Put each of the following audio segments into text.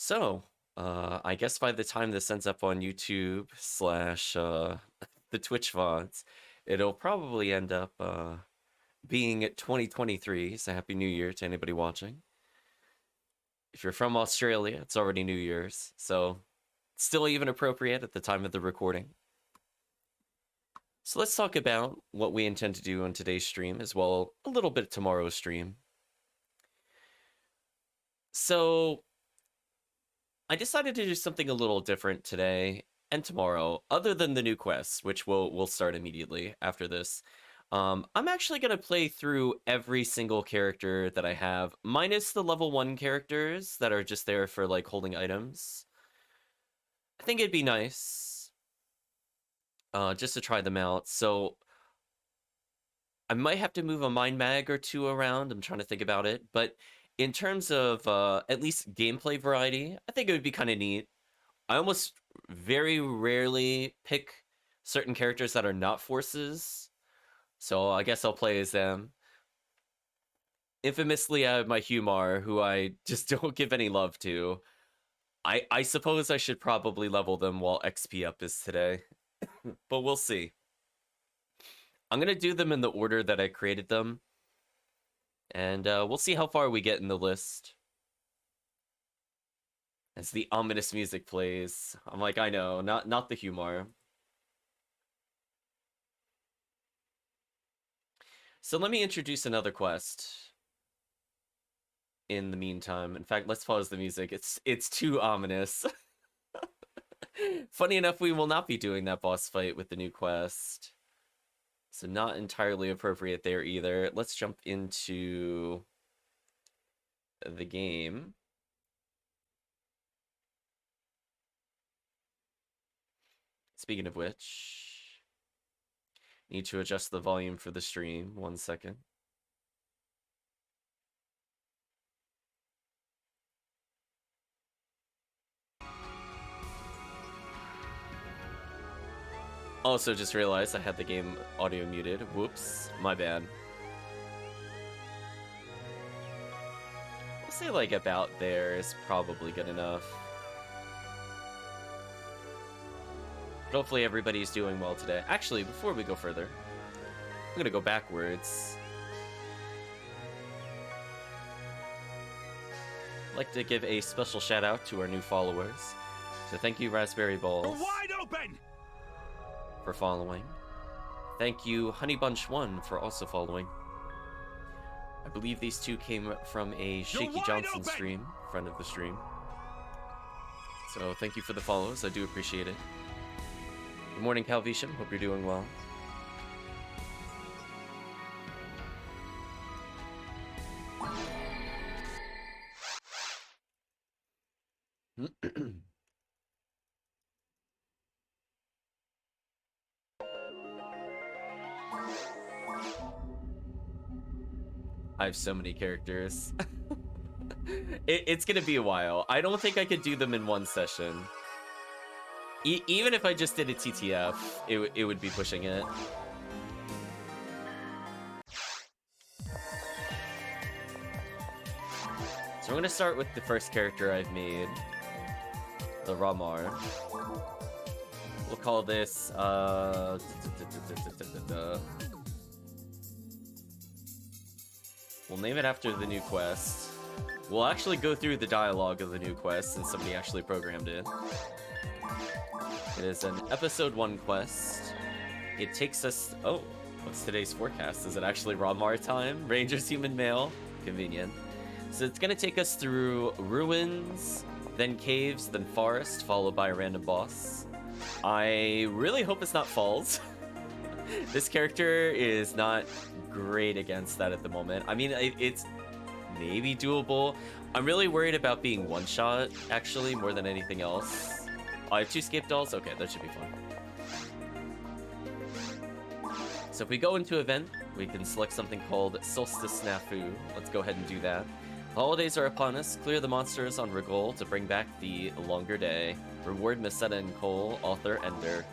So, I guess by the time this ends up on YouTube slash the Twitch VODs, it'll probably end up being 2023. So Happy New Year to anybody watching. If you're from Australia, it's already New Year's, so still even appropriate at the time of the recording. So let's talk about what we intend to do on today's stream, as well a little bit tomorrow's stream. So I decided to do something a little different today and tomorrow, other than the new quests, which we'll start immediately after this. I'm actually going to play through every single character that I have, minus the level 1 characters that are just there for, like, holding items. I think it'd be nice just to try them out. So I might have to move a mind mag or two around. I'm trying to think about it. But in terms of at least gameplay variety, I think it would be kind of neat. I almost very rarely pick certain characters that are not forces. So I guess I'll play as them. Infamously, I have my HuMar, who I just don't give any love to. I suppose I should probably level them while XP up is today. But we'll see. I'm going to do them in the order that I created them. And we'll see how far we get in the list. As the ominous music plays. I'm like, I know, not the HuMar. So let me introduce another quest. In the meantime, in fact, let's pause the music. It's too ominous. Funny enough, we will not be doing that boss fight with the new quest. So not entirely appropriate there either. Let's jump into the game. Speaking of which, need to adjust the volume for the stream. 1 second. Also just realized I had the game audio muted. Whoops, my bad. I'll say like about there is probably good enough. But hopefully everybody's doing well today. Actually, before we go further, I'm gonna go backwards. I'd like to give a special shout out to our new followers. So thank you, Raspberry Balls. Wide open! For following. Thank you, Honeybunch1, for also following. I believe these two came from a Shaky Johnson stream, friend of the stream. So thank you for the follows, I do appreciate it. Good morning, Calvisham, hope you're doing well. I have so many characters. It's gonna be a while. I don't think I could do them in one session. Even if I just did a TTF, it would be pushing it. So I'm gonna start with the first character I've made, the RaMar. We'll call this we'll name it after the new quest. We'll actually go through the dialogue of the new quest since somebody actually programmed it. It is an episode 1 quest. It takes us... Oh, what's today's forecast? Is it actually RaMar time? Ranger's human male? Convenient. So it's gonna take us through ruins, then caves, then forest, followed by a random boss. I really hope it's not falls. This character is not great against that at the moment. I mean, it's maybe doable. I'm really worried about being one-shot, actually, more than anything else. Oh, I have 2 scape dolls? Okay, that should be fun. So if we go into event, we can select something called Solstice Snafu. Let's go ahead and do that. The holidays are upon us. Clear the monsters on Rigol to bring back the longer day. Reward Meseta and Cole, author Ender.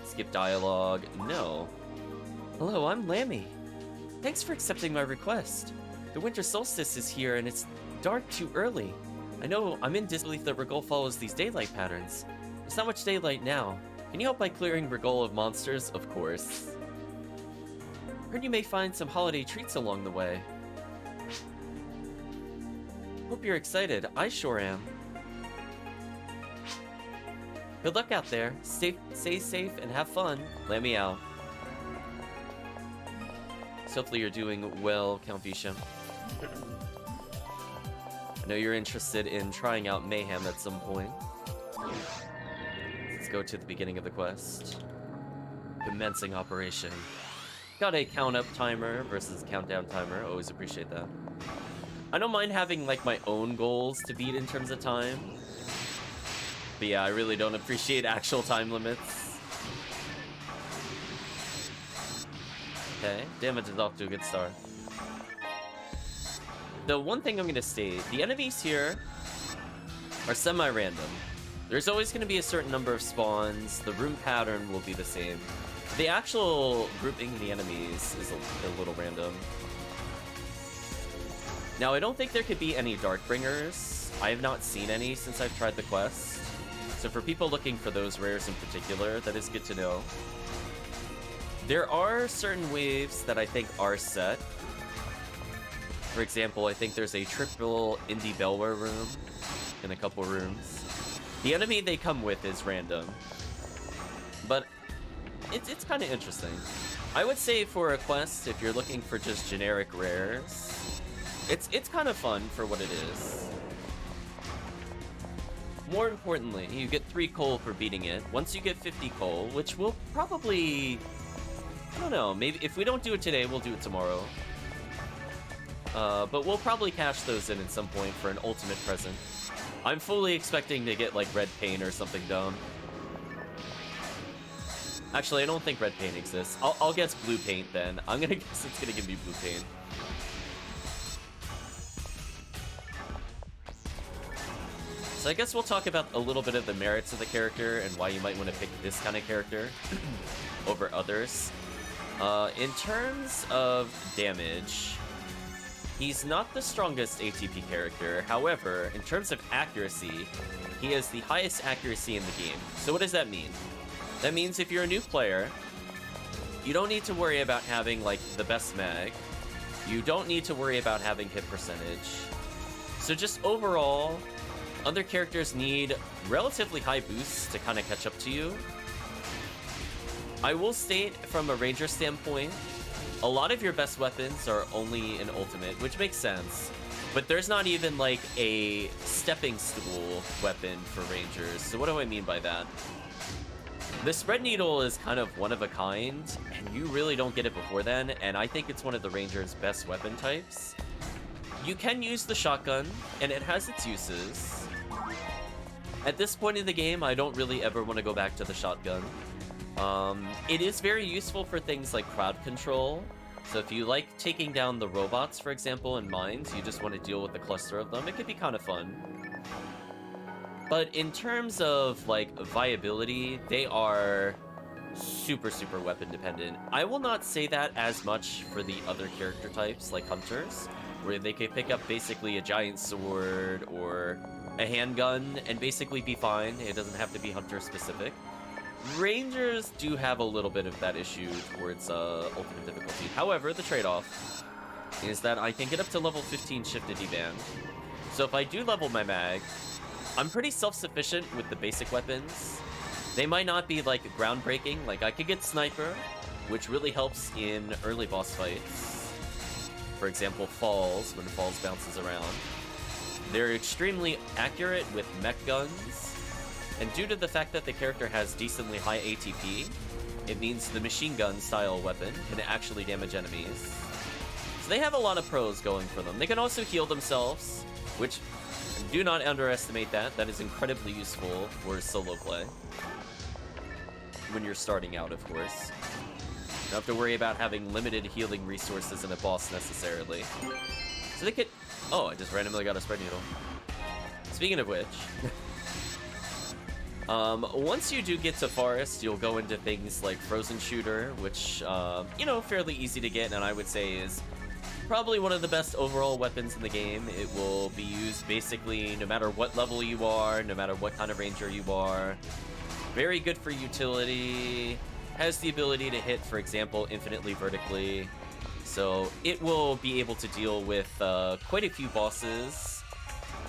Skip dialogue. No. Hello, I'm Lammy. Thanks for accepting my request. The winter solstice is here and it's dark too early. I know I'm in disbelief that Rigol follows these daylight patterns. There's not much daylight now. Can you help by clearing Rigol of monsters? Of course. Heard you may find some holiday treats along the way. Hope you're excited. I sure am. Good luck out there. Stay safe and have fun. Let me out. So hopefully you're doing well, Count Visha. I know you're interested in trying out Mayhem at some point. Let's go to the beginning of the quest. Commencing operation. Got a count-up timer versus countdown timer. Always appreciate that. I don't mind having, like, my own goals to beat in terms of time. But yeah, I really don't appreciate actual time limits. Okay, damage is off to a good start. The one thing I'm going to state, the enemies here are semi-random. There's always going to be a certain number of spawns. The room pattern will be the same. The actual grouping of the enemies is a little random. Now, I don't think there could be any Darkbringers. I have not seen any since I've tried the quest. So for people looking for those rares in particular, that is good to know. There are certain waves that I think are set. For example, I think there's a triple Indie Belware room in a couple rooms. The enemy they come with is random. But it's kind of interesting. I would say for a quest, if you're looking for just generic rares, it's kind of fun for what it is. More importantly, you get 3 coal for beating it. Once you get 50 coal, which will probably... I don't know, maybe if we don't do it today, we'll do it tomorrow. But we'll probably cash those in at some point for an ultimate present. I'm fully expecting to get, like, red paint or something dumb. Actually, I don't think red paint exists. I'll guess blue paint then. I'm gonna guess it's gonna give me blue paint. So I guess we'll talk about a little bit of the merits of the character and why you might want to pick this kind of character over others. In terms of damage, he's not the strongest ATP character. However, in terms of accuracy, he has the highest accuracy in the game. So what does that mean? That means if you're a new player, you don't need to worry about having, like, the best mag. You don't need to worry about having hit percentage. So just overall, other characters need relatively high boosts to kind of catch up to you. I will state, from a ranger standpoint, a lot of your best weapons are only an ultimate, which makes sense. But there's not even, like, a stepping stool weapon for rangers. So what do I mean by that? The spread needle is kind of one of a kind, and you really don't get it before then, and I think it's one of the ranger's best weapon types. You can use the shotgun, and it has its uses. At this point in the game, I don't really ever want to go back to the shotgun. It is very useful for things like crowd control. So if you like taking down the robots, for example, in mines, you just want to deal with a cluster of them, it could be kind of fun. But in terms of, like, viability, they are super, super weapon dependent. I will not say that as much for the other character types, like hunters, where they can pick up basically a giant sword or a handgun and basically be fine. It doesn't have to be hunter specific. Rangers do have a little bit of that issue towards ultimate difficulty. However, the trade-off is that I can get up to level 15 shifted evand. So if I do level my mag, I'm pretty self-sufficient with the basic weapons. They might not be, like, groundbreaking. Like, I could get Sniper, which really helps in early boss fights. For example, Falls, when Falls bounces around. They're extremely accurate with mech guns. And due to the fact that the character has decently high ATP, it means the machine gun style weapon can actually damage enemies. So they have a lot of pros going for them. They can also heal themselves, which... do not underestimate that. That is incredibly useful for solo play. When you're starting out, of course. You don't have to worry about having limited healing resources in a boss necessarily. So they could... oh, I just randomly got a spread needle. Speaking of which... once you do get to Forest, you'll go into things like Frozen Shooter, which, you know, fairly easy to get, and I would say is probably one of the best overall weapons in the game. It will be used basically no matter what level you are, no matter what kind of ranger you are. Very good for utility. Has the ability to hit, for example, infinitely vertically. So it will be able to deal with quite a few bosses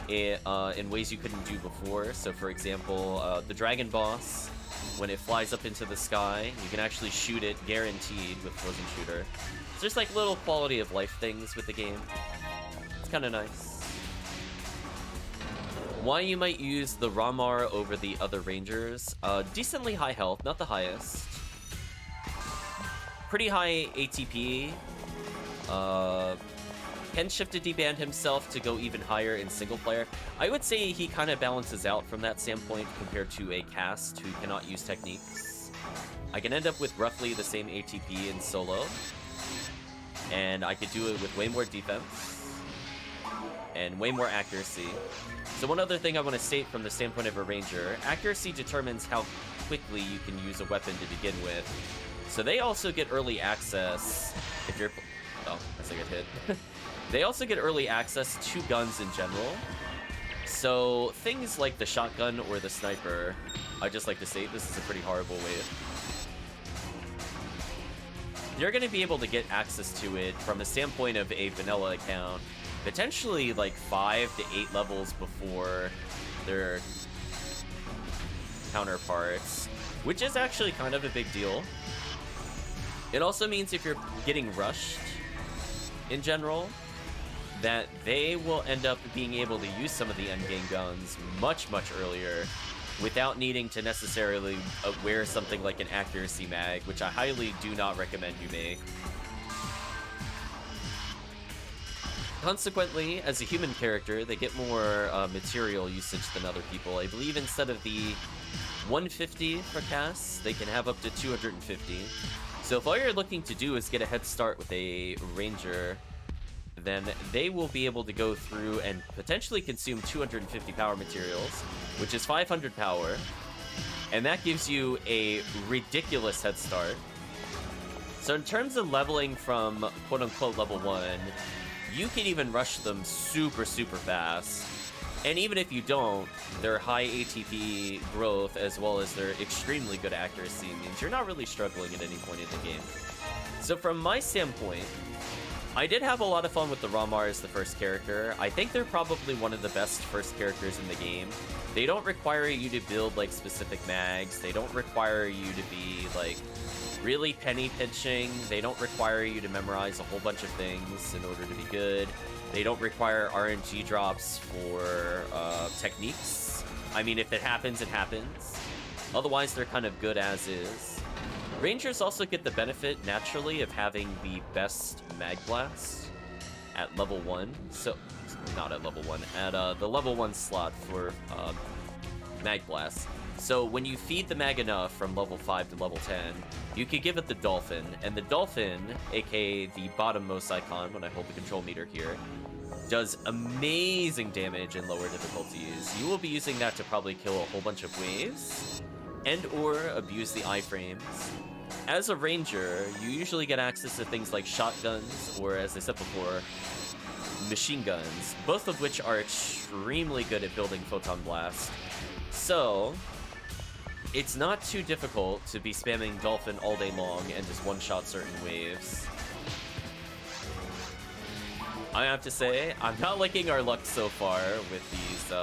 in ways you couldn't do before. So for example, the dragon boss, when it flies up into the sky, you can actually shoot it guaranteed with Frozen Shooter. So there's like little quality of life things with the game. It's kind of nice. Why you might use the RaMar over the other rangers? Decently high health, not the highest. Pretty high ATP. Can shift to deband himself to go even higher in single player. I would say he kind of balances out from that standpoint compared to a cast who cannot use techniques. I can end up with roughly the same ATP in solo, and I could do it with way more defense and way more accuracy. So one other thing I want to state from the standpoint of a ranger, accuracy determines how quickly you can use a weapon to begin with. So they also get early access if you're... Oh, as I get hit. They also get early access to guns in general. So things like the shotgun or the sniper, I just like to say this is a pretty horrible wave. You're going to be able to get access to it from a standpoint of a vanilla account, potentially like 5 to 8 levels before their counterparts, which is actually kind of a big deal. It also means if you're getting rushed in general, that they will end up being able to use some of the endgame guns much earlier without needing to necessarily wear something like an accuracy mag, which I highly do not recommend you make. Consequently, as a human character, they get more material usage than other people. I believe instead of the 150 for casts, they can have up to 250. So if all you're looking to do is get a head start with a ranger, then they will be able to go through and potentially consume 250 power materials, which is 500 power, and that gives you a ridiculous head start. So in terms of leveling from quote-unquote level 1, you can even rush them super fast. And even if you don't, their high ATP growth as well as their extremely good accuracy means you're not really struggling at any point in the game. So from my standpoint, I did have a lot of fun with the RaMar as the first character. I think they're probably one of the best first characters in the game. They don't require you to build like specific mags. They don't require you to be like really penny pinching. They don't require you to memorize a whole bunch of things in order to be good. They don't require RNG drops for techniques. I mean, if it happens, it happens. Otherwise, they're kind of good as is. Rangers also get the benefit, naturally, of having the best mag blast at level 1. So, not at level 1, at the level 1 slot for mag blast. So when you feed the mag enough from level 5 to level 10, you can give it the Dolphin. And the Dolphin, aka the bottommost icon when I hold the control meter here, does amazing damage in lower difficulties. You will be using that to probably kill a whole bunch of waves and or abuse the iframes. As a ranger, you usually get access to things like shotguns or, as I said before, machine guns, both of which are extremely good at building Photon Blast. So it's not too difficult to be spamming Dolphin all day long and just one-shot certain waves. I have to say, I'm not liking our luck so far with these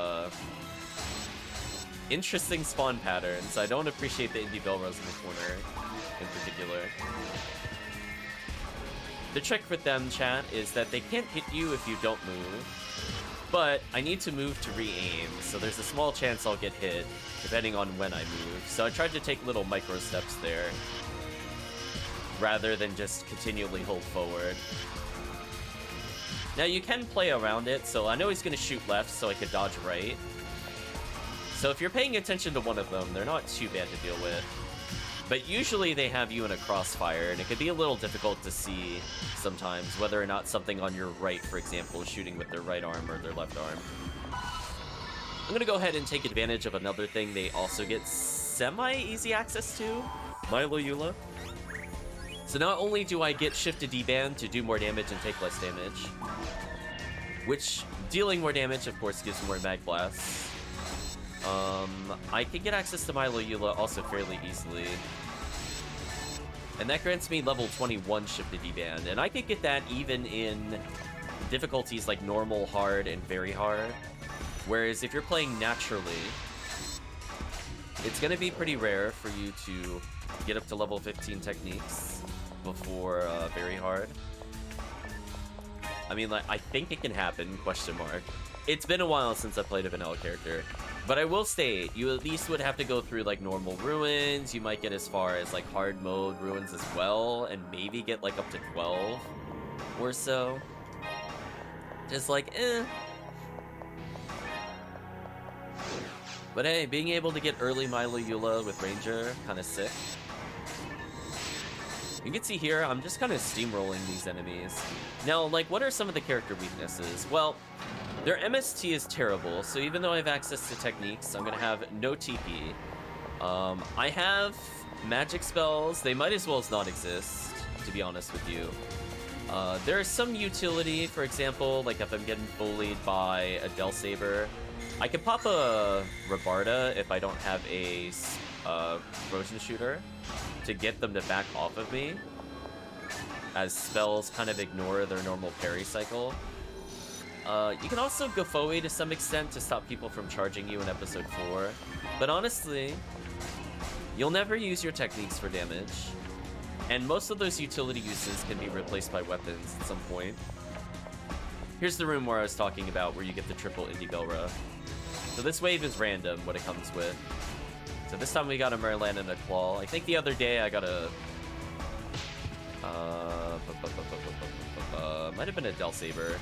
interesting spawn patterns. I don't appreciate the indie bell rose in the corner in particular. The trick with them, chat, is that they can't hit you if you don't move, but I need to move to re-aim, so there's a small chance I'll get hit, depending on when I move. So I tried to take little micro steps there, rather than just continually hold forward. Now you can play around it, so I know he's going to shoot left, so I could dodge right. So if you're paying attention to one of them, they're not too bad to deal with. But usually they have you in a crossfire, and it can be a little difficult to see sometimes whether or not something on your right, for example, is shooting with their right arm or their left arm. I'm going to go ahead and take advantage of another thing they also get semi-easy access to, Milo Eula. So not only do I get shift to D-band to do more damage and take less damage, which dealing more damage, of course, gives more mag blasts. I can get access to Milo Eula also fairly easily. And that grants me level 21 shift to D-band, and I could get that even in difficulties like normal, hard, and very hard. Whereas if you're playing naturally, it's going to be pretty rare for you to get up to level 15 techniques before very hard. I mean, like, I think it can happen, question mark. It's been a while since I played a vanilla character. But I will state, you at least would have to go through, like, normal ruins. You might get as far as, like, hard mode ruins as well, and maybe get, like, up to 12 or so. Just, like, eh. But hey, being able to get early Milo Eula with Ranger, kind of sick. You can see here, I'm just kind of steamrolling these enemies. Now, like, what are some of the character weaknesses? Well, their MST is terrible, so even though I have access to techniques, I'm gonna have no TP. I have magic spells. They might as well as not exist, to be honest with you. There is some utility, for example, like if I'm getting bullied by a Del Saber, I can pop a Rabarda if I don't have a Frozen Shooter to get them to back off of me, as spells kind of ignore their normal parry cycle. You can also go Foe to some extent to stop people from charging you in episode 4, but honestly, you'll never use your techniques for damage, and most of those utility uses can be replaced by weapons at some point. Here's the room where I was talking about where you get the triple Indie Belra. So this wave is random, what it comes with. So this time we got a Merlan and a Claw. I think the other day I got a... might have been a Del Saber.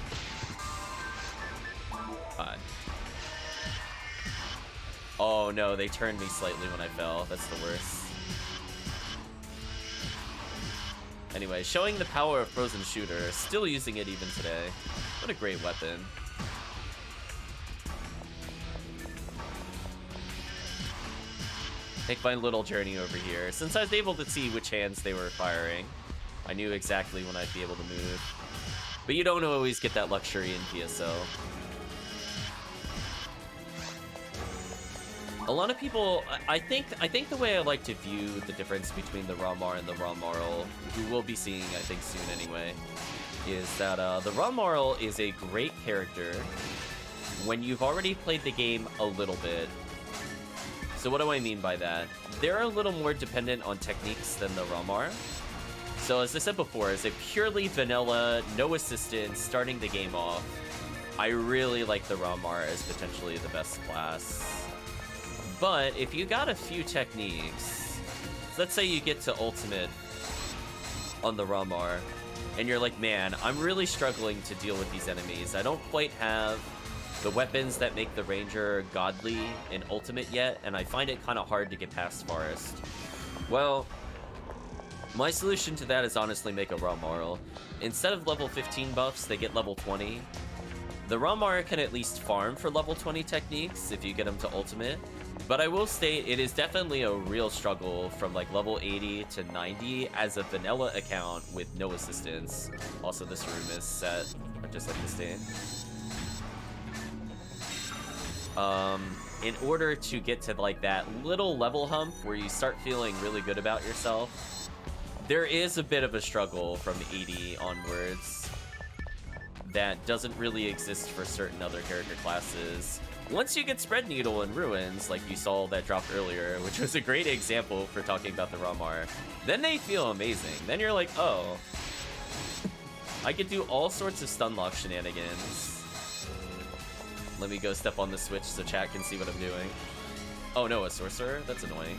Oh no, they turned me slightly when I fell. That's the worst. Anyway, showing the power of Frozen Shooter. Still using it even today. What a great weapon. Take my little journey over here. Since I was able to see which hands they were firing, I knew exactly when I'd be able to move. But you don't always get that luxury in PSO. A lot of people, I think the way I like to view the difference between the RaMar and the RaMarl, who we'll be seeing, I think, soon anyway, is that the RaMarl is a great character when you've already played the game a little bit. So what do I mean by that? They're a little more dependent on techniques than the RaMar. So as I said before, as a purely vanilla, no assistance, starting the game off, I really like the RaMar as potentially the best class. But if you got a few techniques, let's say you get to ultimate on the RaMar, and you're like, man, I'm really struggling to deal with these enemies. I don't quite have the weapons that make the Ranger godly in ultimate yet, and I find it kind of hard to get past Forest. Well, my solution to that is honestly make a RaMarl. Instead of level 15 buffs, they get level 20. The RaMar can at least farm for level 20 techniques if you get them to ultimate. But I will state, it is definitely a real struggle from like level 80 to 90 as a vanilla account with no assistance. Also, this room is set just like the state. In order to get to like that little level hump where you start feeling really good about yourself, there is a bit of a struggle from 80 onwards that doesn't really exist for certain other character classes. Once you get Spread Needle and Ruins, like you saw that dropped earlier, which was a great example for talking about the RaMar, then they feel amazing. Then you're like, oh, I could do all sorts of stun lock shenanigans. Let me go step on the switch so chat can see what I'm doing. Oh no, a sorcerer? That's annoying.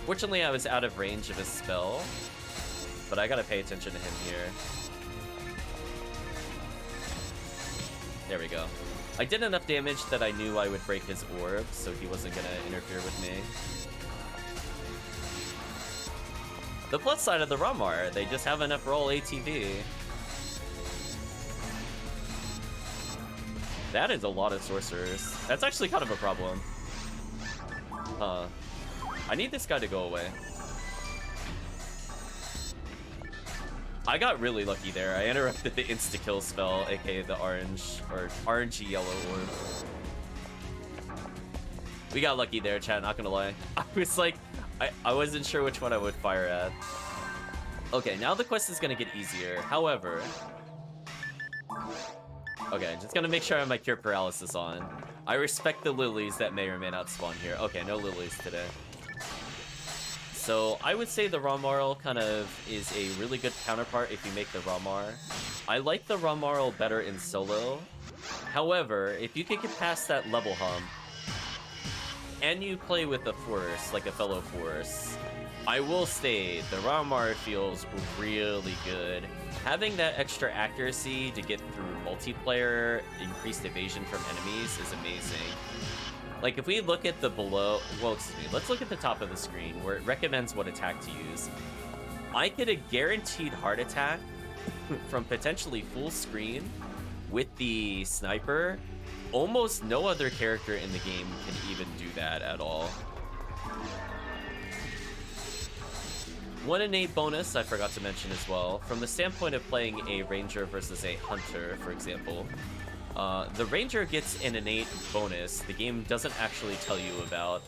Fortunately, I was out of range of his spell, but I gotta pay attention to him here. There we go. I did enough damage that I knew I would break his orb, so he wasn't gonna interfere with me. The plus side of the RaMar, they just have enough roll ATV. That is a lot of sorcerers. That's actually kind of a problem. I need this guy to go away. I got really lucky there. I interrupted the insta-kill spell, aka the orange, or orangey yellow orb. We got lucky there, chat, not gonna lie. I was like, I wasn't sure which one I would fire at. Okay, now the quest is gonna get easier. However... Okay, just gonna make sure I have my Cure Paralysis on. I respect the lilies that may or may not spawn here. Okay, no lilies today. So, I would say the RaMarl kind of is a really good counterpart if you make the RaMar. I like the RaMarl better in solo. However, if you can get past that level hump, and you play with a force, like a fellow force, I will state the RaMar feels really good. Having that extra accuracy to get through multiplayer, increased evasion from enemies is amazing. Like, if we look at the below... Well, excuse me. Let's look at the top of the screen, where it recommends what attack to use. I get a guaranteed heart attack from potentially full screen with the sniper. Almost no other character in the game can even do that at all. One innate bonus I forgot to mention as well. From the standpoint of playing a ranger versus a hunter, for example, the ranger gets an innate bonus the game doesn't actually tell you about.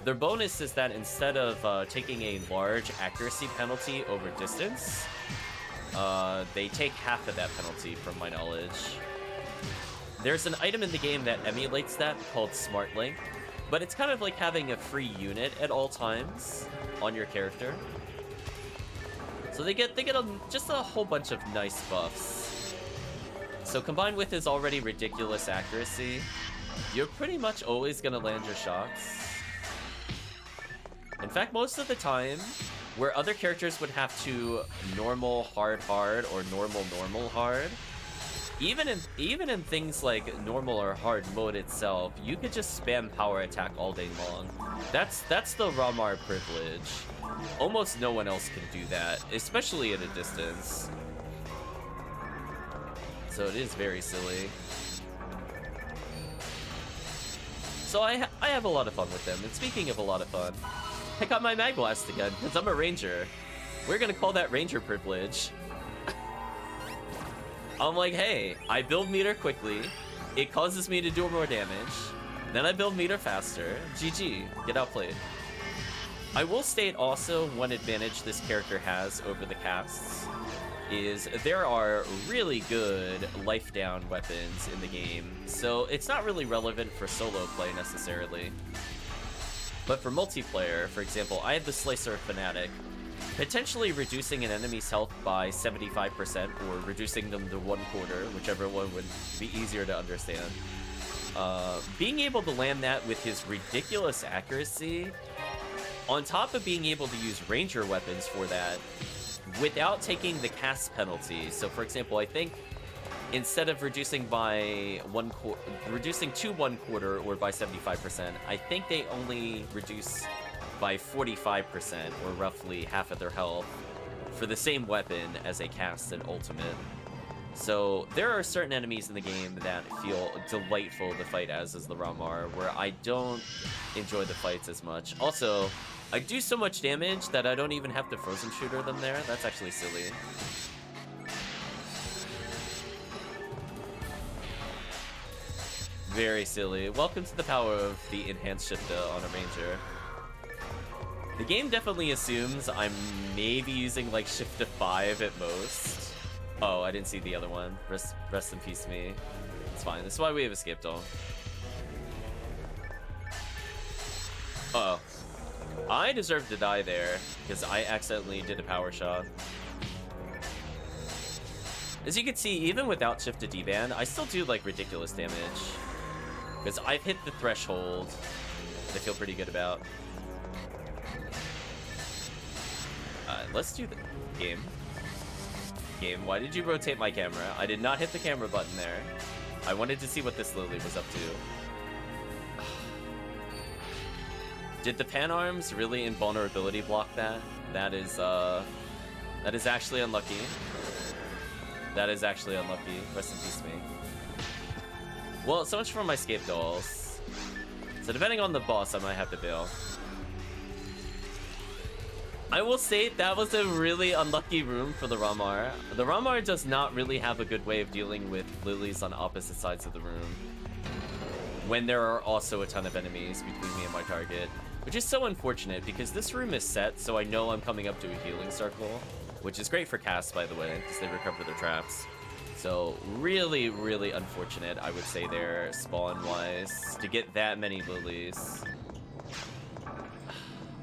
Their bonus is that instead of taking a large accuracy penalty over distance, they take half of that penalty from my knowledge. There's an item in the game that emulates that called Smart Link, but it's kind of like having a free unit at all times on your character. So they get just a whole bunch of nice buffs. So combined with his already ridiculous accuracy, you're pretty much always gonna land your shots. In fact, most of the time, where other characters would have to normal hard or normal hard, even in things like normal or hard mode itself, you could just spam power attack all day long. That's the RaMar privilege. Almost no one else can do that, especially at a distance. So it is very silly. So I have a lot of fun with them. And speaking of a lot of fun, I got my Mag Blast again, because I'm a ranger. We're gonna call that ranger privilege. I'm like, hey, I build meter quickly, it causes me to do more damage, then I build meter faster, GG, get outplayed. I will state also one advantage this character has over the casts is there are really good life down weapons in the game, so it's not really relevant for solo play necessarily. But for multiplayer, for example, I have the Slicer Fanatic. Potentially reducing an enemy's health by 75% or reducing them to 1/4, whichever one would be easier to understand. Being able to land that with his ridiculous accuracy, on top of being able to use ranger weapons for that, without taking the cast penalty. So for example, I think instead of reducing by reducing to 1/4 or by 75%, I think they only reduce by 45%, or roughly half of their health, for the same weapon as a cast and ultimate. So there are certain enemies in the game that feel delightful to fight as the RaMar, where I don't enjoy the fights as much. Also, I do so much damage that I don't even have to frozen shooter them there. That's actually silly. Very silly. Welcome to the power of the enhanced shifter on a ranger. The game definitely assumes I'm maybe using like shift to 5 at most. Oh, I didn't see the other one. Rest in peace me. It's fine. That's why we have escape dome. Uh-oh. I deserve to die there because I accidentally did a power shot. As you can see, even without shift to D-ban, I still do like ridiculous damage. Because I've hit the threshold that I feel pretty good about. Let's do the game. Why did you rotate my camera? I did not hit the camera button there. I wanted to see what this lily was up to. Did the pan arms really invulnerability block that? That is actually unlucky. That is actually unlucky. Rest in peace, me. Well, so much for my escape dolls. So depending on the boss, I might have to bail. I will say that was a really unlucky room for the RaMar. The RaMar does not really have a good way of dealing with lilies on opposite sides of the room when there are also a ton of enemies between me and my target, which is so unfortunate because this room is set so I know I'm coming up to a healing circle, which is great for casts, by the way, because they recover their traps. So really, really unfortunate, I would say there, spawn-wise, to get that many lilies.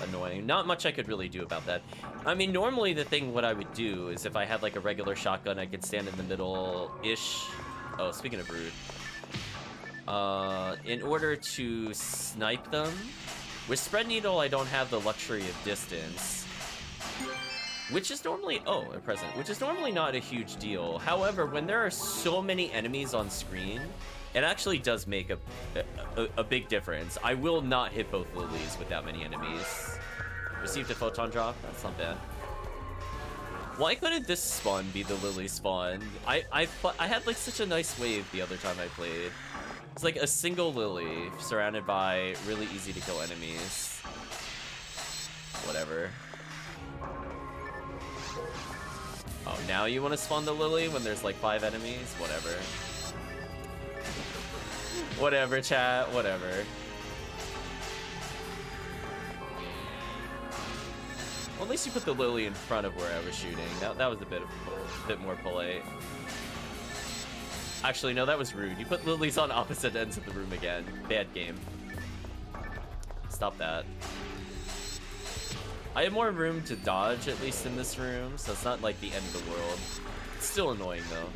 Annoying. Not much I could really do about that. I mean, normally the thing what I would do is if I had like a regular shotgun, I could stand in the middle-ish. Oh, speaking of rude. In order to snipe them. With Spread Needle, I don't have the luxury of distance. Which is normally, oh, a present. Which is normally not a huge deal. However, when there are so many enemies on screen, it actually does make a big difference. I will not hit both lilies with that many enemies. Received a photon drop. That's not bad. Why couldn't this spawn be the lily spawn? I had like such a nice wave the other time I played. It's like a single lily surrounded by really easy to kill enemies. Whatever. Oh, now you want to spawn the lily when there's like 5 enemies? Whatever. Whatever, chat, whatever. Well, at least you put the lily in front of where I was shooting. That was a bit more polite. Actually, no, that was rude. You put lilies on opposite ends of the room again. Bad game. Stop that. I have more room to dodge, at least in this room, so it's not like the end of the world. It's still annoying, though.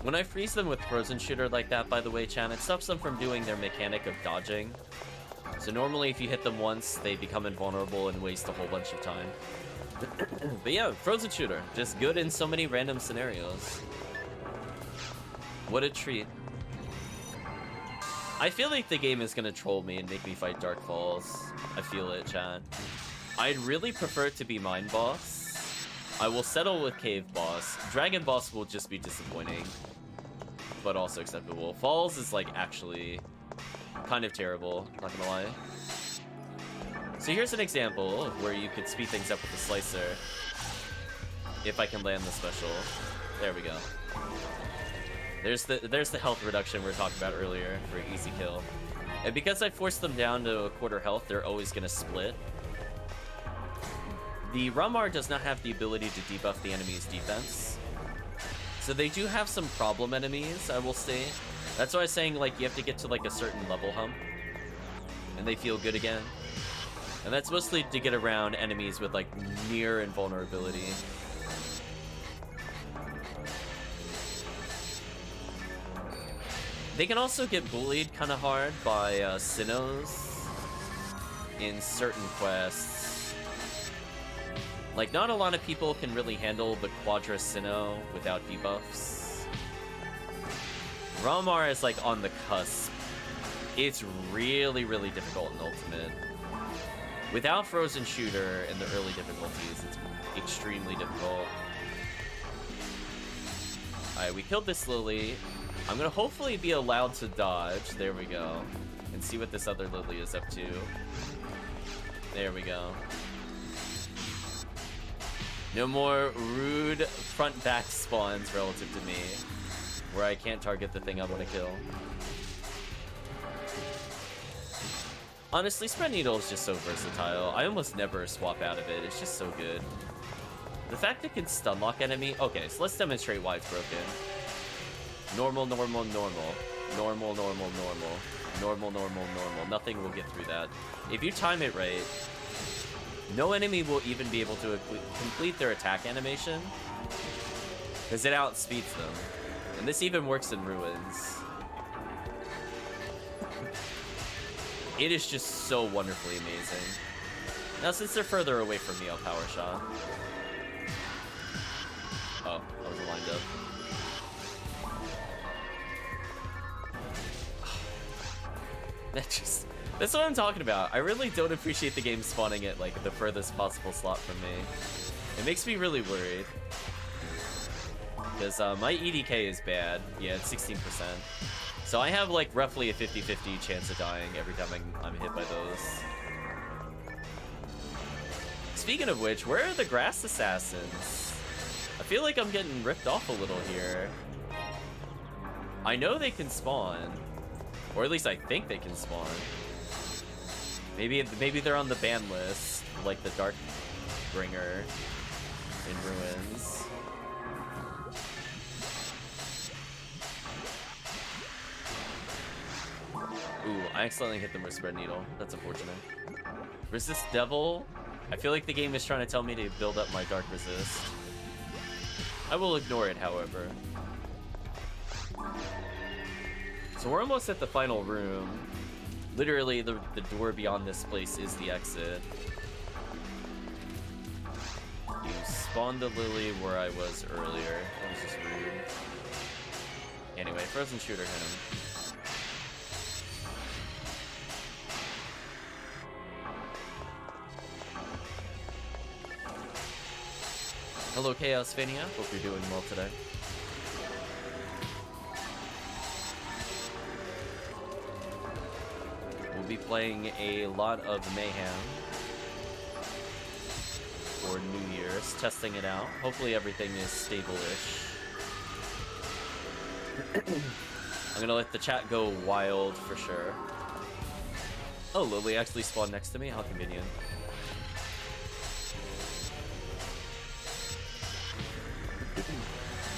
When I freeze them with Frozen Shooter like that, by the way, chan, it stops them from doing their mechanic of dodging. So normally if you hit them once, they become invulnerable and waste a whole bunch of time. But yeah, Frozen Shooter, just good in so many random scenarios. What a treat. I feel like the game is gonna troll me and make me fight Dark Falls. I feel it, chat. I'd really prefer it to be Mine Boss. I will settle with Cave Boss. Dragon Boss will just be disappointing, but also acceptable. Falls is like actually kind of terrible, not gonna lie. So here's an example of where you could speed things up with the slicer. If I can land the special. There we go. There's the health reduction we were talking about earlier for easy kill. And because I forced them down to a quarter health, they're always gonna split. The RaMar does not have the ability to debuff the enemy's defense. So they do have some problem enemies, I will say. That's why I was saying, like, you have to get to, like, a certain level hump. And they feel good again. And that's mostly to get around enemies with, like, near invulnerability. They can also get bullied kind of hard by Sinnohs in certain quests. Like, not a lot of people can really handle the Quadra Sinnoh without debuffs. RaMar is, like, on the cusp. It's really, really difficult in Ultimate. Without Frozen Shooter in the early difficulties, it's extremely difficult. Alright, we killed this Lily. I'm gonna hopefully be allowed to dodge. There we go. And see what this other Lily is up to. There we go. No more rude front-back spawns relative to me, where I can't target the thing I want to kill. Honestly, Spread Needle is just so versatile. I almost never swap out of it. It's just so good. The fact it can stun lock enemy... Okay, so let's demonstrate why it's broken. Normal, normal, normal. Normal, normal, normal. Normal, normal, normal. Nothing will get through that. If you time it right, no enemy will even be able to complete their attack animation, because it outspeeds them. And this even works in Ruins. It is just so wonderfully amazing. Now, since they're further away from me, I'll power shot. Oh, I was lined up. That's what I'm talking about. I really don't appreciate the game spawning at, like, the furthest possible slot from me. It makes me really worried. Because my EDK is bad. Yeah, it's 16%. So I have like roughly a 50-50 chance of dying every time I'm hit by those. Speaking of which, where are the grass assassins? I feel like I'm getting ripped off a little here. I know they can spawn, or at least I think they can spawn. Maybe they're on the ban list, like the Darkbringer in Ruins. Ooh, I accidentally hit them with Spread Needle. That's unfortunate. Resist Devil. I feel like the game is trying to tell me to build up my Dark Resist. I will ignore it, however. So we're almost at the final room. Literally, the door beyond this place is the exit. You spawned the Lily where I was earlier. That was just rude. Anyway, Frozen Shooter hit him. Hello, Chaos Ephinea. Hope you're doing well today. We'll be playing a lot of Mayhem for New Year's, testing it out. Hopefully everything is stable-ish. I'm gonna let the chat go wild for sure. Oh, Lily actually spawned next to me? How convenient.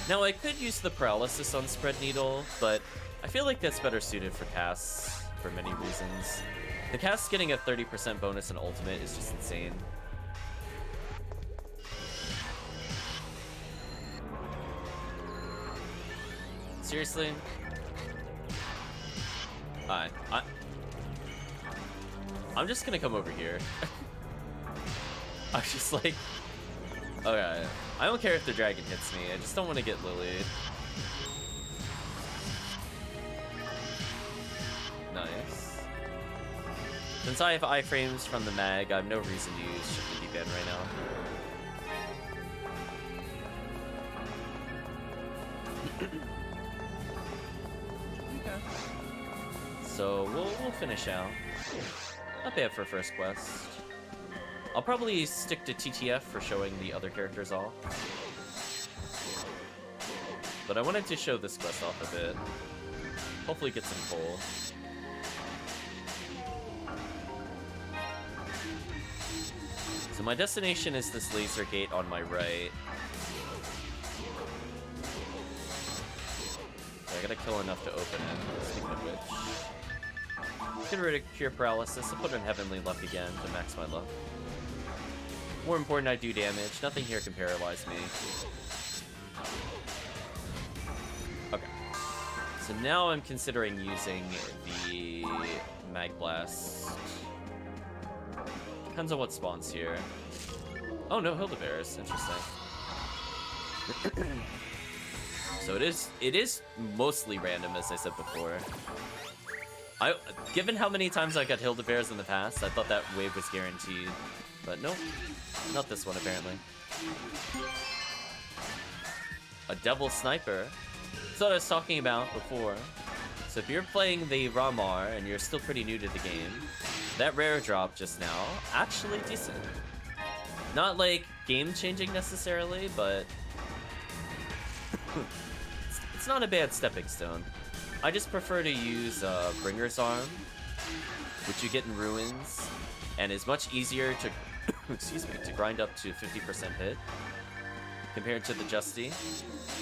Now, I could use the paralysis on Spread Needle, but I feel like that's better suited for casts for many reasons. The cast getting a 30% bonus in ultimate is just insane. Seriously? Alright, I'm just gonna come over here. I'm just like... Okay, I don't care if the dragon hits me, I just don't want to get lilied. Nice. Since I have iframes from the mag, I have no reason to use Shift the D-Band right now. Okay. So we'll finish out. Not bad for first quest. I'll probably stick to TTF for showing the other characters off. But I wanted to show this quest off a bit. Hopefully get some pull. So my destination is this laser gate on my right. So I gotta kill enough to open it, speaking of which. Get rid of Cure Paralysis, I'll put in Heavenly Luck again to max my luck. More important, I do damage. Nothing here can paralyze me. Okay. So now I'm considering using the Mag Blast. Depends on what spawns here. Oh no, Hildebear's. Interesting. So it is mostly random, as I said before. Given how many times I got Hildebear's in the past, I thought that wave was guaranteed. But nope, not this one apparently. A Devil Sniper. That's what I was talking about before. So if you're playing the RaMar and you're still pretty new to the game, that rare drop just now, actually decent. Not like game-changing necessarily, but it's not a bad stepping stone. I just prefer to use Bringer's Arm, which you get in Ruins, and is much easier to excuse me, to grind up to 50% hit compared to the Justy.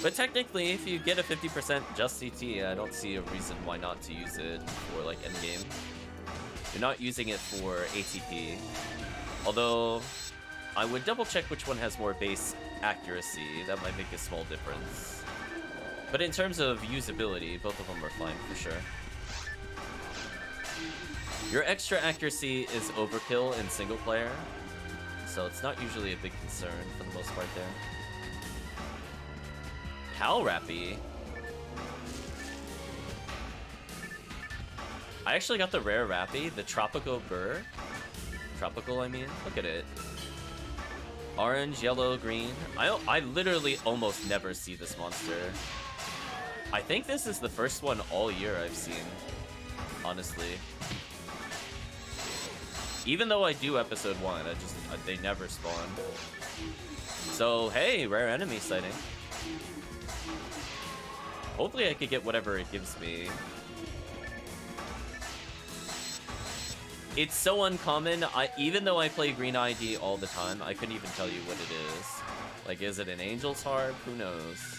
But technically, if you get a 50% Just CT, I don't see a reason why not to use it for like endgame. You're not using it for ATP. Although, I would double check which one has more base accuracy. That might make a small difference. But in terms of usability, both of them are fine for sure. Your extra accuracy is overkill in single player, so it's not usually a big concern for the most part there. Calrappy. I actually got the rare Rappy, the Tropical Burr. Tropical, I mean. Look at it. Orange, yellow, green. I literally almost never see this monster. I think this is the first one all year I've seen, honestly. Even though I do episode 1, they never spawn. So, hey, rare enemy sighting. Hopefully I could get whatever it gives me. It's so uncommon. Even though I play Green ID all the time, I couldn't even tell you what it is. Like, is it an Angel's Harp? Who knows?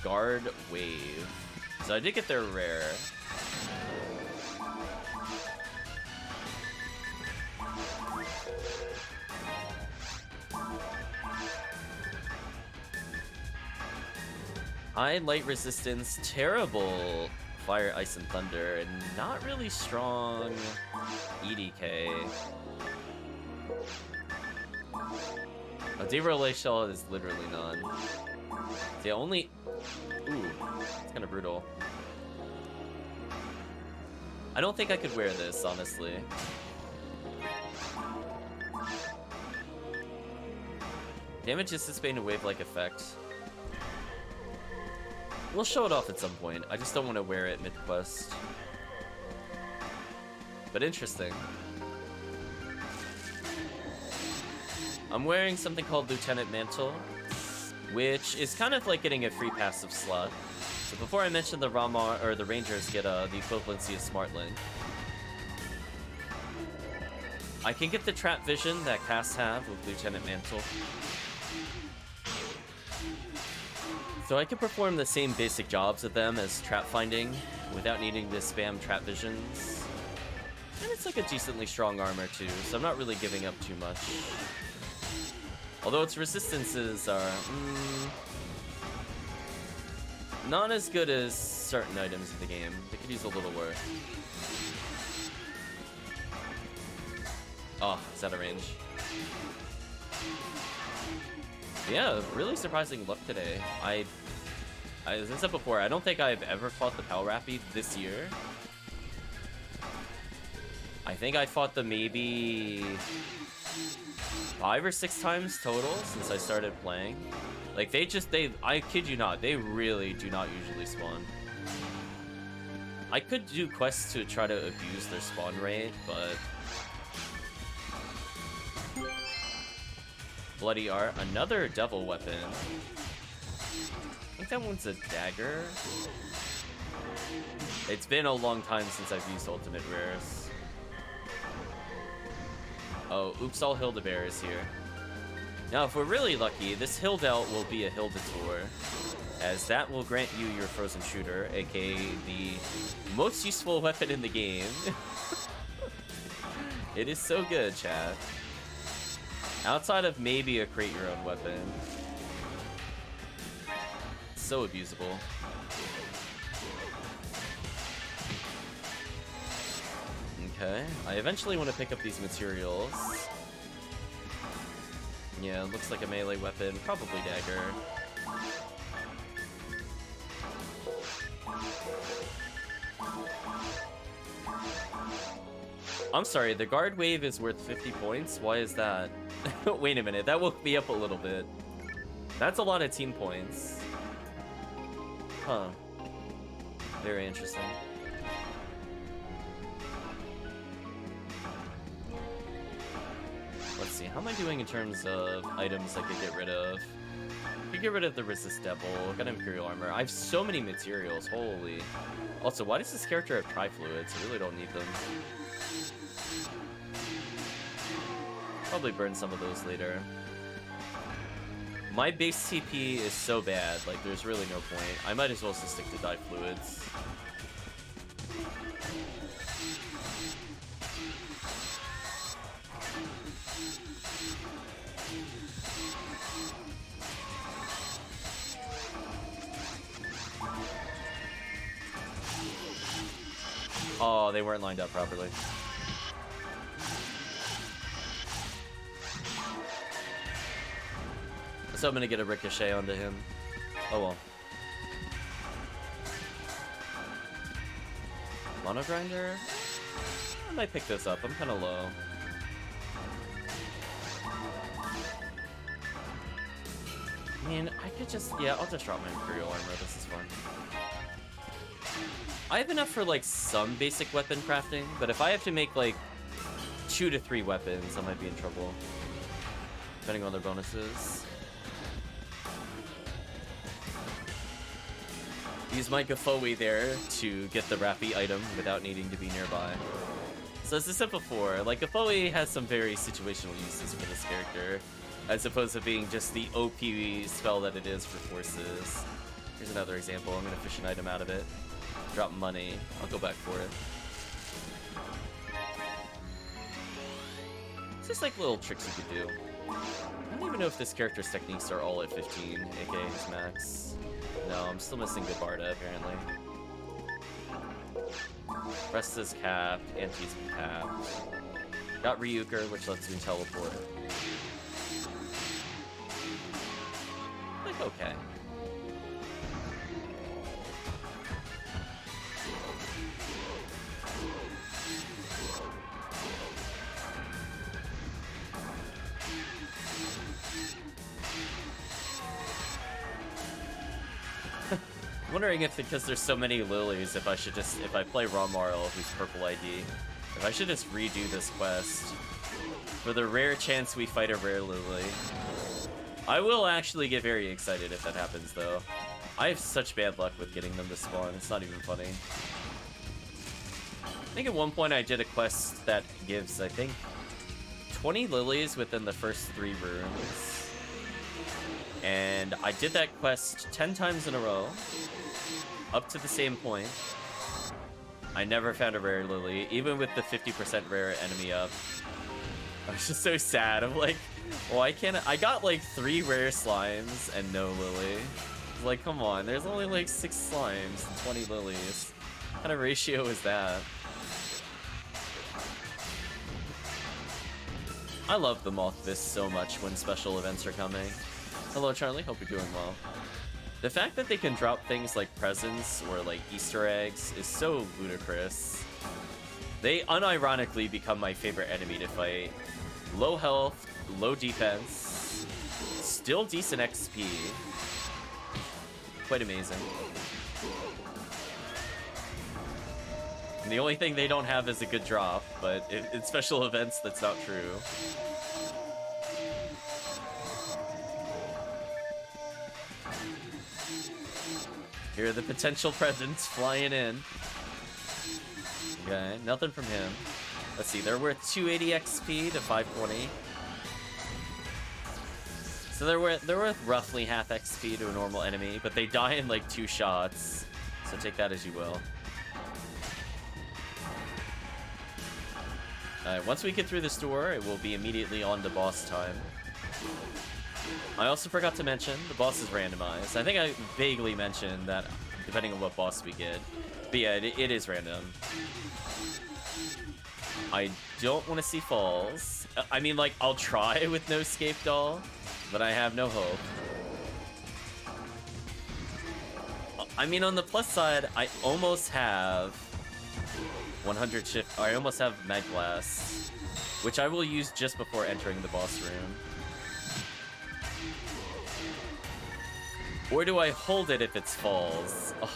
Guard Wave. So I did get their rare. High light resistance, terrible fire, ice, and thunder, and not really strong EDK. A Deverlay Shell is literally none. The only... Ooh, it's kind of brutal. I don't think I could wear this, honestly. Damage is sustained a wave-like effect. We'll show it off at some point. I just don't want to wear it mid-quest. But interesting. I'm wearing something called Lieutenant Mantle, which is kind of like getting a free passive slot. So before I mentioned the RaMar, or the Rangers get the equivalency of Smart Link, I can get the trap vision that casts have with Lieutenant Mantle. So I can perform the same basic jobs of them as trap finding without needing to spam trap visions. And it's like a decently strong armor too, so I'm not really giving up too much. Although its resistances are not as good as certain items in the game. They could use a little work. Oh, it's out of range. Yeah, really surprising luck today. As I said before, I don't think I've ever fought the Palrappy this year. I think I fought them maybe 5 or 6 times total since I started playing. Like, I kid you not, they really do not usually spawn. I could do quests to try to abuse their spawn rate, but... Bloody Art, another devil weapon. I think that one's a dagger. It's been a long time since I've used ultimate rares. Oh, oops, all Hildebear is here. Now, if we're really lucky, this Hildelt will be a Hildator, as that will grant you your Frozen Shooter, aka the most useful weapon in the game. It is so good, chat. Outside of maybe a create your own weapon. So abusable. Okay, I eventually want to pick up these materials. Yeah, looks like a melee weapon, probably dagger. I'm sorry, the guard wave is worth 50 points? Why is that? Wait a minute, that woke me up a little bit. That's a lot of team points. Huh. Very interesting. Let's see, how am I doing in terms of items I could get rid of? I could get rid of the Resist Devil, got Imperial Armor. I have so many materials, holy. Also, why does this character have Tri-Fluids? I really don't need them. Probably burn some of those later. My base TP is so bad, like there's really no point. I might as well just stick to Dye Fluids. Oh, they weren't lined up properly. So I'm gonna get a ricochet onto him. Oh well. Mono Grinder? I might pick this up. I'm kind of low. I mean, I could just... Yeah, I'll just drop my Imperial Armor. This is fun. I have enough for, like, some basic weapon crafting, but if I have to make, like, 2 to 3 weapons, I might be in trouble. Depending on their bonuses. Use my Gafoe there to get the Rappy item without needing to be nearby. So as I said before, like, Gafoe has some very situational uses for this character, as opposed to being just the OP spell that it is for forces. Here's another example. I'm gonna fish an item out of it. Drop money. I'll go back for it. It's just like little tricks you could do. I don't even know if this character's techniques are all at 15, aka his max. No, I'm still missing Gabarda, apparently. Rest is capped, Anti's capped. Got Ryuker, which lets me teleport. Like, okay. I'm wondering if, because there's so many lilies, if I should just, if I play RaMarl, who's purple ID, if I should just redo this quest for the rare chance we fight a rare lily. I will actually get very excited if that happens, though. I have such bad luck with getting them to spawn, it's not even funny. I think at one point I did a quest that gives, I think, 20 lilies within the first 3 rooms. And I did that quest 10 times in a row, up to the same point. I never found a rare lily, even with the 50% rare enemy up. I was just so sad. I'm like, why can't I got like 3 rare slimes and no lily. Like, come on, there's only like 6 slimes and 20 lilies. What kind of ratio is that? I love the Moth Fist so much when special events are coming. Hello, Charlie. Hope you're doing well. The fact that they can drop things like presents or like Easter eggs is so ludicrous. They unironically become my favorite enemy to fight. Low health, low defense, still decent XP. Quite amazing. And the only thing they don't have is a good drop, but in special events, that's not true. Here are the potential presents flying in. Okay, nothing from him. Let's see, they're worth 280 XP to 520. So they're worth roughly half XP to a normal enemy, but they die in like 2 shots. So take that as you will. Alright, once we get through this door, it will be immediately on to boss time. I also forgot to mention, the boss is randomized. I think I vaguely mentioned that depending on what boss we get. But yeah, it is random. I don't want to see falls. I mean, like, I'll try with no escape doll, but I have no hope. I mean, on the plus side, I almost have 100 shift. I almost have Mag Blast, which I will use just before entering the boss room. Or do I hold it if it's falls? Ugh.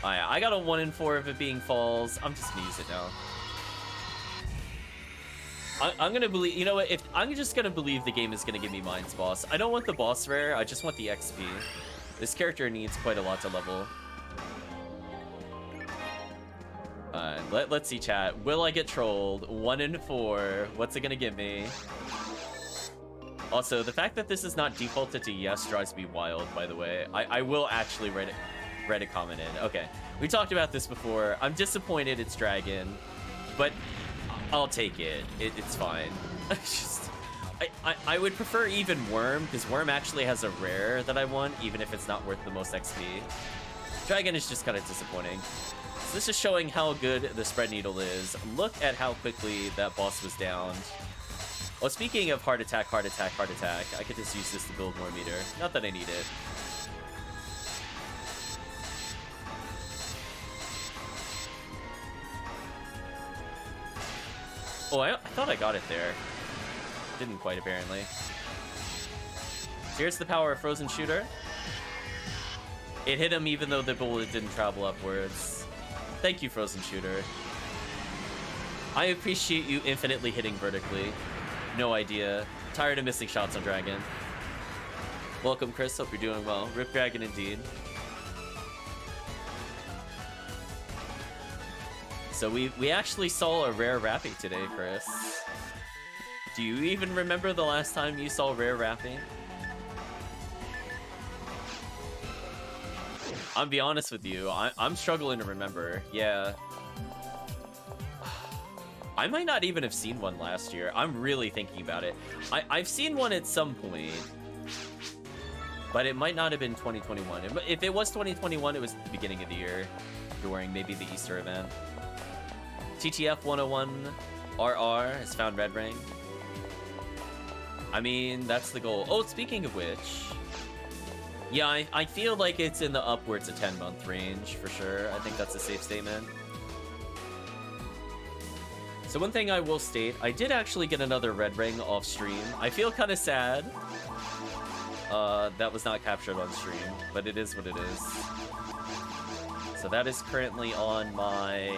Oh, yeah, I got a 1 in 4 of it being falls. I'm just gonna use it now. I'm gonna believe, you know what, if I'm just gonna believe the game is gonna give me Mind's boss. I don't want the boss rare, I just want the XP. This character needs quite a lot to level. Let's see, chat. Will I get trolled? 1 in 4. What's it gonna give me? Also, the fact that this is not defaulted to yes drives me wild, by the way. I will actually write a comment in. Okay, we talked about this before. I'm disappointed it's dragon, but I'll take it. It's fine. I would prefer even worm, because worm actually has a rare that I want, even if it's not worth the most XP. Dragon is just kind of disappointing. So this is showing how good the spread needle is. Look at how quickly that boss was downed. Well, speaking of heart attack, I could just use this to build more meter. Not that I need it. Oh, I thought I got it there. Didn't quite, apparently. Here's the power of Frozen Shooter. It hit him even though the bullet didn't travel upwards. Thank you, Frozen Shooter. I appreciate you infinitely hitting vertically. No idea. Tired of missing shots on Dragon. Welcome, Chris. Hope you're doing well. Rip Dragon indeed. So we actually saw a rare Rappy today, Chris. Do you even remember the last time you saw rare Rappy? I'll be honest with you, I'm struggling to remember. Yeah. I might not even have seen one last year. I'm really thinking about it. I've seen one at some point, but it might not have been 2021. If it was 2021, it was the beginning of the year, during maybe the Easter event. TTF 101 RR has found Red Ring. I mean, that's the goal. Oh, speaking of which, yeah, I feel like it's in the upwards of 10-month range for sure. I think that's a safe statement. So one thing I will state, I did actually get another Red Ring off stream. I feel kind of sad that was not captured on stream, but it is what it is. So that is currently on my...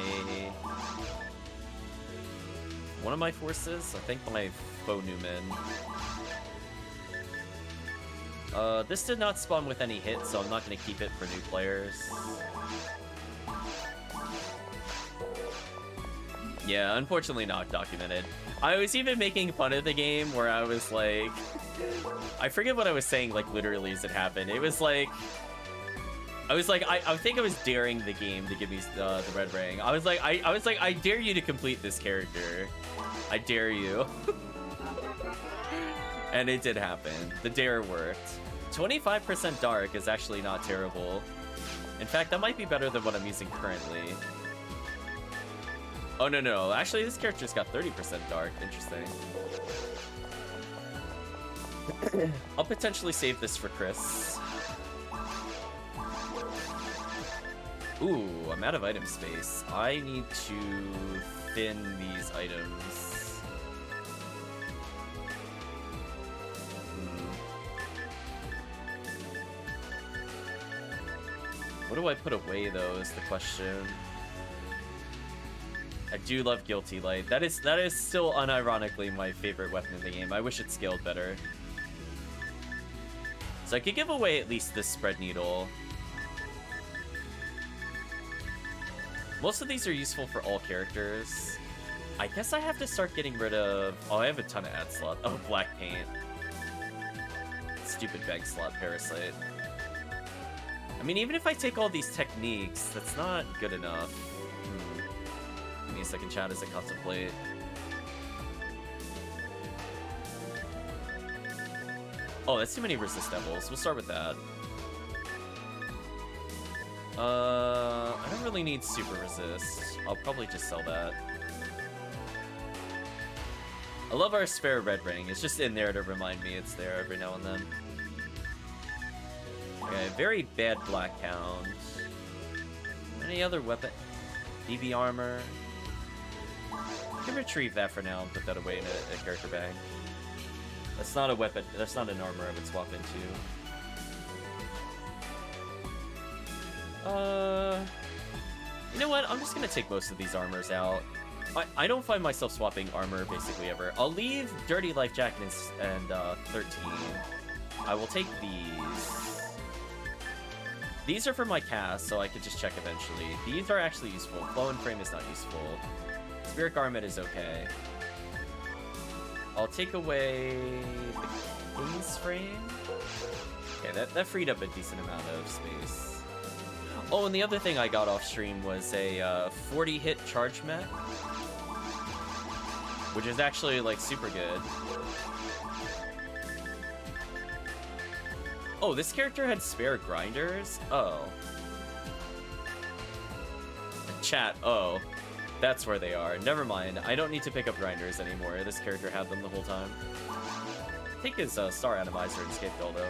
one of my forces? I think my Faux Newman. This did not spawn with any hits, so I'm not going to keep it for new players. Yeah, unfortunately not documented. I was even making fun of the game where I was like... I forget what I was saying, like, literally as it happened. It was like... I think I was daring the game to give me the Red Ring. I was like, I dare you to complete this character. I dare you. And it did happen. The dare worked. 25% dark is actually not terrible. In fact, that might be better than what I'm using currently. Oh, no. Actually, this character's got 30% dark. Interesting. I'll potentially save this for Chris. Ooh, I'm out of item space. I need to thin these items. What do I put away, though, is the question. I do love Guilty Light. That is still unironically my favorite weapon in the game. I wish it scaled better. So I could give away at least this Spread Needle. Most of these are useful for all characters. I guess I have to start getting rid of... Oh, I have a ton of ad slot. Oh, Black Paint. Stupid bag slot Parasite. I mean, even if I take all these techniques, that's not good enough. Give me a second, chat, as I contemplate. Oh, that's too many resist devils. We'll start with that. I don't really need super resist. I'll probably just sell that. I love our spare Red Ring. It's just in there to remind me it's there every now and then. Okay, very bad Black Hound. Any other weapon? BB armor. I can retrieve that for now and put that away in a character bag. That's not a weapon. That's not an armor I would swap into. You know what? I'm just gonna take most of these armors out. I don't find myself swapping armor basically ever. I'll leave Dirty Life Jacket and 13. I will take these. These are for my cast, so I could just check eventually. These are actually useful. Flow and Frame is not useful. Spirit Garment is okay. I'll take away the King's Frame. Okay, that freed up a decent amount of space. Oh, and the other thing I got off stream was a 40-hit charge mech, which is actually, like, super good. Oh, this character had spare grinders? Oh. Chat, oh. That's where they are. Never mind. I don't need to pick up grinders anymore. This character had them the whole time. I think his Star Atomizer and Scapegoat, though.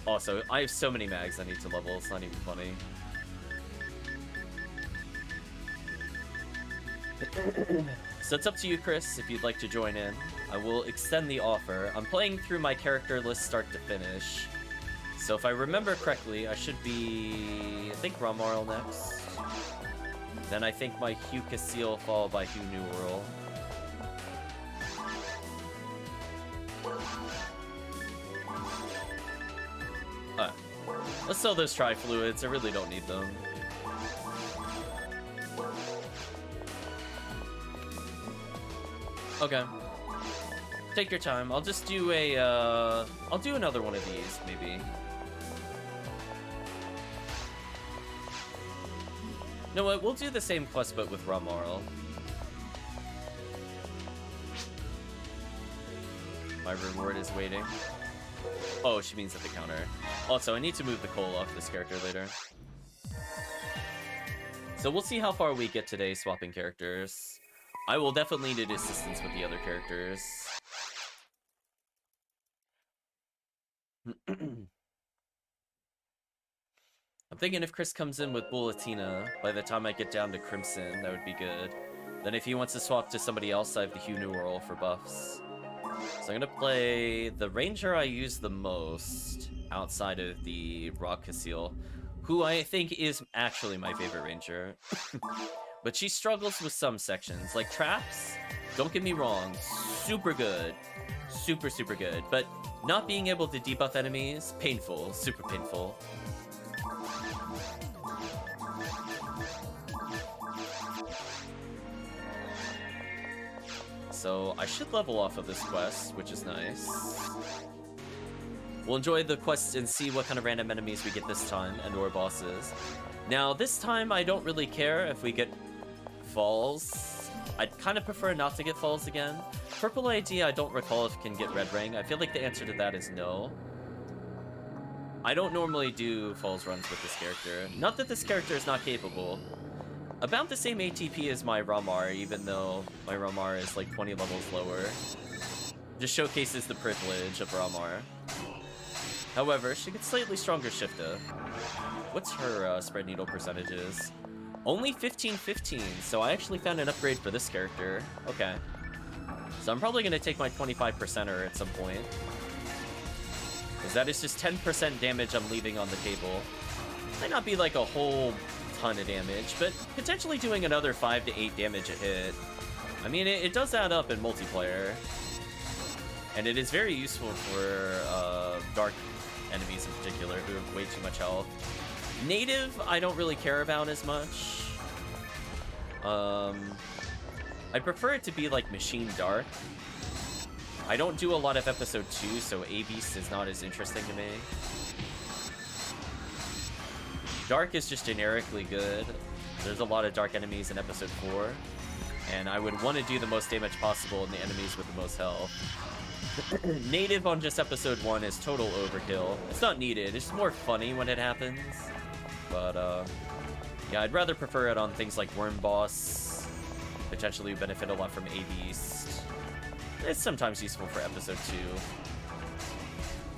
Also, I have so many mags I need to level. It's not even funny. So it's up to you, Chris, if you'd like to join in. I will extend the offer. I'm playing through my character list start to finish. So if I remember correctly, I should be, I think, RaMarl next. Then I think my HuCas followed by HuNew. Let's sell those tri-fluids. I really don't need them. Okay. Take your time. I'll just do a, I'll do another one of these, maybe. You know what? We'll do the same quest, but with RaMarl. My reward is waiting. Oh, she means at the counter. Also, I need to move the coal off this character later. So we'll see how far we get today swapping characters. I will definitely need assistance with the other characters. I'm thinking if Chris comes in with Bullatina, by the time I get down to Crimson, that would be good. Then if he wants to swap to somebody else, I have the HuNew for buffs. So I'm gonna play the ranger I use the most outside of the RaMarl, who I think is actually my favorite ranger. But she struggles with some sections, like traps. Don't get me wrong, super good, super good. But not being able to debuff enemies, painful, super painful. So I should level off of this quest, which is nice. We'll enjoy the quest and see what kind of random enemies we get this time, and/or bosses. Now, this time I don't really care if we get falls. I'd kind of prefer not to get falls again. Purple ID, I don't recall if it can get red ring. I feel like the answer to that is no. I don't normally do falls runs with this character. Not that this character is not capable. About the same ATP as my RaMar, even though my RaMar is like 20 levels lower. Just showcases the privilege of RaMar. However, she gets slightly stronger Shifta. What's her spread needle percentages? Only 15/15, so I actually found an upgrade for this character. Okay. So I'm probably going to take my 25%er at some point. Because that is just 10% damage I'm leaving on the table. Might not be like a whole ton of damage, but potentially doing another 5 to 8 damage a hit. I mean, it does add up in multiplayer. And it is very useful for dark enemies in particular who have way too much health. Native, I don't really care about as much. I prefer it to be like Machine Dark. I don't do a lot of episode 2, so A-Beast is not as interesting to me. Dark is just generically good. There's a lot of dark enemies in episode 4, and I would want to do the most damage possible in the enemies with the most health. Native on just episode 1 is total overkill. It's not needed, it's just more funny when it happens. But, yeah, I'd rather prefer it on things like Worm Boss. Potentially benefit a lot from A-Beast. It's sometimes useful for episode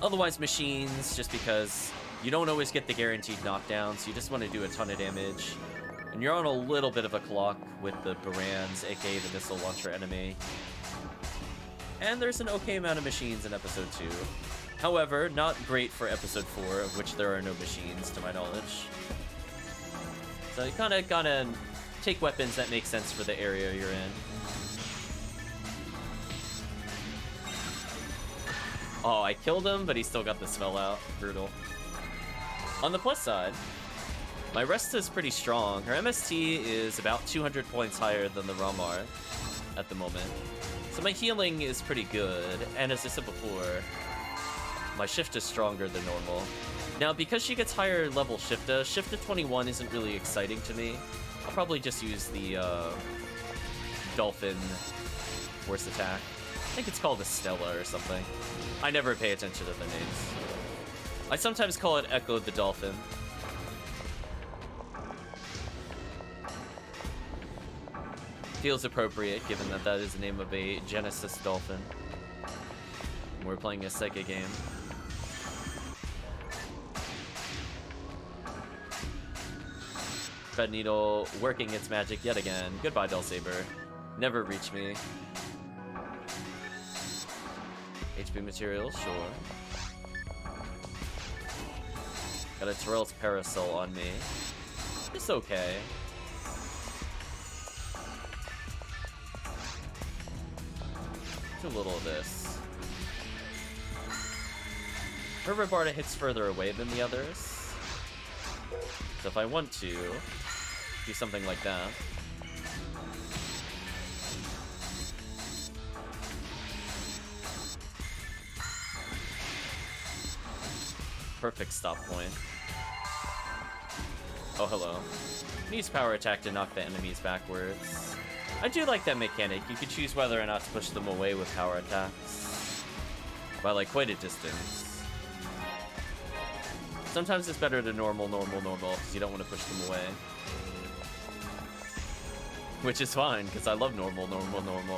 2. Otherwise, Machines, just because you don't always get the guaranteed knockdown, so you just want to do a ton of damage. And you're on a little bit of a clock with the Barans, aka the missile launcher enemy. And there's an okay amount of machines in episode 2. However, not great for episode 4, of which there are no machines, to my knowledge. So you kinda gotta take weapons that make sense for the area you're in. Oh, I killed him, but he still got the spell out. Brutal. On the plus side, my Resta is pretty strong. Her MST is about 200 points higher than the RaMar at the moment. So my healing is pretty good, and as I said before, my Shifta is stronger than normal. Now, because she gets higher level Shifta 21 isn't really exciting to me. I'll probably just use the Dolphin Force Attack. I think it's called Estella or something. I never pay attention to the names. I sometimes call it Echo the Dolphin. Feels appropriate, given that that is the name of a Genesis Dolphin. We're playing a Sega game. Red Needle working its magic yet again. Goodbye, Del Saber. Never reach me. HP material, sure. Got a Terrell's Parasol on me. It's okay. Too little of this. Her Rabarda hits further away than the others. So if I want to, do something like that. Perfect stop point. Oh, hello. Use power attack to knock the enemies backwards. I do like that mechanic. You can choose whether or not to push them away with power attacks. By, like, quite a distance. Sometimes it's better to normal, because you don't want to push them away. Which is fine, because I love normal,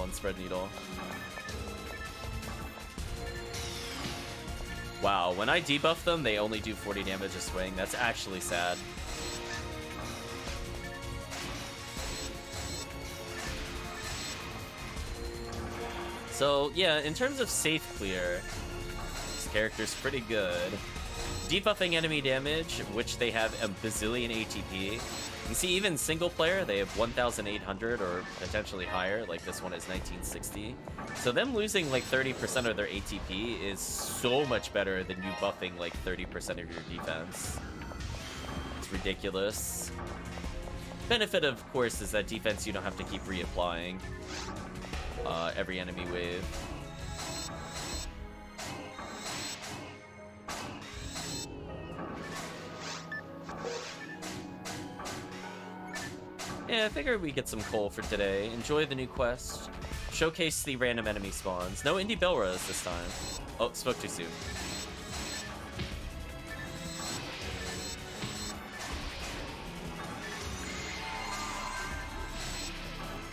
and spread needle. Wow, when I debuff them, they only do 40 damage a swing. That's actually sad. So, yeah, in terms of safe clear, this character's pretty good. Debuffing enemy damage, which they have a bazillion ATP. You see, even single player, they have 1,800 or potentially higher. Like, this one is 1960. So them losing, like, 30% of their ATP is so much better than you buffing, like, 30% of your defense. It's ridiculous. Benefit, of course, is that defense you don't have to keep reapplying every enemy wave. Yeah, I figured we get some coal for today. Enjoy the new quest. Showcase the random enemy spawns. No indie Belras this time. Oh, spoke too soon.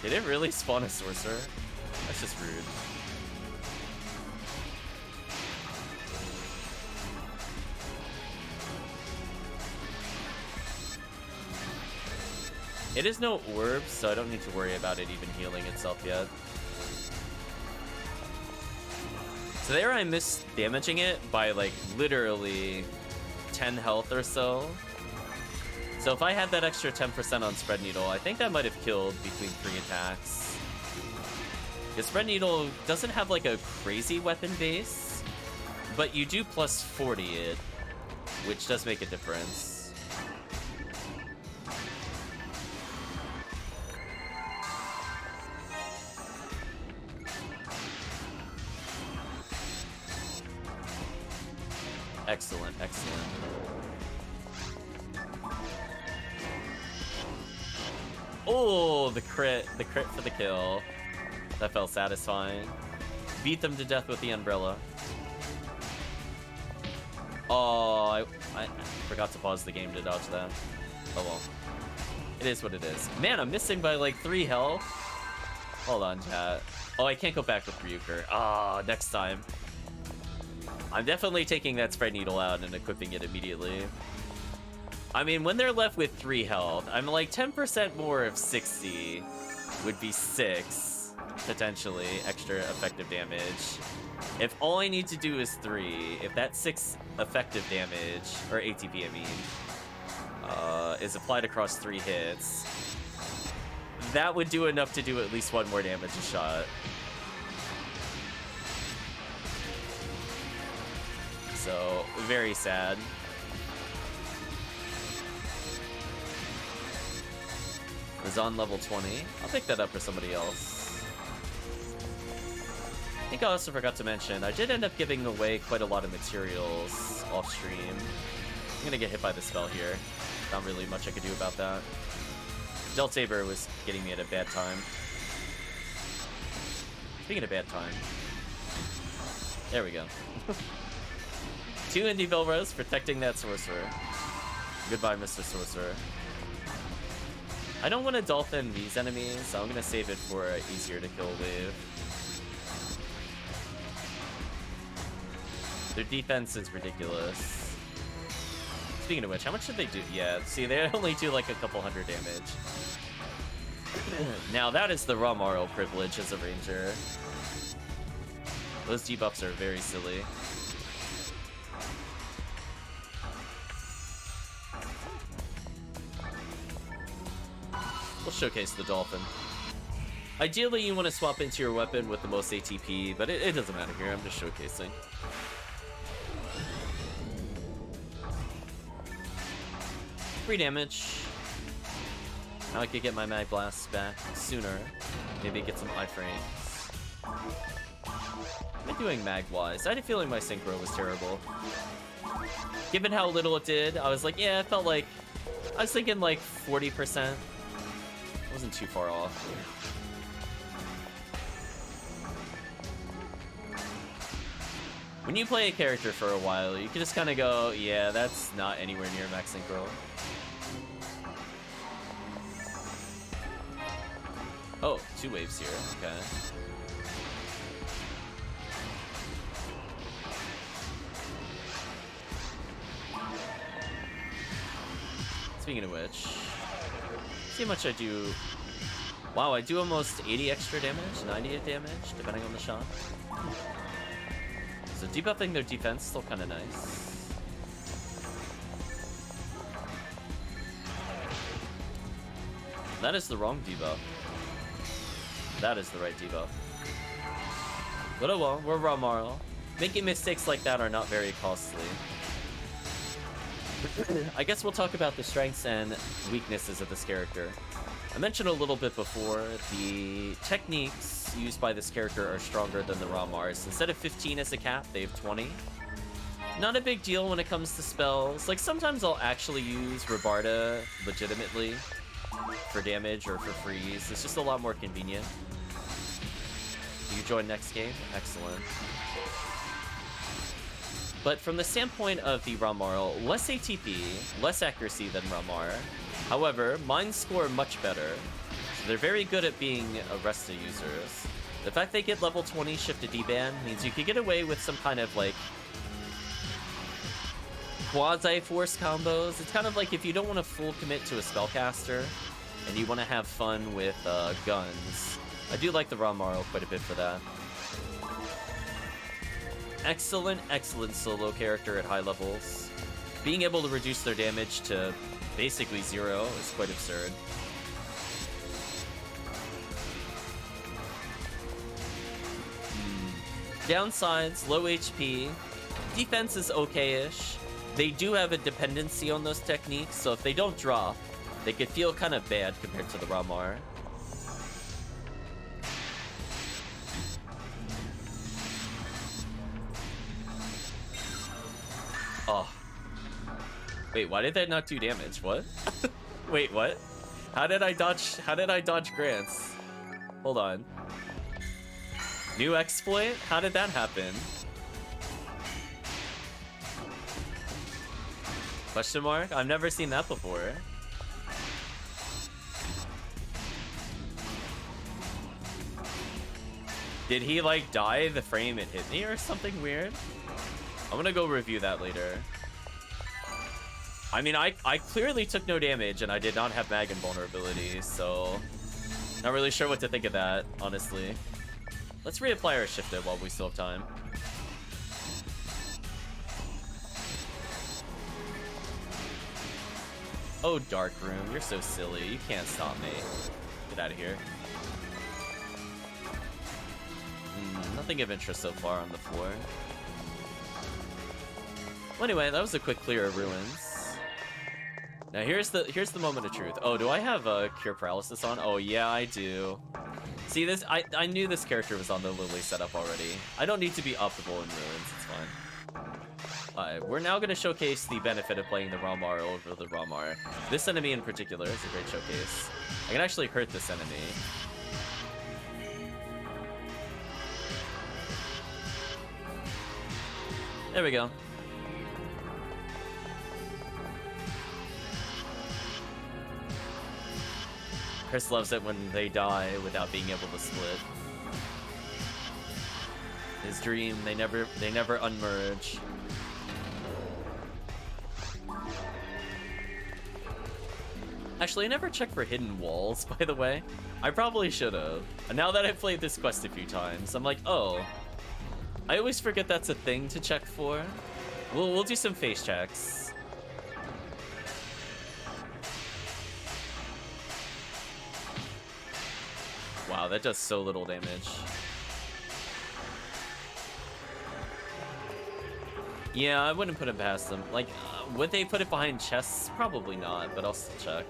Did it really spawn a sorcerer? That's just rude. It is no orb, so I don't need to worry about it even healing itself yet. So there I missed damaging it by, like, literally 10 health or so. So if I had that extra 10% on Spread Needle, I think that might have killed between 3 attacks. Because Spread Needle doesn't have, like, a crazy weapon base, but you do plus 40 it, which does make a difference. Excellent, excellent. Oh, the crit for the kill. That felt satisfying. Beat them to death with the umbrella. Oh, I forgot to pause the game to dodge that. Oh well. It is what it is. Man, I'm missing by like 3 health. Hold on, chat. Oh, I can't go back with Ryuker. Ah, next time. I'm definitely taking that Spread Needle out and equipping it immediately. I mean, when they're left with 3 health, I'm like 10% more of 60 would be 6, potentially, extra effective damage. If all I need to do is 3, if that 6 effective damage, or ATP I mean, is applied across 3 hits, that would do enough to do at least 1 more damage a shot. So, very sad. Is on level 20. I'll pick that up for somebody else. I think I also forgot to mention, I did end up giving away quite a lot of materials off stream. I'm gonna get hit by the spell here. Not really much I could do about that. Delt Saber was getting me at a bad time. Speaking of bad time. There we go. 2 Indie Belros protecting that Sorcerer. Goodbye, Mr. Sorcerer. I don't want to dolphin these enemies, so I'm going to save it for an easier to kill wave. Their defense is ridiculous. Speaking of which, how much should they do? Yeah, see, they only do like a couple hundred damage. Now that is the RaMarl privilege as a ranger. Those debuffs are very silly. We'll showcase the dolphin. Ideally, you want to swap into your weapon with the most ATP, but it doesn't matter here. I'm just showcasing. Free damage. Now I could get my Mag Blasts back sooner. Maybe get some iframes. What am I doing mag-wise? I had a feeling my synchro was terrible. Given how little it did, I was like, yeah, it felt like... I was thinking like 40%. Wasn't too far off. When you play a character for a while, you can just kind of go, yeah, that's not anywhere near max synchro. Oh, 2 waves here, okay. Speaking of which, see how much I do. Wow, I do almost 80 extra damage, 98 damage, depending on the shot. So debuffing their defense, still kind of nice. That is the wrong debuff. That is the right debuff. But oh well, we're RaMarl. Making mistakes like that are not very costly. I guess we'll talk about the strengths and weaknesses of this character. I mentioned a little bit before, the techniques used by this character are stronger than the RaMars. Instead of 15 as a cap, they have 20. Not a big deal when it comes to spells. Like, sometimes I'll actually use Rabarda legitimately for damage or for freeze. It's just a lot more convenient. You join next game? Excellent. But from the standpoint of the RaMarl, less ATP, less accuracy than RaMar. However, mines score much better. So they're very good at being Arresta users. The fact they get level 20 shift to D-ban means you could get away with some kind of like quasi-force combos. It's kind of like if you don't want to full commit to a spellcaster and you want to have fun with guns. I do like the RaMarl quite a bit for that. Excellent, excellent solo character at high levels. Being able to reduce their damage to basically 0 is quite absurd. Downsides, low HP. Defense is okay-ish. They do have a dependency on those techniques, so if they don't drop, they could feel kind of bad compared to the RaMar. Oh. Wait, why did that not do damage? What? Wait, what? How did I dodge grants? Hold on. New exploit? How did that happen? Question mark? I've never seen that before. Did he like die the frame it hit me or something weird? I'm gonna go review that later. I mean, I clearly took no damage and I did not have mag invulnerability, so not really sure what to think of that, honestly. Let's reapply our shifted while we still have time. Oh, Dark Room, you're so silly. You can't stop me. Get out of here. Nothing of interest so far on the floor. Well, anyway, that was a quick clear of ruins. Now here's the moment of truth. Oh, do I have Cure Paralysis on? Oh yeah, I do. See this? I knew this character was on the Lily setup already. I don't need to be optimal in ruins. It's fine. We're now gonna showcase the benefit of playing the RaMar over the RaMar. This enemy in particular is a great showcase. I can actually hurt this enemy. There we go. Chris loves it when they die without being able to split. His dream, they never unmerge. Actually, I never checked for hidden walls, by the way. I probably should have. Now that I've played this quest a few times, I'm like, oh. I always forget that's a thing to check for. We'll do some face checks. Wow, that does so little damage. Yeah, I wouldn't put it past them. Like, would they put it behind chests? Probably not, but I'll still check.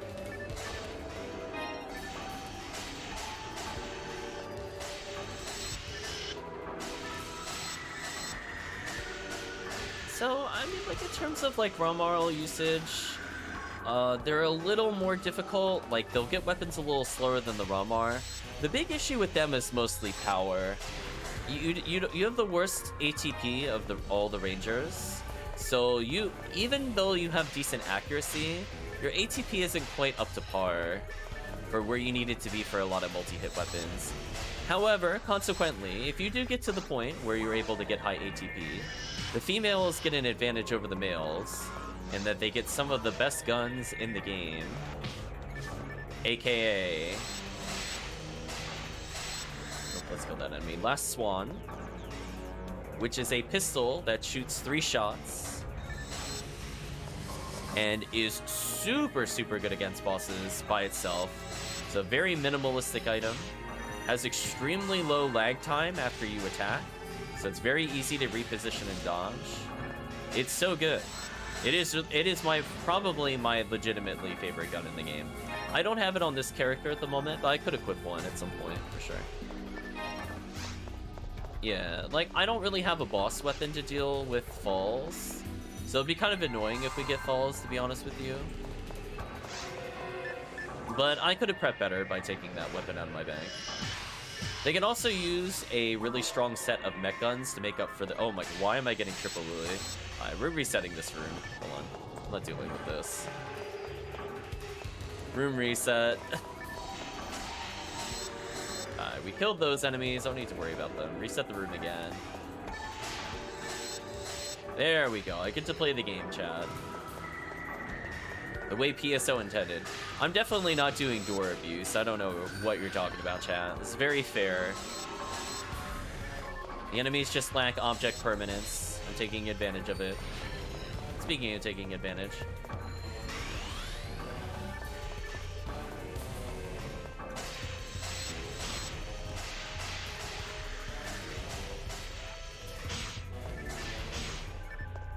So, I mean, like, in terms of, like, RaMarl usage, they're a little more difficult. Like, they'll get weapons a little slower than the RaMar. The big issue with them is mostly power. You have the worst ATP of all the rangers. So, even though you have decent accuracy, your ATP isn't quite up to par for where you need it to be for a lot of multi-hit weapons. However, consequently, if you do get to the point where you're able to get high ATP, the females get an advantage over the males, in that they get some of the best guns in the game. AKA... let's kill that enemy. Last Swan, which is a pistol that shoots 3 shots and is super, super good against bosses by itself. It's a very minimalistic item. Has extremely low lag time after you attack, so it's very easy to reposition and dodge. It's so good. It is probably my legitimately favorite gun in the game. I don't have it on this character at the moment, but I could equip one at some point for sure. Yeah, like, I don't really have a boss weapon to deal with falls, so it'd be kind of annoying if we get falls, to be honest with you. But I could have prepped better by taking that weapon out of my bag. They can also use a really strong set of mech guns to make up for the... Oh my... Why am I getting triple Lily? Alright, we're resetting this room. Hold on. I'm not dealing with this. Room reset. We killed those enemies. Don't need to worry about them. Reset the room again. There we go. I get to play the game, Chad. The way PSO intended. I'm definitely not doing door abuse. I don't know what you're talking about, Chad. This is very fair. The enemies just lack object permanence. I'm taking advantage of it. Speaking of taking advantage.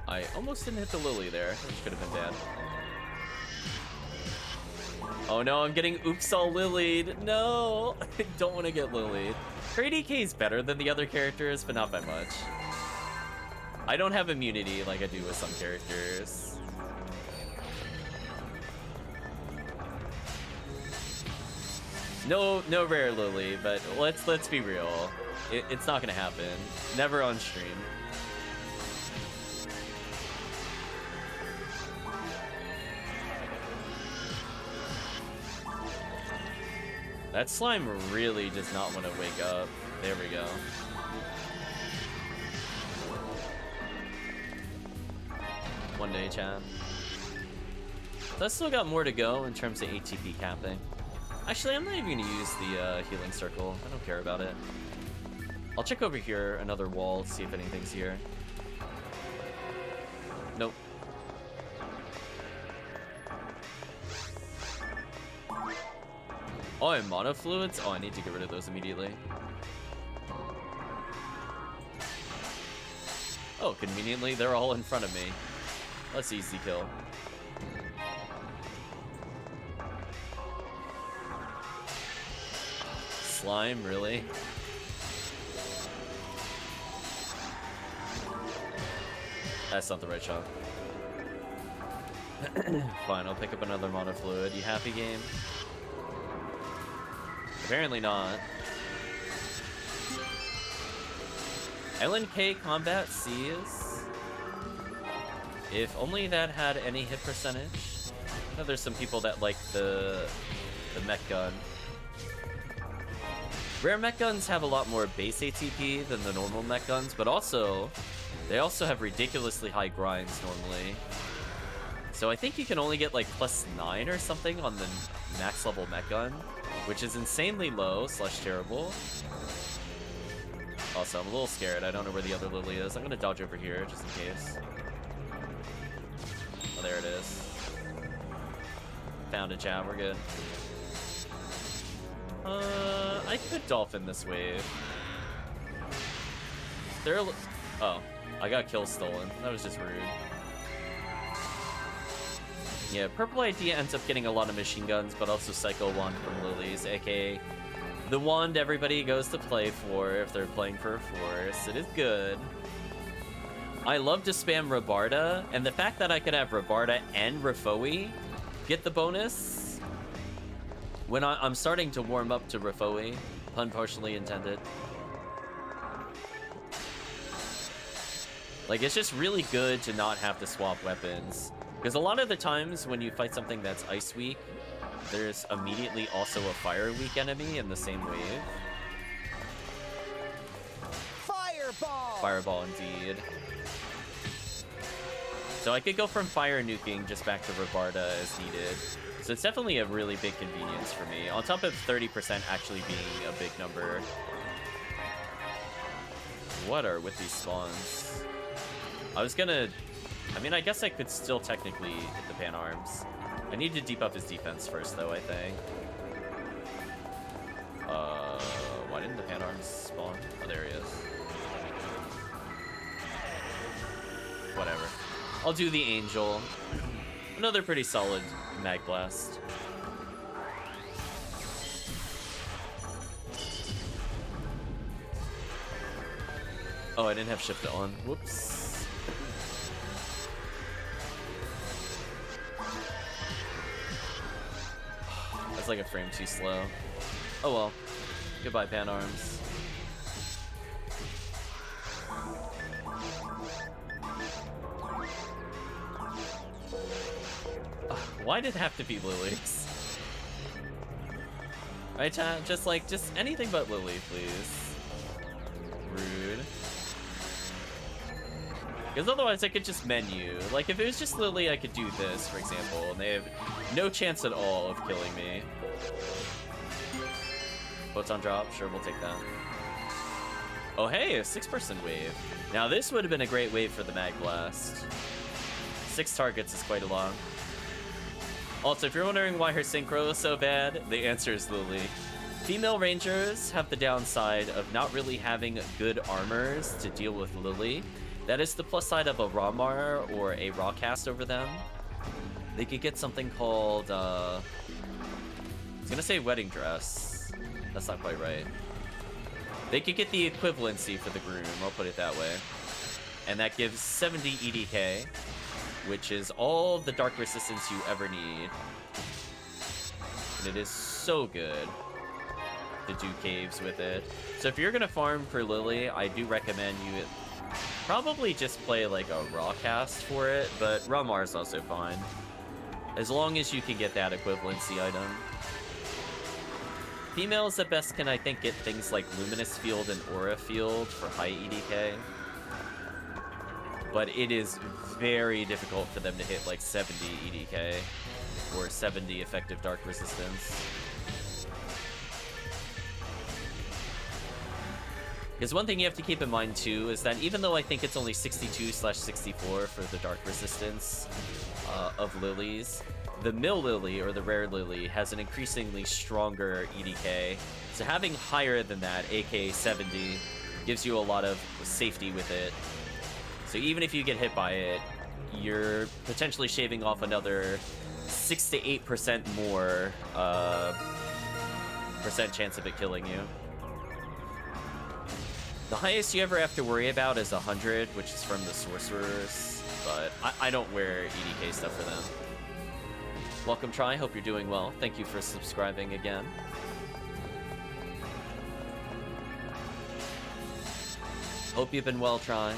I almost didn't hit the Lily there, which could have been bad. Oh no, I'm getting oops all lilied. No, I don't want to get lilied. Her ADK is better than the other characters, but not by much. I don't have immunity like I do with some characters. No rare Lily, but let's be real. It's not gonna happen. Never on stream. That slime really does not want to wake up. There we go. One day, chat. So I still got more to go in terms of ATP capping. Actually, I'm not even gonna use the healing circle. I don't care about it. I'll check over here, another wall, see if anything's here. Nope. Oh, and mono fluids? Oh, I need to get rid of those immediately. Oh, conveniently, they're all in front of me. Let's easy kill. Slime, really? That's not the right shot. Fine, I'll pick up another mono fluid. You happy, game? Apparently not. LNK combat C's. If only that had any hit percentage. I know there's some people that like the mech gun. Rare mech guns have a lot more base ATP than the normal mech guns, but also they also have ridiculously high grinds normally. So I think you can only get like +9 or something on max level mech gun, which is insanely low / terrible. Also, I'm a little scared. I don't know where the other Lily is. I'm gonna dodge over here just in case. Oh, there it is. Found it, chat. We're good. I could dolphin this wave. Oh, I got kills stolen. That was just rude. Yeah, Purple ID ends up getting a lot of machine guns, but also Psycho Wand from Lilies, aka the wand everybody goes to play for if they're playing for a force. It is good. I love to spam Rabarda, and the fact that I could have Rabarda and Rafoi get the bonus when I'm starting to warm up to Rafoi, pun partially intended. Like, it's just really good to not have to swap weapons. Because a lot of the times when you fight something that's Ice Weak, there's immediately also a Fire Weak enemy in the same wave. Fireball! Fireball, indeed. So I could go from Fire Nuking just back to Rabarda as needed. So it's definitely a really big convenience for me, on top of 30% actually being a big number. What are with these spawns? I mean, I guess I could still technically hit the Pan Arms. I need to debuff his defense first, though, I think. Why didn't the Pan Arms spawn? Oh, there he is. Whatever. I'll do the Angel. Another pretty solid Mag Blast. Oh, I didn't have Shift on. Whoops. That's like a frame too slow. Oh well. Goodbye, Pan Arms. Why did it have to be Lilies? Right, chat? Just anything but Lily, please. Rude. Because otherwise I could just menu. Like, if it was just Lily, I could do this, for example, and they have no chance at all of killing me. Photon drop, sure, we'll take that. Oh hey, a 6-person wave. Now this would have been a great wave for the Mag Blast. 6 targets is quite a lot. Also, if you're wondering why her synchro is so bad, the answer is Lily. Female rangers have the downside of not really having good armors to deal with Lily. That is the plus side of a RaMar or a HuCas over them. They could get something called, I was gonna say wedding dress. That's not quite right. They could get the equivalency for the groom, I'll put it that way. And that gives 70 EDK, which is all the dark resistance you ever need. And it is so good to do caves with it. So if you're gonna farm for Lily, I do recommend you probably just play like a HuCas for it, but RaMar is also fine. As long as you can get that equivalency item. Females at best can, I think, get things like Luminous Field and Aura Field for high EDK. But it is very difficult for them to hit like 70 EDK or 70 effective dark resistance. Because one thing you have to keep in mind too is that even though I think it's only 62/64 for the dark resistance of Lilies, the Mill Lily or the Rare Lily has an increasingly stronger EDK. So having higher than that, aka 70, gives you a lot of safety with it. So even if you get hit by it, you're potentially shaving off another 6 to 8% more percent chance of it killing you. The highest you ever have to worry about is 100, which is from the Sorcerers, but I don't wear EDK stuff for them. Welcome, Try. Hope you're doing well. Thank you for subscribing again. Hope you've been well, Try.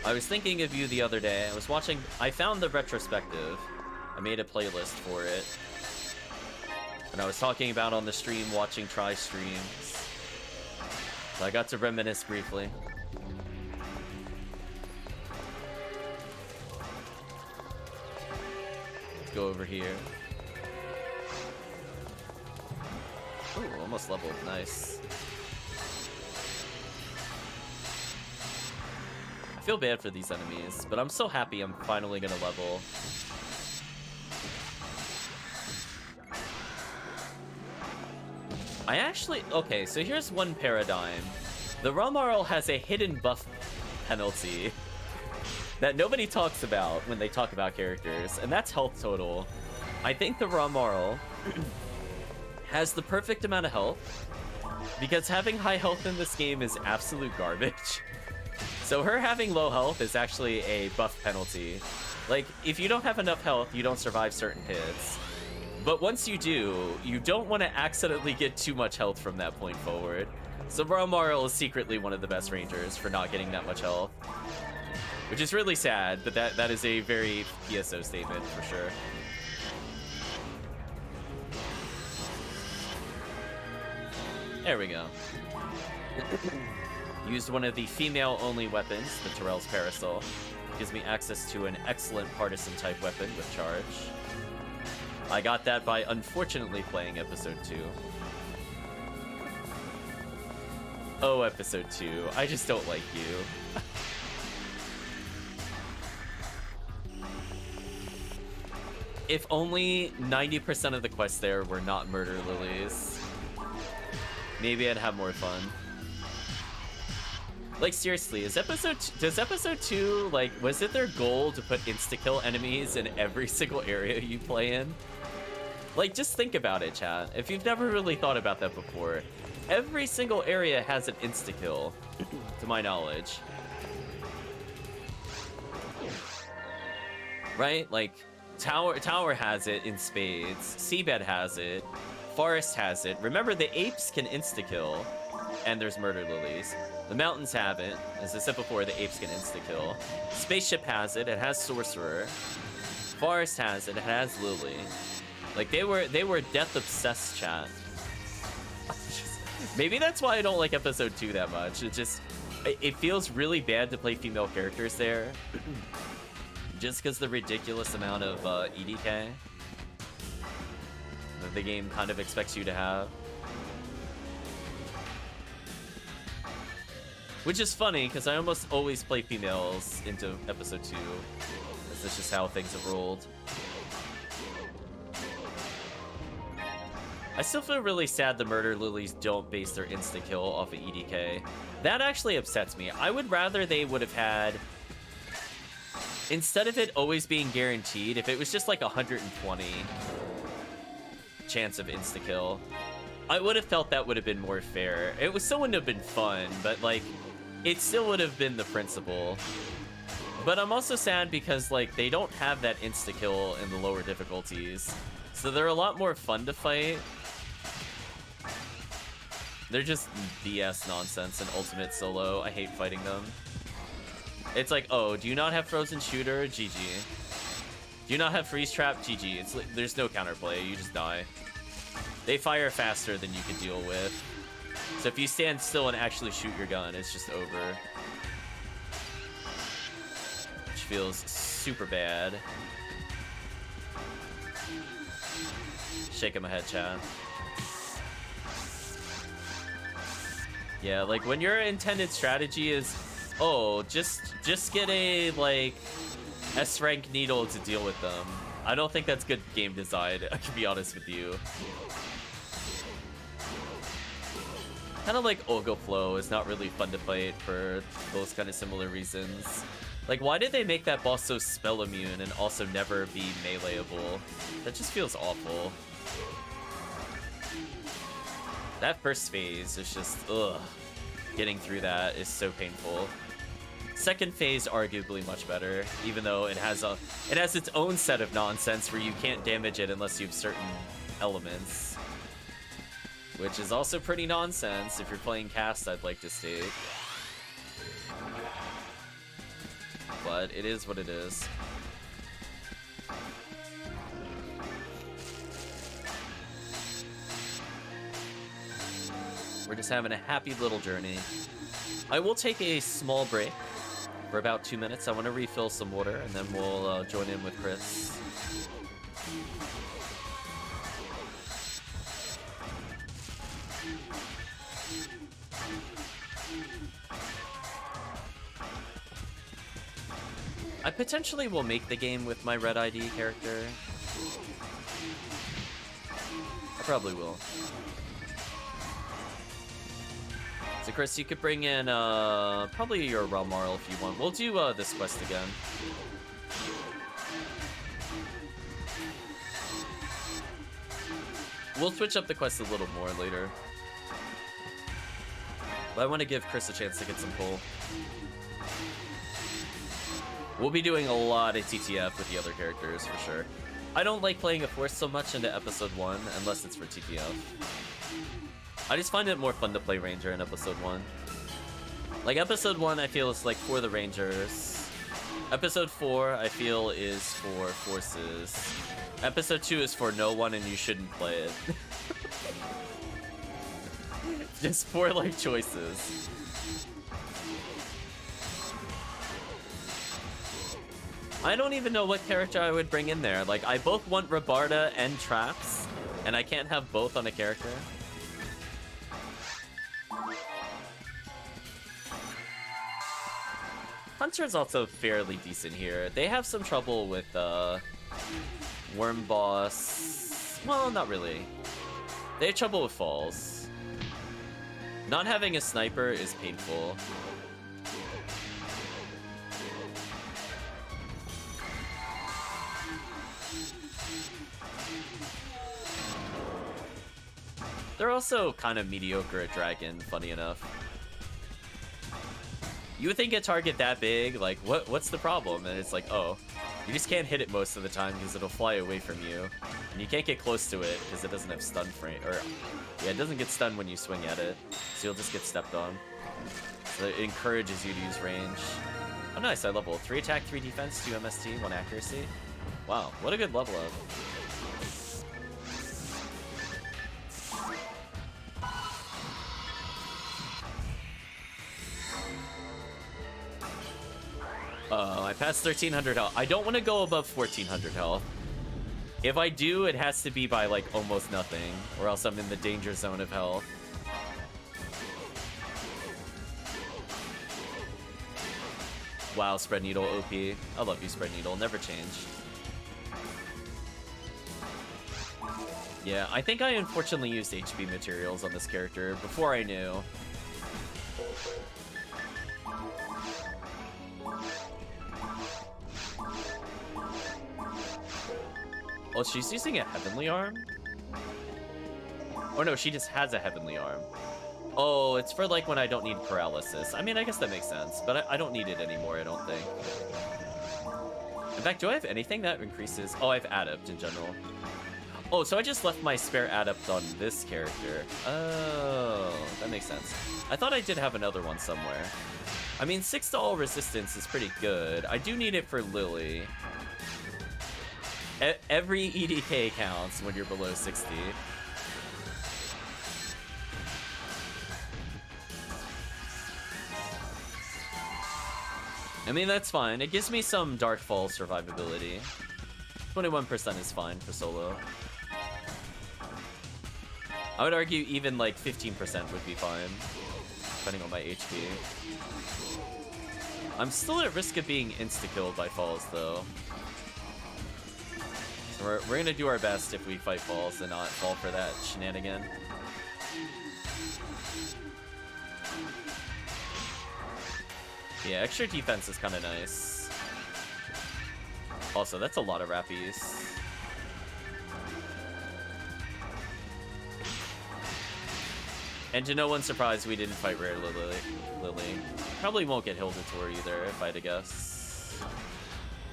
I was thinking of you the other day. I found the retrospective. I made a playlist for it. And I was talking about on the stream, watching Try streams. So I got to reminisce briefly. Let's go over here. Ooh, almost leveled. Nice. I feel bad for these enemies, but I'm so happy I'm finally gonna level. I actually... Okay, so here's one paradigm. The RaMarl has a hidden buff penalty that nobody talks about when they talk about characters, and that's health total. I think the RaMarl has the perfect amount of health, because having high health in this game is absolute garbage. So her having low health is actually a buff penalty. Like, if you don't have enough health, you don't survive certain hits. But once you do, you don't want to accidentally get too much health from that point forward. So RaMarl is secretly one of the best rangers for not getting that much health. Which is really sad, but that is a very PSO statement for sure. There we go. Used one of the female-only weapons, the Terrell's Parasol. Gives me access to an excellent partisan-type weapon with charge. I got that by unfortunately playing episode 2. Oh, episode 2. I just don't like you. If only 90% of the quests there were not murder lilies, maybe I'd have more fun. Like, seriously, does episode 2, like, was it their goal to put insta-kill enemies in every single area you play in? Like, just think about it, chat. If you've never really thought about that before, every single area has an insta-kill, to my knowledge. Right? Like, Tower has it in spades, Seabed has it, Forest has it. Remember, the apes can insta-kill, and there's murder lilies. The mountains have it. As I said before, the apes can insta-kill. Spaceship has it. It has Sorcerer. Forest has it. It has Lily. Like, they were death-obsessed, chat. Maybe that's why I don't like episode 2 that much. It feels really bad to play female characters there. Just because the ridiculous amount of EDK that the game kind of expects you to have. Which is funny, because I almost always play females into episode 2. This is just how things have rolled. I still feel really sad the murder lilies don't base their insta-kill off of EDK. That actually upsets me. I would rather they would have had... Instead of it always being guaranteed, if it was just like 120 chance of insta-kill, I would have felt that would have been more fair. It still wouldn't have been fun, but like, it still would have been the principle. But I'm also sad because like, they don't have that insta-kill in the lower difficulties. So they're a lot more fun to fight. They're just BS nonsense in Ultimate Solo. I hate fighting them. It's like, oh, do you not have Frozen Shooter? GG. Do you not have Freeze Trap? GG. It's like, there's no counterplay. You just die. They fire faster than you can deal with. So if you stand still and actually shoot your gun, it's just over. Which feels super bad. Shaking my head, chat. Yeah, like when your intended strategy is, oh, just get a like S-rank needle to deal with them. I don't think that's good game design, I can be honest with you. Kind of like Olga Flow is not really fun to fight for those kind of similar reasons. Like, why did they make that boss so spell immune and also never be meleeable? That just feels awful. That first phase is just, ugh. Getting through that is so painful. Second phase, arguably much better, even though it has its own set of nonsense where you can't damage it unless you have certain elements. Which is also pretty nonsense if you're playing cast, I'd like to state. But it is what it is. We're just having a happy little journey. I will take a small break for about 2 minutes. I want to refill some water, and then we'll join in with Chris. I potentially will make the game with my red ID character. I probably will. So Chris, you could bring in probably your RaMarl if you want. We'll do this quest again. We'll switch up the quest a little more later. But I want to give Chris a chance to get some pull. We'll be doing a lot of TTF with the other characters for sure. I don't like playing a Force so much into episode 1 unless it's for TTF. I just find it more fun to play Ranger in episode 1. Like episode 1 I feel is like for the Rangers. Episode 4 I feel is for Forces. Episode 2 is for no one and you shouldn't play it. Just for like choices. I don't even know what character I would bring in there. Like, I both want Rabarda and Traps, and I can't have both on a character. Hunter's also fairly decent here. They have some trouble with, Worm Boss. Well, not really. They have trouble with falls. Not having a sniper is painful. They're also kind of mediocre at Dragon, funny enough. You would think a target that big, like, what's the problem? And it's like, oh, you just can't hit it most of the time because it'll fly away from you. And you can't get close to it because it doesn't have stun frame, or, yeah, it doesn't get stunned when you swing at it. So you'll just get stepped on. So it encourages you to use range. Oh, nice, I level 3 attack, 3 defense, 2 MST, 1 accuracy. Wow, what a good level up. I passed 1300 health. I don't want to go above 1400 health. If I do, it has to be by like almost nothing, or else I'm in the danger zone of health. Wow, Spread Needle OP. I love you, Spread Needle. Never change. Yeah, I think I unfortunately used HP materials on this character before I knew. Oh, she's using a Heavenly Arm? Oh no, she just has a Heavenly Arm. Oh, it's for like when I don't need paralysis. I mean, I guess that makes sense, but I don't need it anymore, I don't think. In fact, do I have anything that increases? Oh, I have Adept in general. Oh, so I just left my spare Adept on this character. Oh, that makes sense. I thought I did have another one somewhere. I mean, 6 to all resistance is pretty good. I do need it for Lily. Every EDK counts when you're below 60. I mean, that's fine. It gives me some Darkfall survivability. 21% is fine for solo. I would argue even like 15% would be fine, depending on my HP. I'm still at risk of being insta-killed by falls, though. So we're gonna do our best if we fight falls and not fall for that shenanigan. Yeah, extra defense is kind of nice. Also, that's a lot of rappies. And to no one's surprise, we didn't fight Rare Lily. Probably won't get Hildator either, if I had to guess.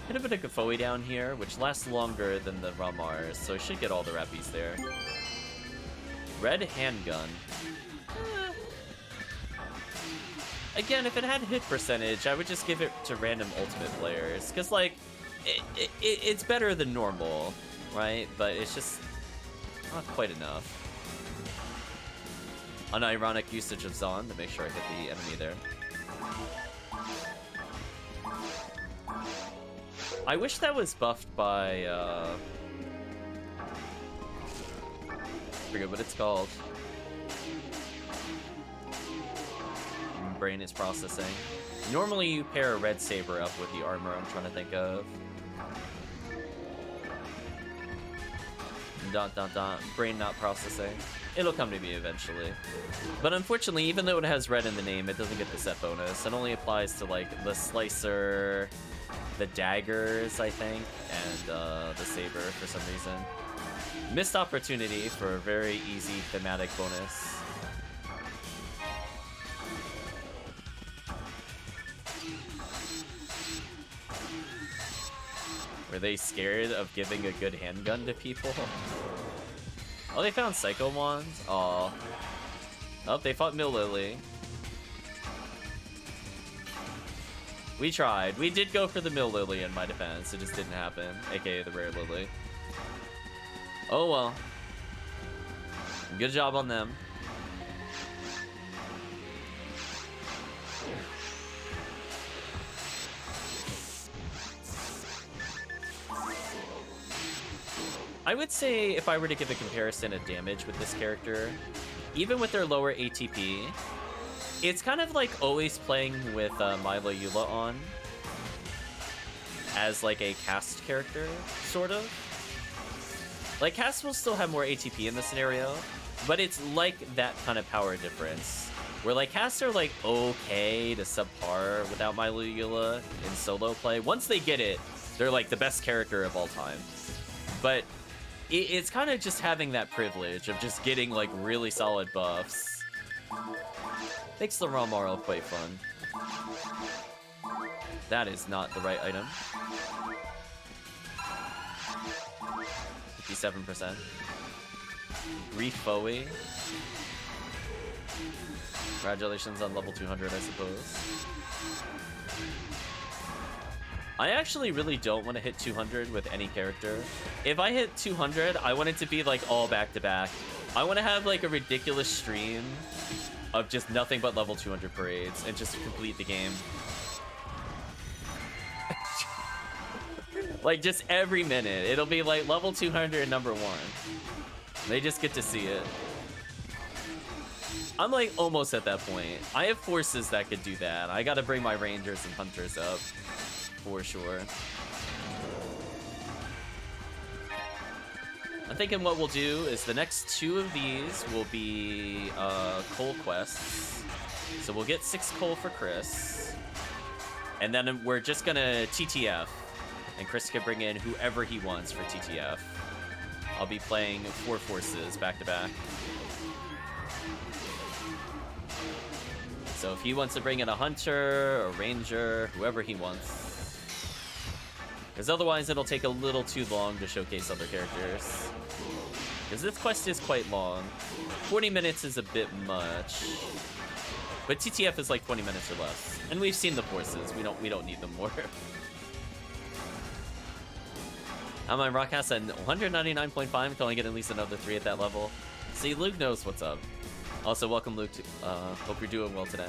Hit a bit of Gafoe down here, which lasts longer than the RaMars, so I should get all the rappies there. Red Handgun. Again, if it had hit percentage, I would just give it to random ultimate players. Because, like, it's better than normal, right? But it's just not quite enough. Unironic usage of Zon to make sure I hit the enemy there. I wish that was buffed by, forget what it's called. brain is processing. Normally you pair a red saber up with the armor I'm trying to think of. Dot dot dot. Brain not processing. It'll come to me eventually. But unfortunately, even though it has red in the name, it doesn't get the set bonus. It only applies to like the slicer, the daggers, I think, and the saber for some reason. Missed opportunity for a very easy thematic bonus. Were they scared of giving a good handgun to people? Oh, they found Psycho Wands? Aw. Oh, they fought Mill Lily. We tried. We did go for the Mill Lily in my defense. It just didn't happen. AKA the Rare Lily. Oh well. Good job on them. I would say if I were to give a comparison of damage with this character, even with their lower ATP, it's kind of like always playing with Milo Eula on as like a cast character, sort of. Like, cast will still have more ATP in the scenario, but it's like that kind of power difference. Where like casts are like okay to subpar without Milo Eula in solo play. Once they get it, they're like the best character of all time. But it's kind of just having that privilege of just getting like really solid buffs. Makes the RaMarl quite fun. That is not the right item. 57%. Refoe. Congratulations on level 200, I suppose. I actually really don't want to hit 200 with any character. If I hit 200, I want it to be like all back-to-back. I want to have like a ridiculous stream of just nothing but level 200 parades and just complete the game. Like just every minute, it'll be like level 200 number 1. They just get to see it. I'm like almost at that point. I have forces that could do that. I gotta bring my rangers and hunters up. For sure. I'm thinking what we'll do is the next 2 of these will be coal quests. So we'll get 6 coal for Chris. And then we're just gonna TTF. And Chris can bring in whoever he wants for TTF. I'll be playing 4 forces back to back. So if he wants to bring in a hunter, a ranger, whoever he wants. Because otherwise it'll take a little too long to showcase other characters. Because this quest is quite long. 40 minutes is a bit much. But TTF is like 20 minutes or less. And we've seen the forces. We don't need them more. I'm on RaCast at 199.5. Can only get at least another 3 at that level. See, Luke knows what's up. Also, welcome, Luke. Hope you're doing well today.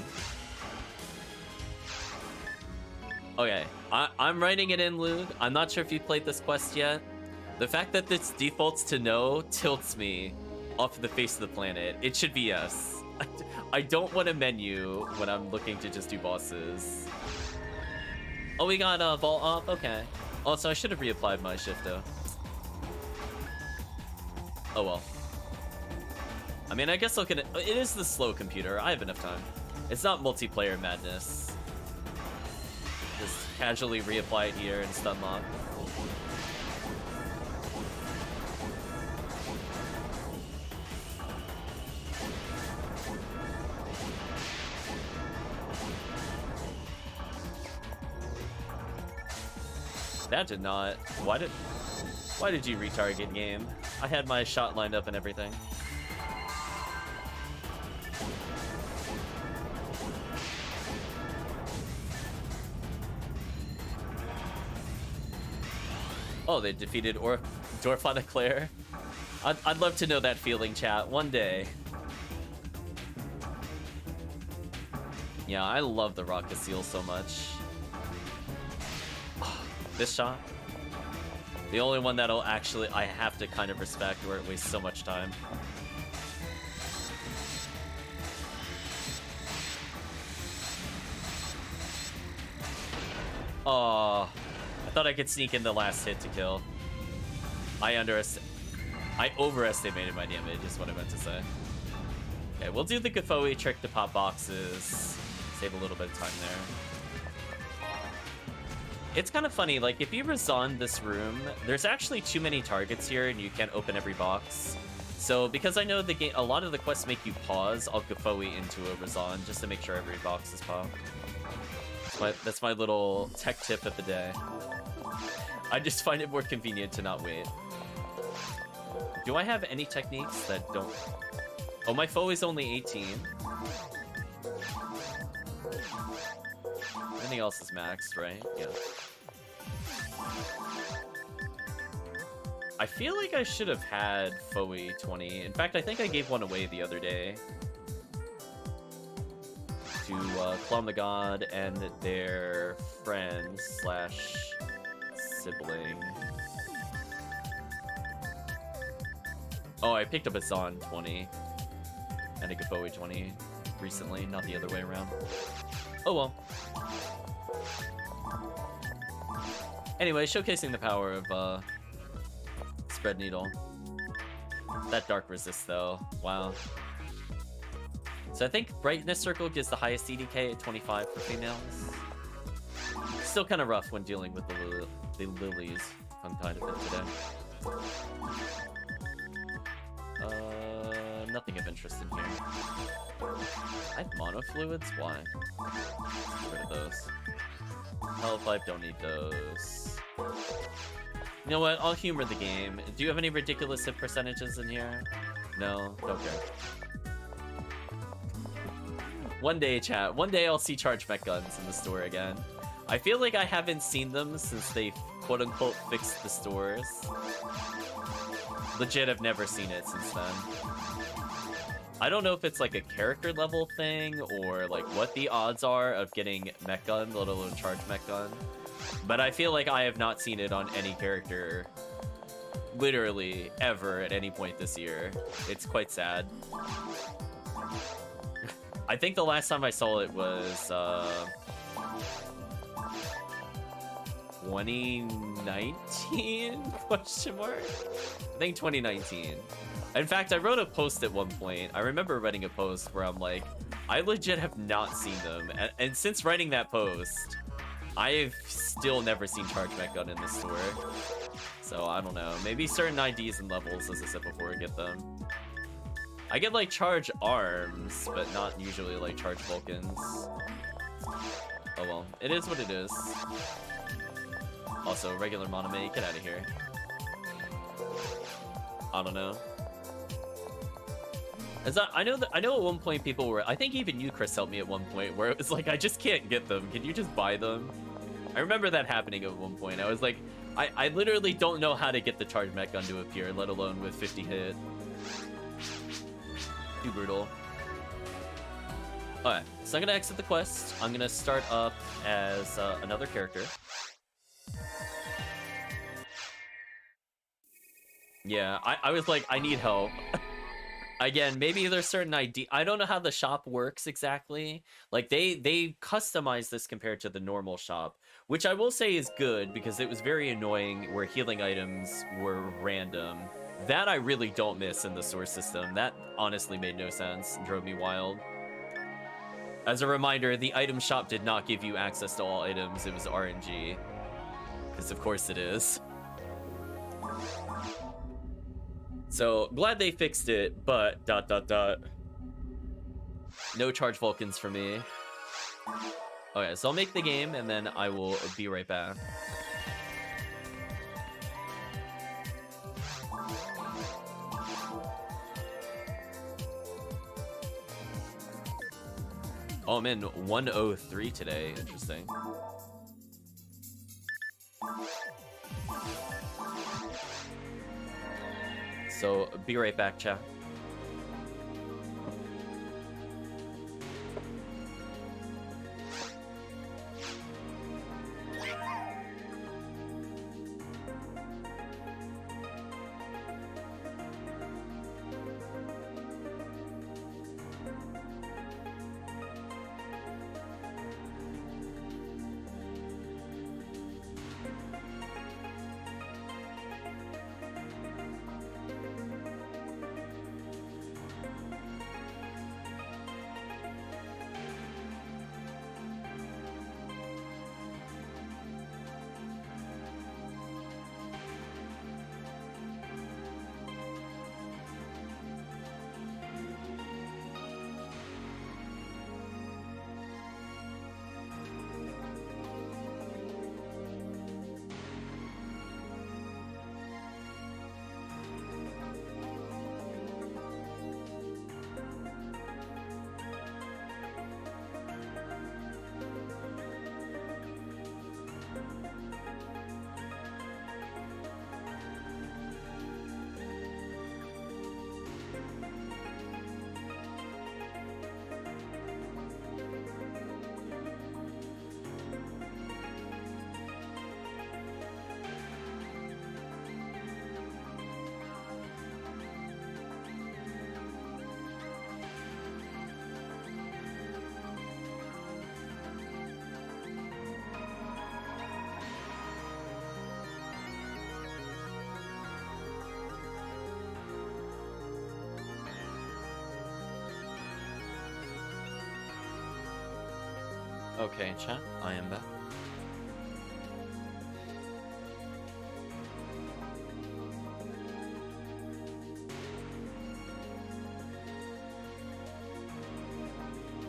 Okay, I'm writing it in, Luke. I'm not sure if you played this quest yet. The fact that this defaults to no tilts me off the face of the planet. It should be yes. I don't want a menu when I'm looking to just do bosses. Oh, we got Vault off? Okay. Also, I should have reapplied my shifto. Oh well. I mean, I guess I'll get it. It is the slow computer. I have enough time. It's not multiplayer madness. Just casually reapply it here and stun lock. That did not. Why did you retarget, game? I had my shot lined up and everything. Oh, they defeated Dorfana Claire. I'd love to know that feeling, chat, one day. Yeah, I love the Rocket Seal so much. This shot, the only one that'll I have to kind of respect where it wastes so much time. Oh, I thought I could sneak in the last hit to kill. I overestimated my damage, is what I meant to say. Okay, we'll do the Gafoi trick to pop boxes. Save a little bit of time there. It's kind of funny, like, if you reson this room, there's actually too many targets here and you can't open every box. So, because I know the game, a lot of the quests make you pause, I'll Gafoi into a reson just to make sure every box is popped. That's my little tech tip of the day. I just find it more convenient to not wait. Do I have any techniques that don't... Oh, my foe is only 18. Everything else is maxed, right? Yeah. I feel like I should have had foe 20. In fact, I think I gave one away the other day. To Clone the God and their friend / sibling. Oh, I picked up a Zon 20 and a Gafoi 20 recently, not the other way around. Oh well. Anyway, showcasing the power of Spread Needle. That dark resist though, wow. So I think Brightness Circle gives the highest EDK at 25 for females. Still kind of rough when dealing with the lilies. I'm kind of it today. Nothing of interest in here. I have mono fluids? Why? Get rid of those. Health Life, don't need those. You know what? I'll humor the game. Do you have any ridiculous hit percentages in here? No? Okay. One day, chat. One day I'll see charge mech guns in the store again. I feel like I haven't seen them since they quote-unquote fixed the stores. Legit, I've never seen it since then. I don't know if it's like a character level thing or like what the odds are of getting mech gun, let alone charge mech gun. But I feel like I have not seen it on any character literally ever at any point this year. It's quite sad. I think the last time I saw it was 2019 question mark? I think 2019. In fact, I wrote a post at one point. I remember writing a post where I'm like, I legit have not seen them. And since writing that post, I have still never seen Charge Mech Gun in the store. So I don't know. Maybe certain IDs and levels, as I said before, get them. I get like Charge Arms, but not usually like Charge Vulcans. Oh well, it is what it is. Also, regular Monome, get out of here. I don't know. I know at one point people were, I think even you, Chris, helped me at one point, where it was like, I just can't get them. Can you just buy them? I remember that happening at one point. I was like, I literally don't know how to get the Charge Mech Gun to appear, let alone with 50 hit. Too brutal. Alright, so I'm gonna exit the quest. I'm gonna start up as another character. Yeah, I was like, I need help. Again, maybe there's certain ID. I don't know how the shop works exactly. Like they customized this compared to the normal shop, which I will say is good because it was very annoying where healing items were random. That I really don't miss in the source system. That honestly made no sense and drove me wild. As a reminder, the item shop did not give you access to all items. It was RNG. Because of course it is. So, glad they fixed it, but ... No Charge Vulcans for me. Okay, so I'll make the game, and then I will be right back. Oh, I'm in 103 today. Interesting. So, be right back, chat. Okay, chat, I am back.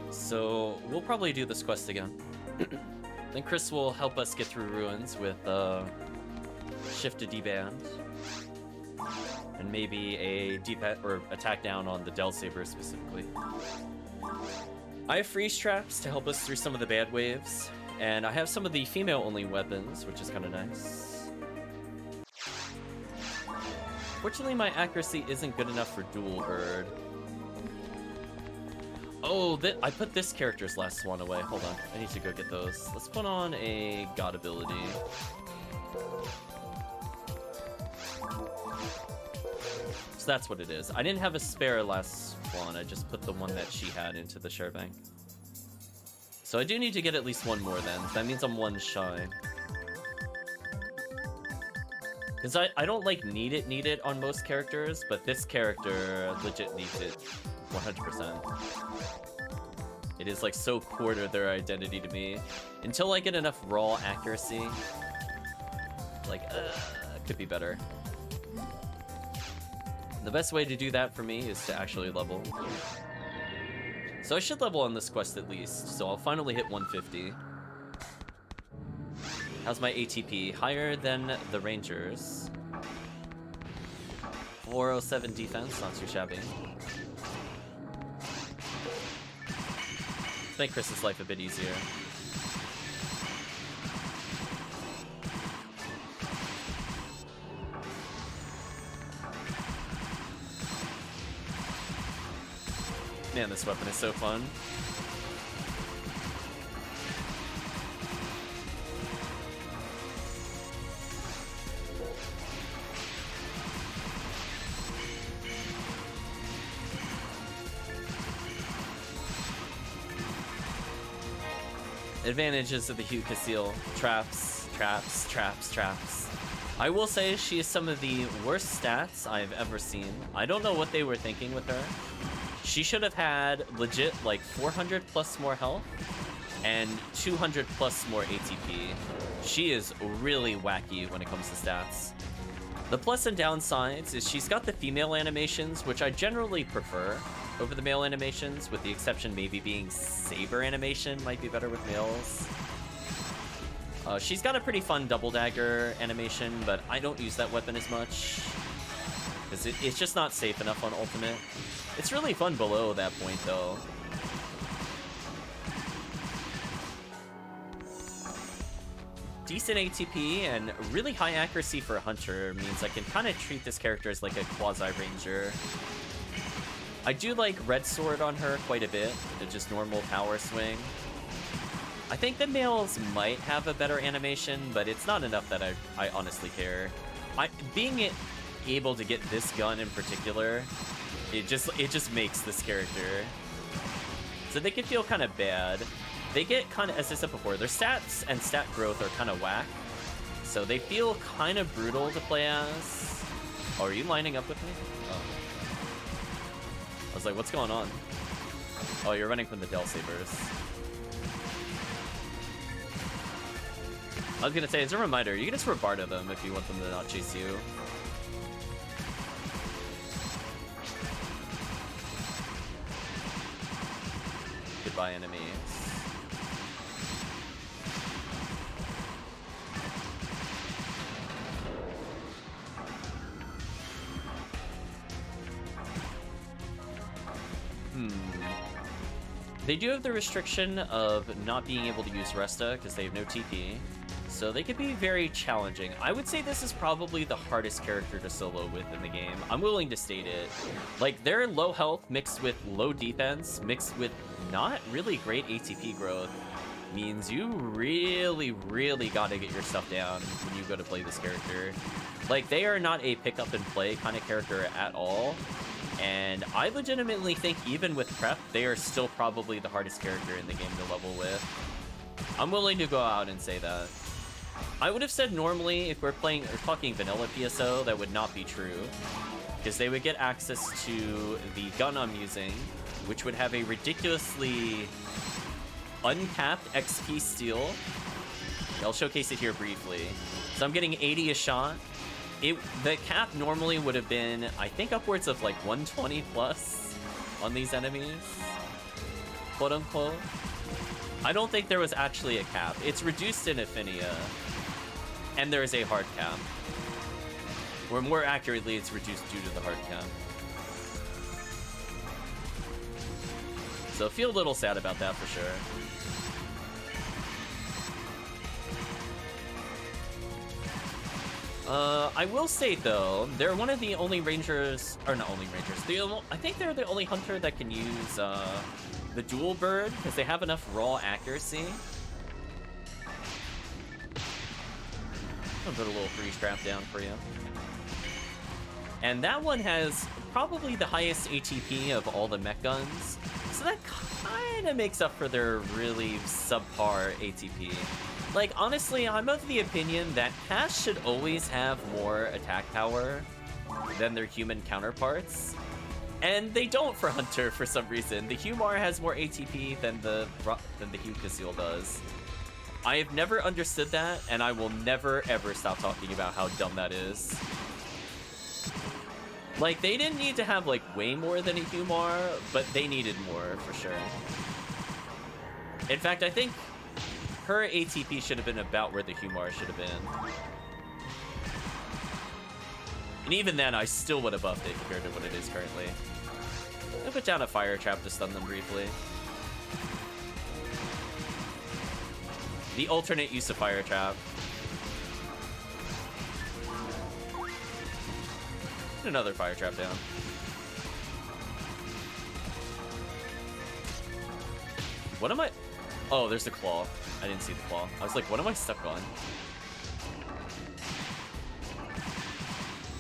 So, we'll probably do this quest again. Then Chris will help us get through ruins with shift to deband. And maybe a or attack down on the Del Saber specifically. I have freeze traps to help us through some of the bad waves. And I have some of the female-only weapons, which is kind of nice. Fortunately, my accuracy isn't good enough for Dual Bird. Oh, I put this character's last swan away. Hold on, I need to go get those. Let's put on a God ability. So that's what it is. I didn't have a spare last swan. I just put the one that she had into the share bank. So I do need to get at least one more then. That means I'm one shy. Because I don't like need it on most characters, but this character legit needs it 100%. It is like so core to their identity to me. Until I get enough raw accuracy, like, could be better. The best way to do that for me is to actually level. So I should level on this quest at least, so I'll finally hit 150. How's my ATP? Higher than the Rangers. 407 defense, not too shabby. Make Chris's life a bit easier. Man, this weapon is so fun. Advantages of the HuCas seal. Traps, traps, traps, traps. I will say she is some of the worst stats I've ever seen. I don't know what they were thinking with her. She should have had legit like 400 plus more health and 200 plus more ATP. She is really wacky when it comes to stats. The plus and downsides is she's got the female animations, which I generally prefer over the male animations, with the exception maybe being saber animation might be better with males. She's got a pretty fun double dagger animation, but I don't use that weapon as much because it's just not safe enough on ultimate. It's really fun below that point though. Decent ATP and really high accuracy for a hunter means I can kind of treat this character as like a quasi-ranger. I do like Red Sword on her quite a bit, just normal power swing. I think the males might have a better animation, but it's not enough that I honestly care. Being able to get this gun in particular, it just makes this character. So they can feel kind of bad. They get kind of, as I said before, their stats and stat growth are kind of whack. So they feel kind of brutal to play as. Oh, are you lining up with me? Oh. I was like, what's going on? Oh, you're running from the Del Sabers. I was gonna say, as a reminder, you can just Robarda them if you want them to not chase you. Goodbye, enemies. They do have the restriction of not being able to use Resta because they have no TP. So they could be very challenging. I would say this is probably the hardest character to solo with in the game. I'm willing to state it. Like, their low health mixed with low defense, mixed with not really great ATP growth, means you really, really gotta get your stuff down when you go to play this character. Like, they are not a pick up and play kind of character at all. And I legitimately think even with prep, they are still probably the hardest character in the game to level with. I'm willing to go out and say that. I would have said normally, if we're playing or talking vanilla PSO, that would not be true. Because they would get access to the gun I'm using, which would have a ridiculously uncapped XP steal. I'll showcase it here briefly. So I'm getting 80 a shot. The cap normally would have been, I think, upwards of like 120 plus on these enemies, quote unquote. I don't think there was actually a cap. It's reduced in Ephinea, and there is a hard cap. Or more accurately, it's reduced due to the hard cap. So feel a little sad about that for sure. I will say though, they're one of the only rangers, or not only rangers, I think they're the only hunter that can use the dual bird, because they have enough raw accuracy. I'll put a little freeze trap down for you. And that one has probably the highest ATP of all the mech guns, so that kind of makes up for their really subpar ATP. Like, honestly, I'm of the opinion that HuCas should always have more attack power than their human counterparts. And they don't for Hunter for some reason. The HuMar has more ATP than the HuCas does. I have never understood that, and I will never ever stop talking about how dumb that is. Like, they didn't need to have, like, way more than a HuMar, but they needed more, for sure. In fact, I think her ATP should have been about where the HuMar should have been. And even then, I still would have buffed it compared to what it is currently. I'll put down a fire trap to stun them briefly. The alternate use of fire trap. Put another fire trap down. What am I? Oh, there's the claw. I didn't see the claw. I was like, what am I stuck on?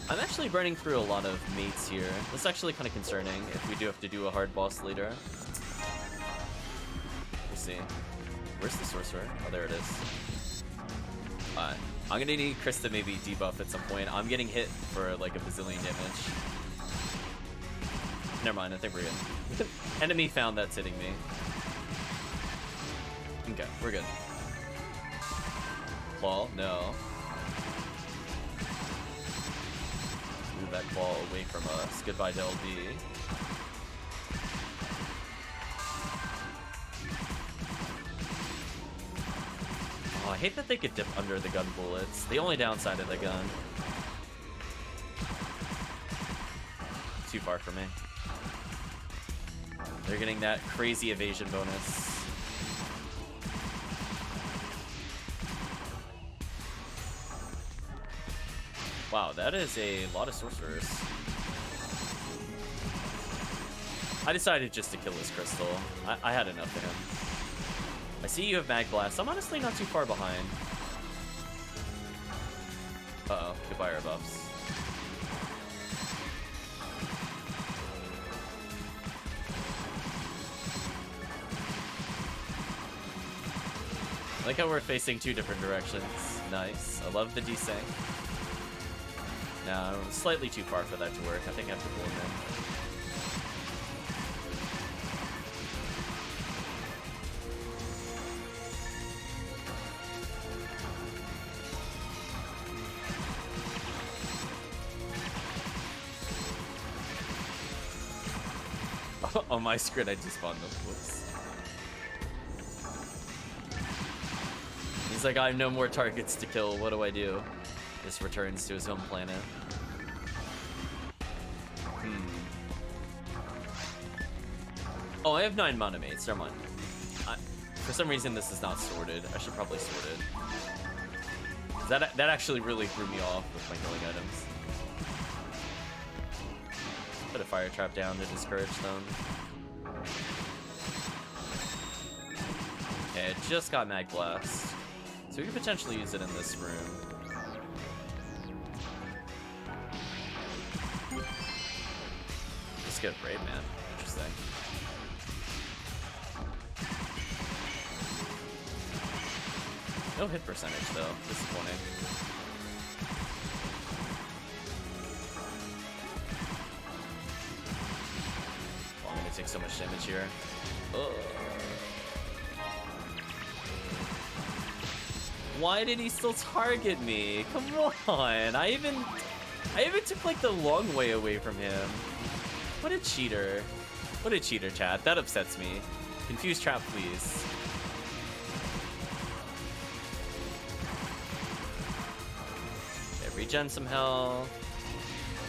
I'm actually running through a lot of mates here. That's actually kind of concerning if we do have to do a hard boss later. Let's see. Where's the sorcerer? Oh, there it is. I'm gonna need Chris to maybe debuff at some point. I'm getting hit for like a bazillion damage. Never mind, I think we're good. Enemy found that's hitting me. Okay, we're good. Claw? No. Move that claw away from us. Goodbye to LD. Oh, I hate that they could dip under the gun bullets. The only downside of the gun. Too far for me. They're getting that crazy evasion bonus. Wow, that is a lot of sorcerers. I decided just to kill this crystal. I had enough of him. I see you have Mag Blast. I'm honestly not too far behind. Uh-oh, goodbye our buffs. I like how we're facing two different directions. Nice. I love the desync. No, slightly too far for that to work. I think I have to pull him in. On my screen, I despawned them. Whoops. He's like, I have no more targets to kill. What do I do? Just returns to his home planet. Oh, I have 9 mana mates. Never mind. For some reason, this is not sorted. I should probably sort it. That actually really threw me off with my healing items. Put a fire trap down to discourage them. Okay, it just got Mag Blast. So we could potentially use it in this room. Just get Brave Man. Interesting. No hit percentage though. Disappointing. Oh, I'm gonna take so much damage here. Ugh. Why did he still target me? Come on. I even took like the long way away from him. What a cheater. What a cheater, chat. That upsets me. Confuse trap, please. Okay, regen some health.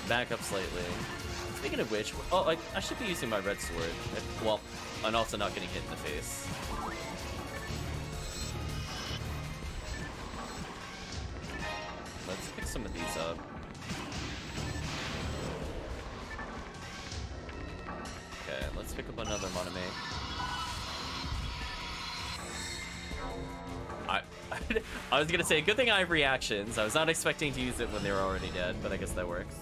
Back up slightly. Speaking of which, oh, I should be using my red sword. Well, I'm also not getting hit in the face. Let's pick some of these up. Okay, let's pick up another Monome. I was gonna say, good thing I have reactions. I was not expecting to use it when they were already dead, but I guess that works.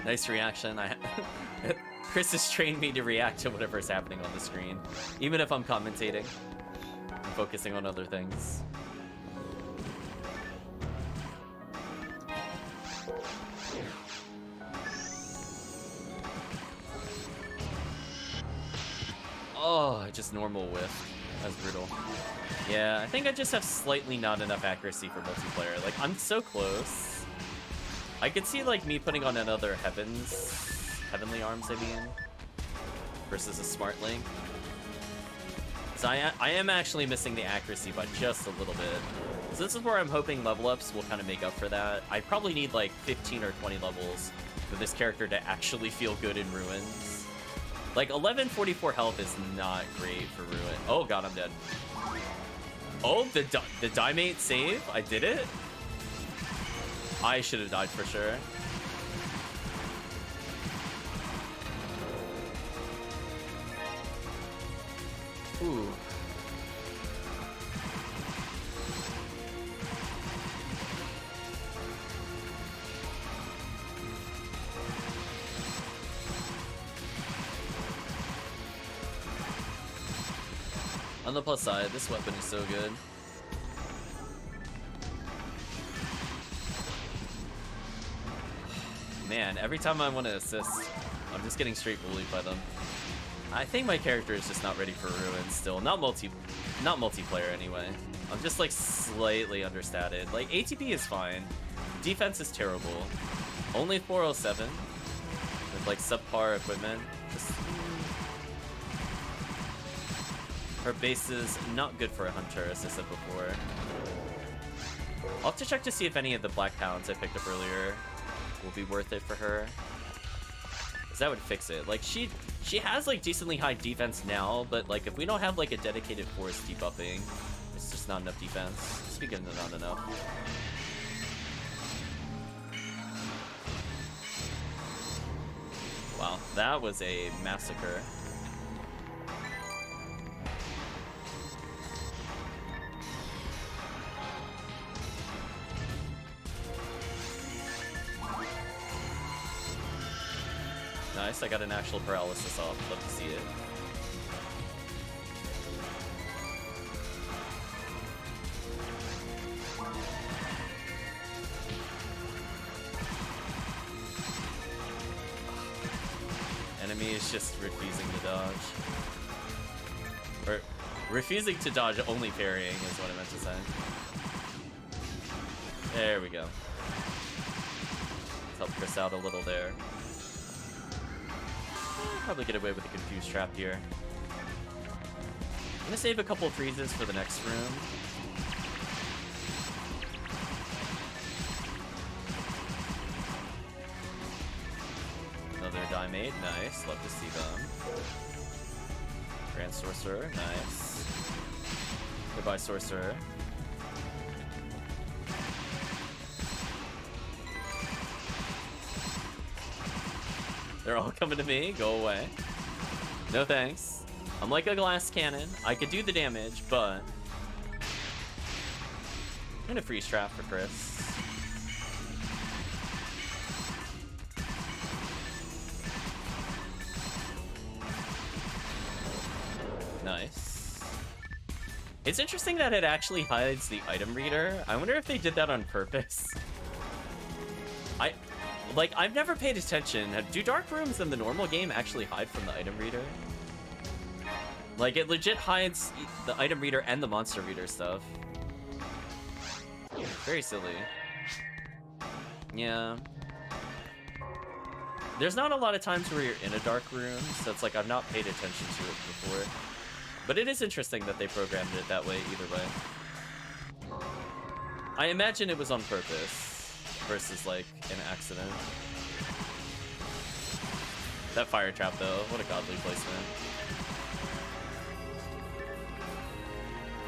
Nice reaction. Chris has trained me to react to whatever's happening on the screen, even if I'm commentating and focusing on other things. Oh, I just normal whiff. That's brutal. Yeah, I think I just have slightly not enough accuracy for multiplayer. Like, I'm so close. I could see, like, me putting on another Heavenly Arms, I mean, versus a Smart Link. So I am actually missing the accuracy by just a little bit. So this is where I'm hoping level ups will kind of make up for that. I probably need, like, 15 or 20 levels for this character to actually feel good in Ruins. Like, 1144 health is not great for Ruin. Oh god, I'm dead. Oh, the Dimate save? I did it? I should have died for sure. Ooh. On the plus side, this weapon is so good. Man, every time I want to assist, I'm just getting straight bullied by them. I think my character is just not ready for Ruin still. Not multiplayer anyway. I'm just like slightly understated. Like ATP is fine. Defense is terrible. Only 407 with like subpar equipment. Just... Her base is not good for a hunter, as I said before. I'll have to check to see if any of the black pounds I picked up earlier will be worth it for her. Because that would fix it. Like, she has, like, decently high defense now, but, like, if we don't have, like, a dedicated force debuffing, it's just not enough defense. Speaking of not enough. Wow, that was a massacre. Nice, I got an actual paralysis off. Love to see it. Enemy is just refusing to dodge. Or refusing to dodge, only parrying is what I meant to say. There we go. Let's help Chris out a little there. Probably get away with a confused trap here. I'm gonna save a couple freezes for the next room. Another Dimate, nice. Love to see them. Grand Sorcerer, nice. Goodbye, Sorcerer. They're all coming to me. Go away. No thanks. I'm like a glass cannon. I could do the damage, but... I'm gonna freeze trap for Chris. Nice. It's interesting that it actually hides the item reader. I wonder if they did that on purpose. Like, I've never paid attention. Do dark rooms in the normal game actually hide from the item reader? Like, it legit hides the item reader and the monster reader stuff. Very silly. Yeah. There's not a lot of times where you're in a dark room, so it's like I've not paid attention to it before. But it is interesting that they programmed it that way either way. I imagine it was on purpose versus like an accident. That fire trap though, what a godly placement.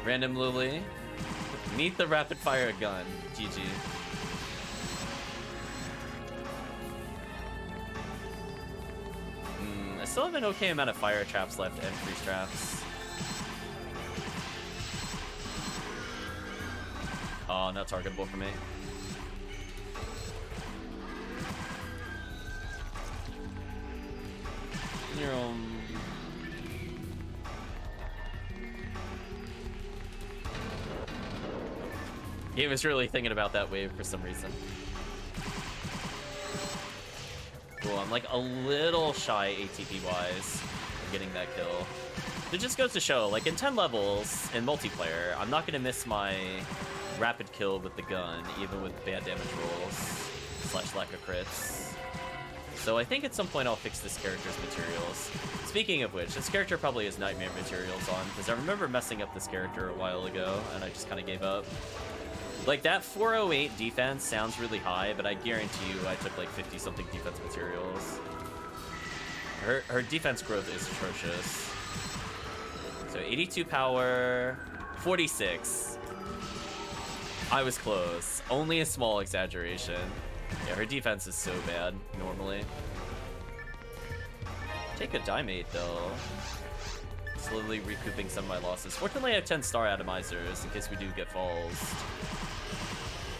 Random Lily. Meet the rapid fire gun. GG. I still have an okay amount of fire traps left and freeze traps. Oh, not targetable for me. He was really thinking about that wave for some reason. Cool, I'm like a little shy ATP-wise of getting that kill. It just goes to show, like in 10 levels in multiplayer, I'm not gonna miss my rapid kill with the gun, even with bad damage rolls / lack of crits. So I think at some point I'll fix this character's materials. Speaking of which, this character probably has nightmare materials on, because I remember messing up this character a while ago, and I just kind of gave up. Like, that 408 defense sounds really high, but I guarantee you I took like 50-something defense materials. Her defense growth is atrocious. So 82 power, 46. I was close. Only a small exaggeration. Yeah, her defense is so bad, normally. Take a Dimate, though. Slowly recouping some of my losses. Fortunately, I have 10 star atomizers in case we do get falls.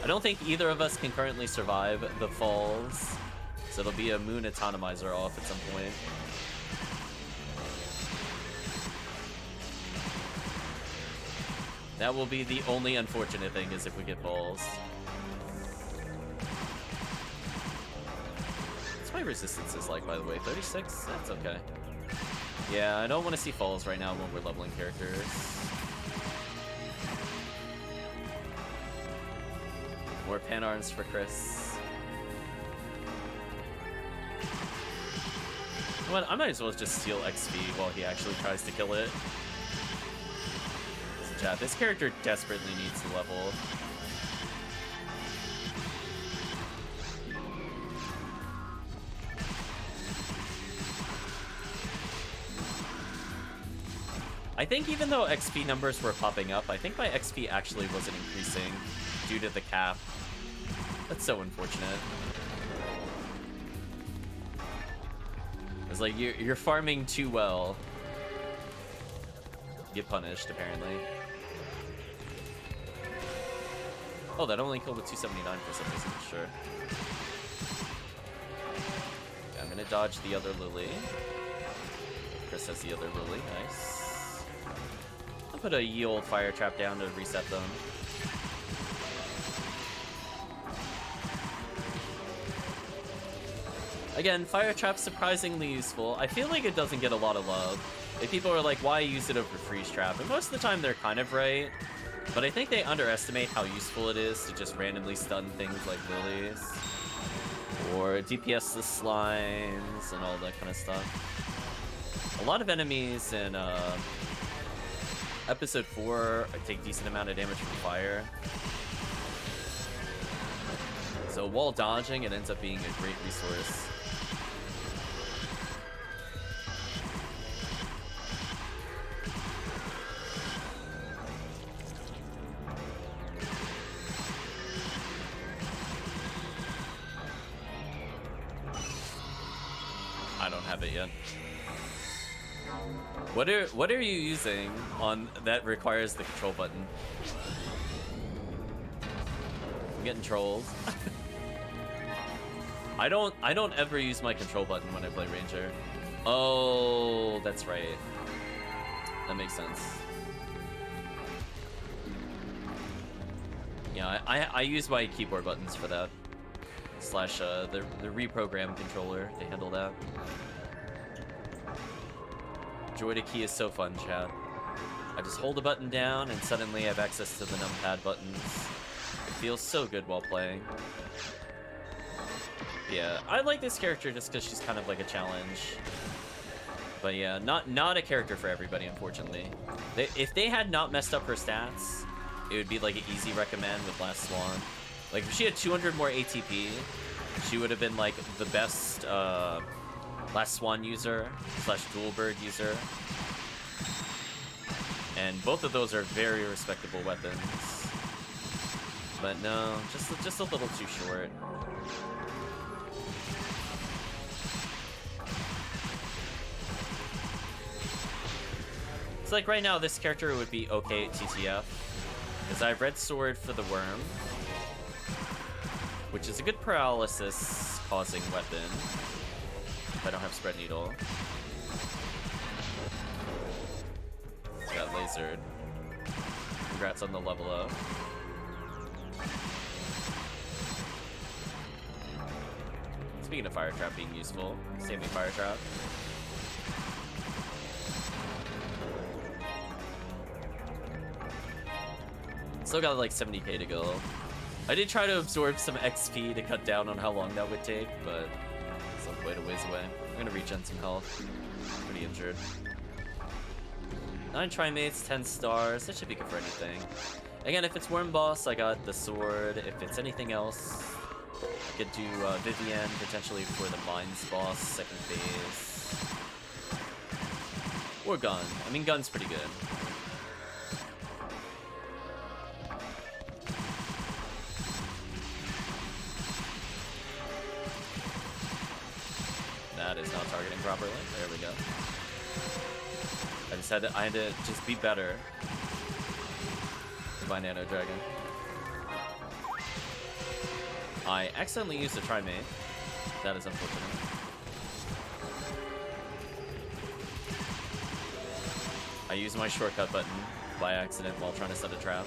I don't think either of us can currently survive the falls, so there'll be a moon atomizer off at some point. That will be the only unfortunate thing, is if we get falls. What's my resistance is like, by the way? 36? That's okay. Yeah, I don't want to see falls right now when we're leveling characters. More pan-arms for Chris. You know what? I might as well just steal XP while he actually tries to kill it. So chat, this character desperately needs to level. I think even though XP numbers were popping up, I think my XP actually wasn't increasing due to the cap. That's so unfortunate. It's like you're farming too well. Get punished, apparently. Oh, that only killed with 279 for some reason, sure. Okay, I'm gonna dodge the other Lily. Chris has the other Lily, nice. I'll put a ye old fire trap down to reset them. Again, fire trap's surprisingly useful. I feel like it doesn't get a lot of love. Like, people are like, why use it over freeze trap? And most of the time they're kind of right. But I think they underestimate how useful it is to just randomly stun things like lilies. Or DPS the slimes and all that kind of stuff. A lot of enemies in episode 4 take decent amount of damage from fire. So while dodging, it ends up being a great resource. I don't have it yet. What are you using on that requires the control button? I'm getting trolled. I don't ever use my control button when I play Ranger. Oh, that's right. That makes sense. Yeah, I use my keyboard buttons for that. slash the reprogram controller to handle that. Joy key is so fun, chat. I just hold a button down and suddenly I have access to the numpad buttons. It feels so good while playing. Yeah, I like this character just because she's kind of like a challenge. But yeah, not a character for everybody, unfortunately. If they had not messed up her stats, it would be like an easy recommend with Last Swan. Like, if she had 200 more ATP, she would have been like the best Last Swan user slash Dual Bird user. And both of those are very respectable weapons. But no, just a little too short. It's like right now, this character would be okay at TTF, because I have Red Sword for the Worm, which is a good paralysis-causing weapon. If I don't have Spread Needle. Got lasered. Congrats on the level up. Speaking of Fire Trap being useful, save me Fire Trap. Still got like 70k to go. I did try to absorb some XP to cut down on how long that would take, but it's quite a ways away. I'm gonna regen some health. Pretty injured. 9 Trimates, 10 stars. That should be good for anything. Again, if it's Worm Boss, I got the sword. If it's anything else, I could do Vivienne potentially for the Mines Boss, second phase. Or Gun. I mean, Gun's pretty good. That is not targeting properly. There we go. I had to just be better. By Nano Dragon. I accidentally used a Trimate. That is unfortunate. I used my shortcut button by accident while trying to set a trap.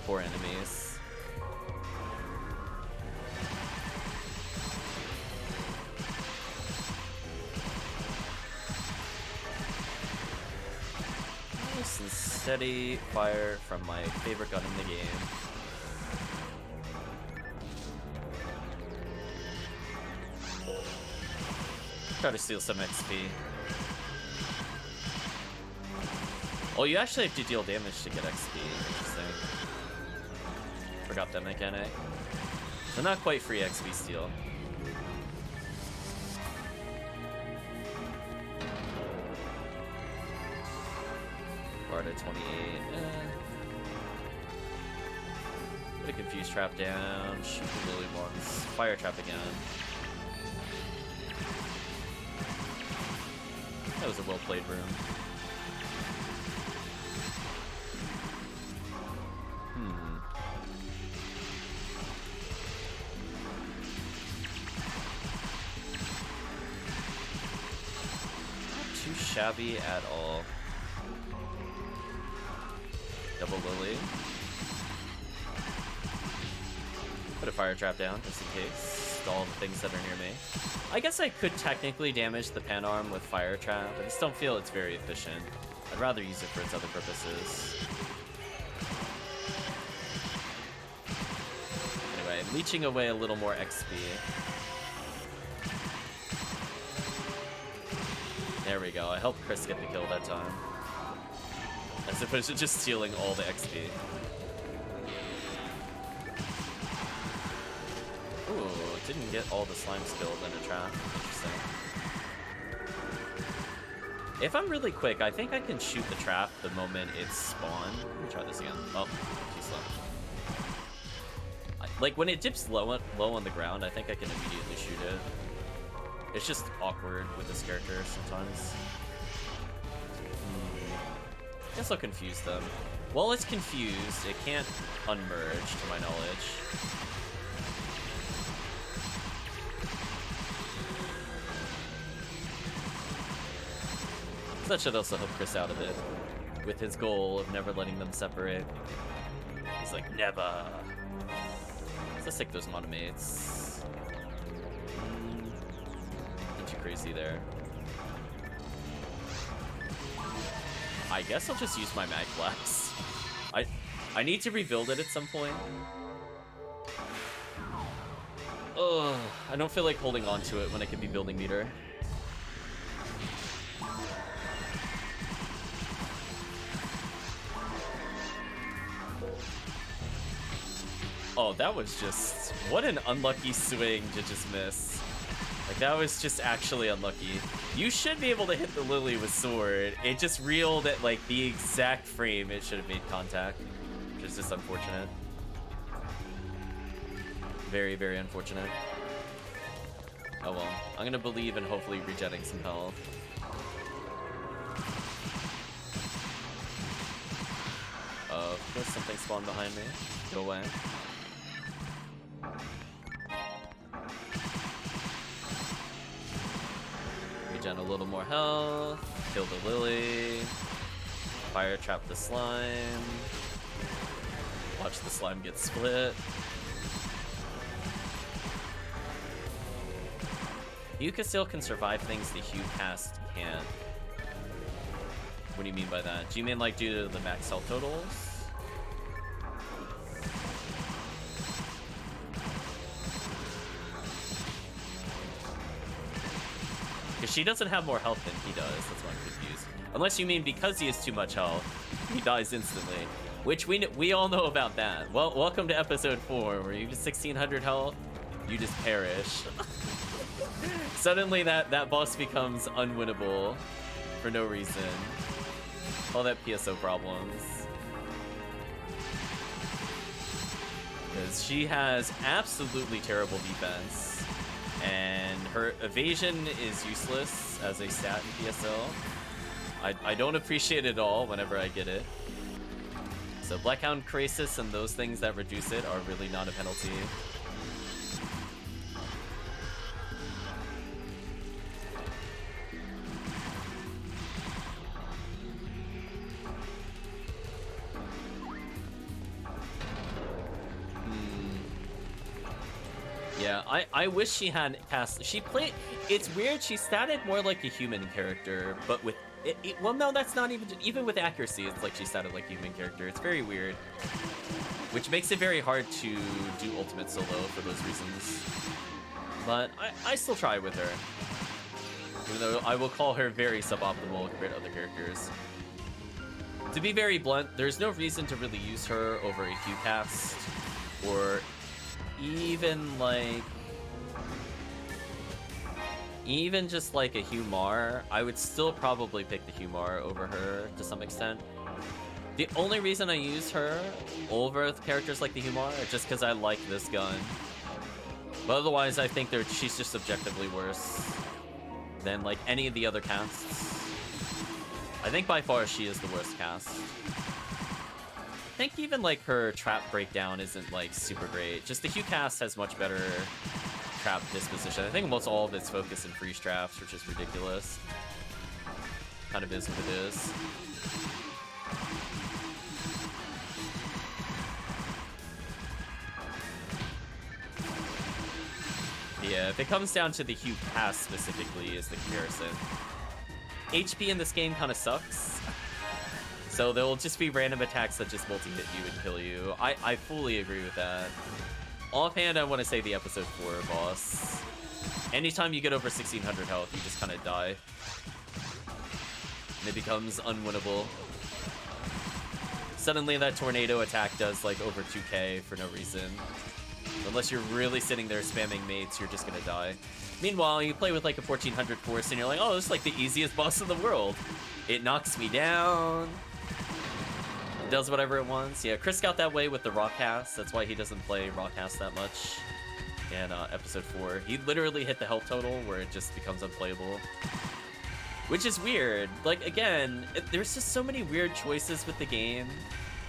Poor enemies. Nice and steady fire from my favorite gun in the game. Try to steal some XP. Oh, you actually have to deal damage to get XP. Interesting. Forgot that mechanic. So not quite free XP steal. Barda 28. Put a confused trap down. Shoot the Lily ones. Fire trap again. That was a well played room. Shabby at all. Double Lily. Put a fire trap down just in case. Stall the things that are near me. I guess I could technically damage the pan arm with fire trap. I just don't feel it's very efficient. I'd rather use it for its other purposes. Anyway, I'm leeching away a little more XP. There we go. I helped Chris get the kill that time. As opposed to just stealing all the XP. Ooh, didn't get all the slimes killed in a trap. Interesting. If I'm really quick, I think I can shoot the trap the moment it's spawned. Let me try this again. Oh, too slow. Like, when it dips low on the ground, I think I can immediately shoot it. It's just awkward with this character sometimes. Guess I'll confuse them. While it's confused, it can't unmerge, to my knowledge. That should also help Chris out a bit, with his goal of never letting them separate. He's like, never. Let's take those monomates. Not too crazy there. I guess I'll just use my Mag Blast. I need to rebuild it at some point. Ugh, I don't feel like holding on to it when I could be building meter. Oh, that was just... What an unlucky swing to just miss. Like, that was just actually unlucky. You should be able to hit the Lily with sword. It just reeled at, like, the exact frame it should have made contact. Which is just unfortunate. Very, very unfortunate. Oh well. I'm gonna believe in hopefully regenerating some health. Oh, there's something spawned behind me. Go away. Regen a little more health. Kill the Lily. Fire trap the slime. Watch the slime get split. HuCas still can survive things the HuCas can't. What do you mean by that? Do you mean like due to the max health totals? Because she doesn't have more health than he does, that's why I'm confused. Unless you mean because he has too much health, he dies instantly. Which we all know about that. Well, welcome to episode 4, where you have 1600 health, you just perish. Suddenly that boss becomes unwinnable for no reason. All that PSO problems. Because she has absolutely terrible defense. And her evasion is useless as a stat in PSO. I don't appreciate it at all whenever I get it. So Blackhound Crisis and those things that reduce it are really not a penalty. Yeah, I wish she had cast. She played. It's weird. She statted more like a human character, but with well, no, that's not even with accuracy. It's like she statted like a human character. It's very weird, which makes it very hard to do ultimate solo for those reasons. But I still try with her, even though I will call her very suboptimal compared to other characters. To be very blunt, there's no reason to really use her over a HuCas or even just like a RaMar. I would still probably pick the RaMar over her to some extent. The only reason I use her over characters like the RaMar is just because I like this gun. But otherwise, I think she's just objectively worse than like any of the other casts. I think by far she is the worst cast. I think even like her trap breakdown isn't like super great. Just the HuCas has much better trap disposition. I think almost all of it's focused in freeze traps, which is ridiculous. Kind of is what it is. Yeah, if it comes down to the HuCas specifically is the comparison. HP in this game kind of sucks. So there will just be random attacks that just multi-hit you and kill you. I fully agree with that. Offhand, I want to say the episode 4 boss. Anytime you get over 1600 health, you just kind of die. And it becomes unwinnable. Suddenly that tornado attack does like over 2k for no reason. Unless you're really sitting there spamming mates, you're just gonna die. Meanwhile, you play with like a 1400 force and you're like, oh, this is like the easiest boss in the world. It knocks me down. Does whatever it wants. Yeah, Chris got that way with the RaCas. That's why he doesn't play RaCas that much in episode 4. He literally hit the health total where it just becomes unplayable. Which is weird. Like, again, there's just so many weird choices with the game.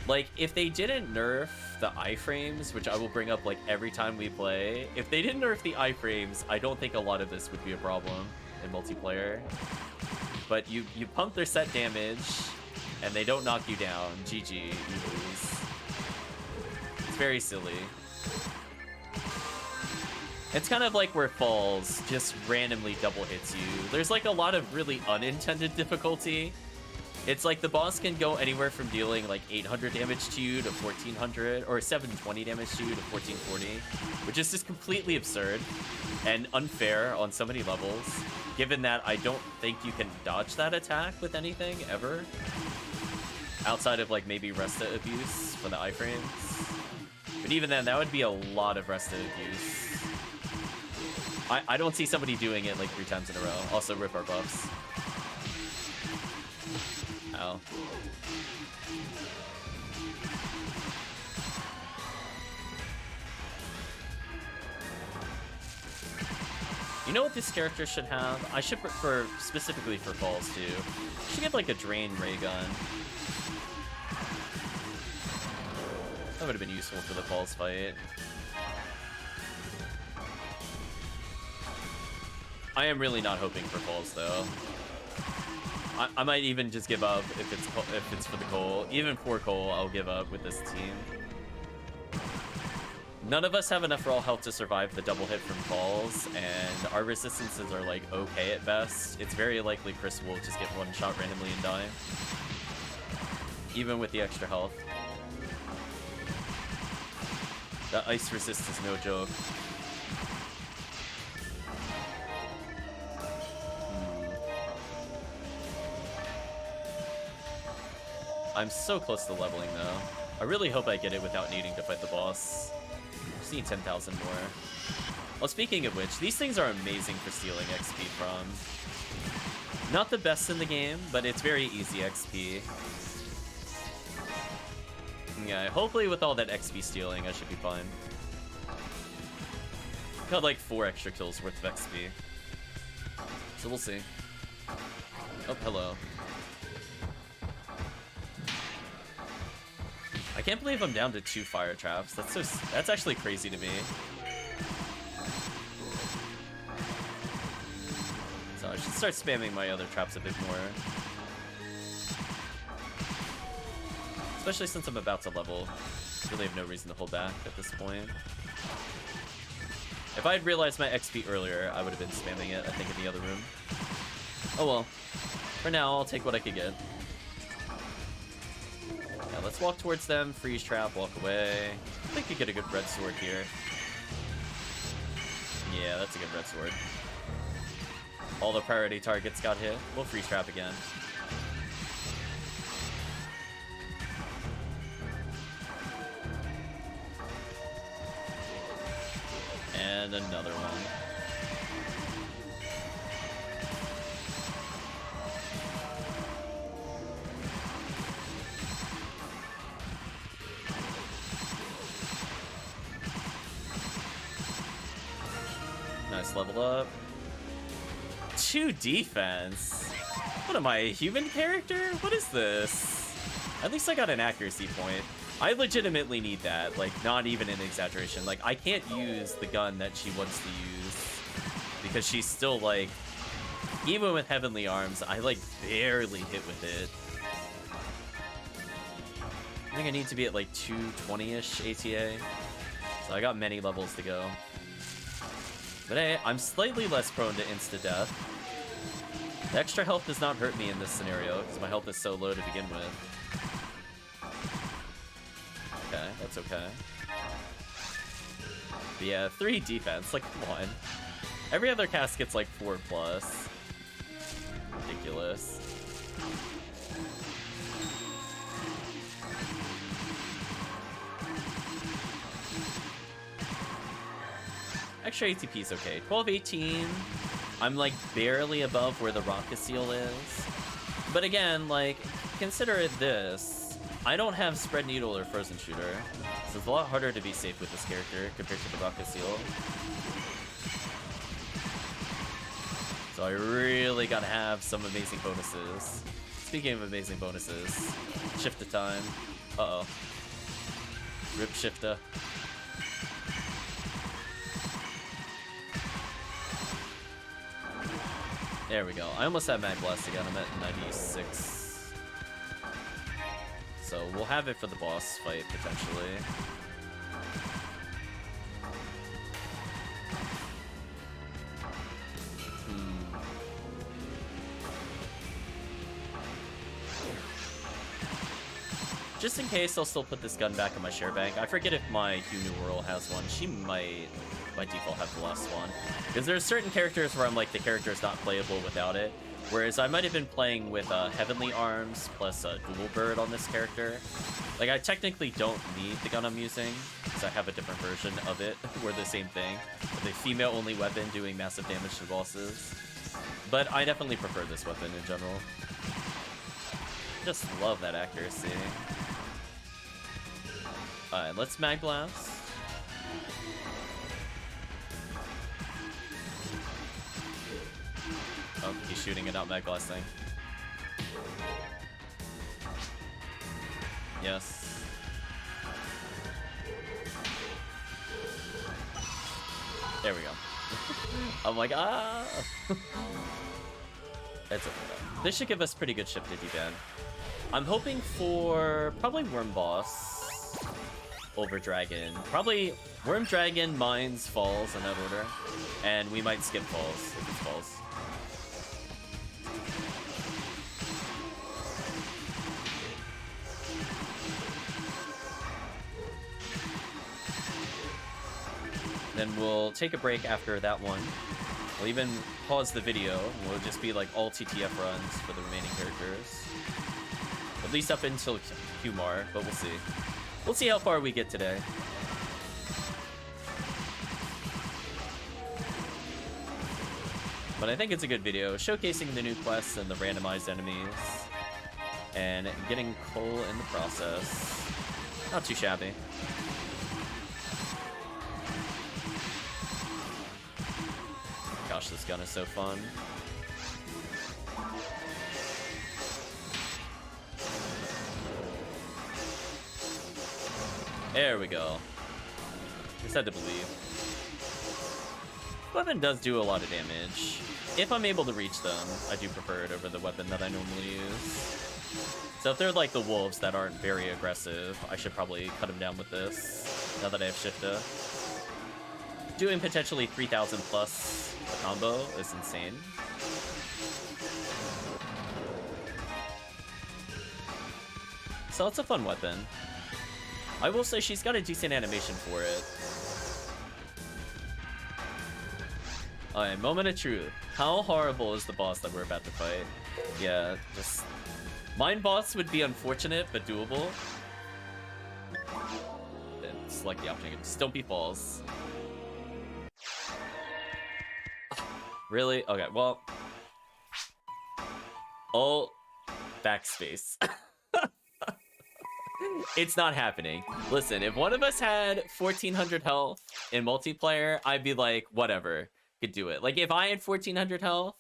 Like, if they didn't nerf the iframes, which I will bring up like every time we play, if they didn't nerf the iframes, I don't think a lot of this would be a problem in multiplayer. But you pump their set damage, and they don't knock you down. GG, you lose. It's very silly. It's kind of like where Falls just randomly double hits you. There's like a lot of really unintended difficulty. It's like the boss can go anywhere from dealing like 800 damage to you to 1400, or 720 damage to you to 1440, which is just completely absurd and unfair on so many levels, given that I don't think you can dodge that attack with anything ever, outside of like maybe Resta abuse for the iframes. But even then, that would be a lot of Resta abuse. I don't see somebody doing it like 3 times in a row. Also, rip our buffs. Ow. You know what this character should have? I should prefer, specifically for Falls too, I should get like a Drain Ray Gun. That would have been useful for the Falls fight. I am really not hoping for Falls though. I might even just give up if it's for the Cole. Even for Cole, I'll give up with this team. None of us have enough raw health to survive the double hit from Falls, and our resistances are like okay at best. It's very likely Chris will just get one shot randomly and die, even with the extra health. The ice resist is no joke. I'm so close to leveling though. I really hope I get it without needing to fight the boss. Just need 10,000 more. Well, speaking of which, these things are amazing for stealing XP from. Not the best in the game, but it's very easy XP. Yeah, hopefully with all that XP stealing, I should be fine. Got like 4 extra kills worth of XP. So we'll see. Oh, hello. I can't believe I'm down to 2 fire traps. That's actually crazy to me. So I should start spamming my other traps a bit more. Especially since I'm about to level. Really have no reason to hold back at this point. If I had realized my XP earlier, I would have been spamming it, I think, in the other room. Oh well. For now, I'll take what I could get. Yeah, let's walk towards them, freeze trap, walk away. I think we get a good red sword here. Yeah, that's a good red sword. All the priority targets got hit. We'll freeze trap again. And another one. Nice level up. 2 defense? What am I, a human character? What is this? At least I got an accuracy point. I legitimately need that, like, not even an exaggeration. Like, I can't use the gun that she wants to use because she's still, like, even with Heavenly Arms, I, like, barely hit with it. I think I need to be at, like, 220-ish ATA, so I got many levels to go. But hey, I'm slightly less prone to insta-death. The extra health does not hurt me in this scenario because my health is so low to begin with. Okay, that's okay. But yeah, 3 defense, like, come on. Every other cast gets like 4+. Ridiculous. Extra ATP is okay. 12-18. I'm like barely above where the rocket seal is. But again, like, consider it this. I don't have Spread Needle or Frozen Shooter, so it's a lot harder to be safe with this character compared to the Rocket Seal. So So I really gotta have some amazing bonuses. Speaking of amazing bonuses, Shifter time. Uh-oh. Rip Shifter. There we go. I almost had Mag Blast again. I'm at 96. So we'll have it for the boss fight, potentially. Just in case, I'll still put this gun back in my share bank. I forget if my HuNew has one. She might, by default, have the last one. Because there's certain characters where I'm like, the character is not playable without it. Whereas I might have been playing with Heavenly Arms plus Dual Bird on this character. Like, I technically don't need the gun I'm using, because I have a different version of it. We're the same thing. The female-only weapon doing massive damage to bosses. But I definitely prefer this weapon in general. Just love that accuracy. Alright, let's Mag Blast. Oh, he's shooting it out Mag Blasting. Yes. There we go. I'm like, ah! That's okay though. This should give us pretty good shift to D-Band. I'm hoping for probably Worm Boss over Dragon. Probably Worm, Dragon, Mines, Falls in that order. And we might skip Falls if it's Falls. Then we'll take a break after that one. We'll even pause the video. We'll just be like all TTF runs for the remaining characters. At least up until Humar, but we'll see. We'll see how far we get today. But I think it's a good video, showcasing the new quests and the randomized enemies. And getting Cole in the process. Not too shabby. Gosh, this gun is so fun. There we go. Just had to believe. Weapon does do a lot of damage. If I'm able to reach them, I do prefer it over the weapon that I normally use. So if they're like the wolves that aren't very aggressive, I should probably cut them down with this, now that I have Shifta. Doing potentially 3,000 plus a combo is insane. So it's a fun weapon. I will say she's got a decent animation for it. Alright, moment of truth. How horrible is the boss that we're about to fight? Yeah, just... Mind boss would be unfortunate, but doable. Then select the option. Just don't be falls. Really? Okay, well... Alt... Backspace. It's not happening. Listen, if one of us had 1,400 health in multiplayer, I'd be like, whatever, could do it. Like, if I had 1,400 health,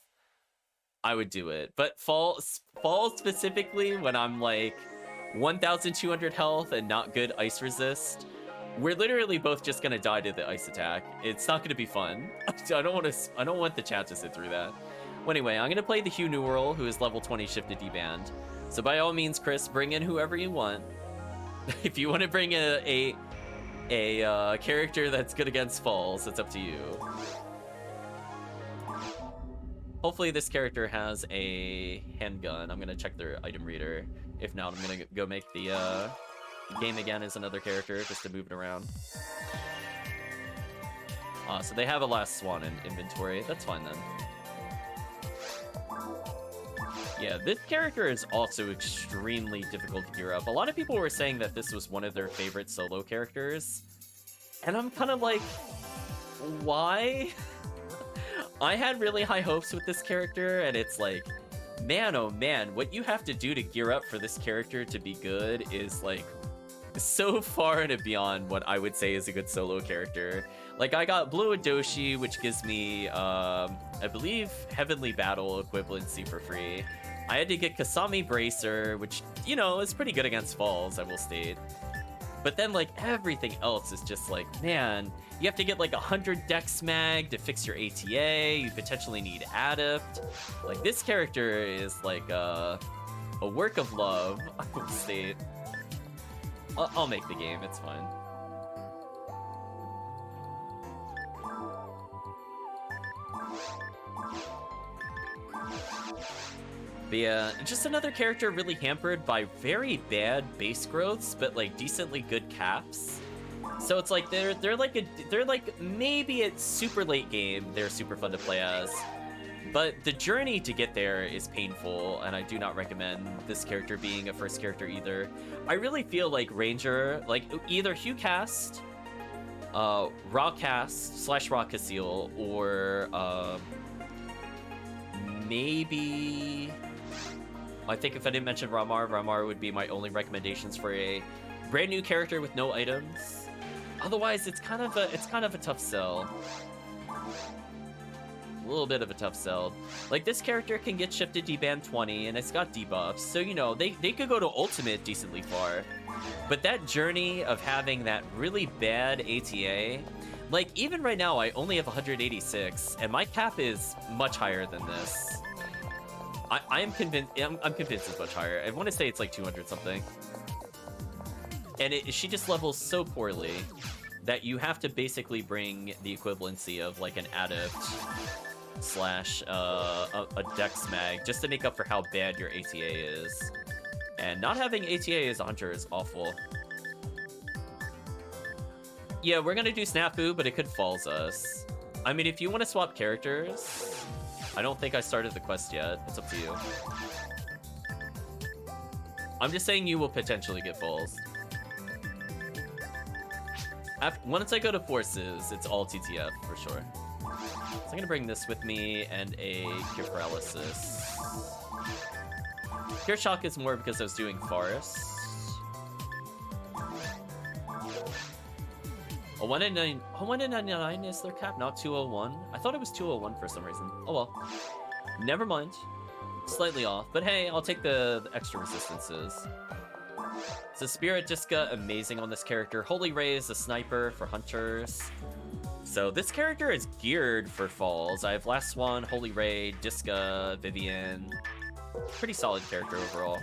I would do it. But fall specifically, when I'm like 1,200 health and not good ice resist, we're literally both just gonna die to the ice attack. It's not gonna be fun. I don't want the chat to sit through that. Well, anyway, I'm gonna play the HuNew, who is level 20 shifted D-Band. So by all means, Chris, bring in whoever you want. If you want to bring in a character that's good against falls, it's up to you. Hopefully this character has a handgun. I'm gonna check their item reader. If not, I'm gonna go make the game again as another character just to move it around. So they have a last swan in inventory. That's fine then. Yeah, this character is also extremely difficult to gear up. A lot of people were saying that this was one of their favorite solo characters. And I'm kind of like, why? I had really high hopes with this character, and it's like, man, oh man, what you have to do to gear up for this character to be good is like so far and beyond what I would say is a good solo character. Like, I got Blue Adoshi, which gives me, I believe, Heavenly Battle equivalency for free. I had to get Kasami Bracer, which, you know, is pretty good against falls, I will state. But then, like, everything else is just like, man, you have to get, like, 100 Dex Mag to fix your ATA. You potentially need Adept. Like, this character is, like, a work of love, I will state. I'll make the game, it's fine. But yeah, just another character really hampered by very bad base growths, but like decently good caps. So it's like they're like maybe at super late game they're super fun to play as, but the journey to get there is painful, and I do not recommend this character being a first character either. I really feel like Ranger, like either HuCas, Rawcast / Rawcasil, or maybe. I think if I didn't mention RaMar would be my only recommendations for a brand new character with no items. Otherwise, it's kind of a tough sell. A little bit of a tough sell. Like, this character can get shifted D-band 20, and it's got debuffs, so you know they could go to ultimate decently far. But that journey of having that really bad ATA, like even right now I only have 186, and my cap is much higher than this. I am convinced. I'm convinced it's much higher. I want to say it's like 200 something. And she just levels so poorly that you have to basically bring the equivalency of like an Adept / a Dex Mag just to make up for how bad your ATA is. And not having ATA as a hunter is awful. Yeah, we're gonna do Snafu, but it could falls us. I mean, if you want to swap characters. I don't think I started the quest yet. It's up to you. I'm just saying you will potentially get falls. Once I go to forces, it's all TTF for sure. So I'm gonna bring this with me and a Cure Paralysis. Cure Shock is more because I was doing Forest. A 1 in 99 is their cap, not 201. I thought it was 201 for some reason. Oh well. Never mind. Slightly off, but hey, I'll take the extra resistances. So Spirit Diska, amazing on this character. Holy Ray is a sniper for hunters. So this character is geared for falls. I have Last Swan, Holy Ray, Diska, Vivian. Pretty solid character overall.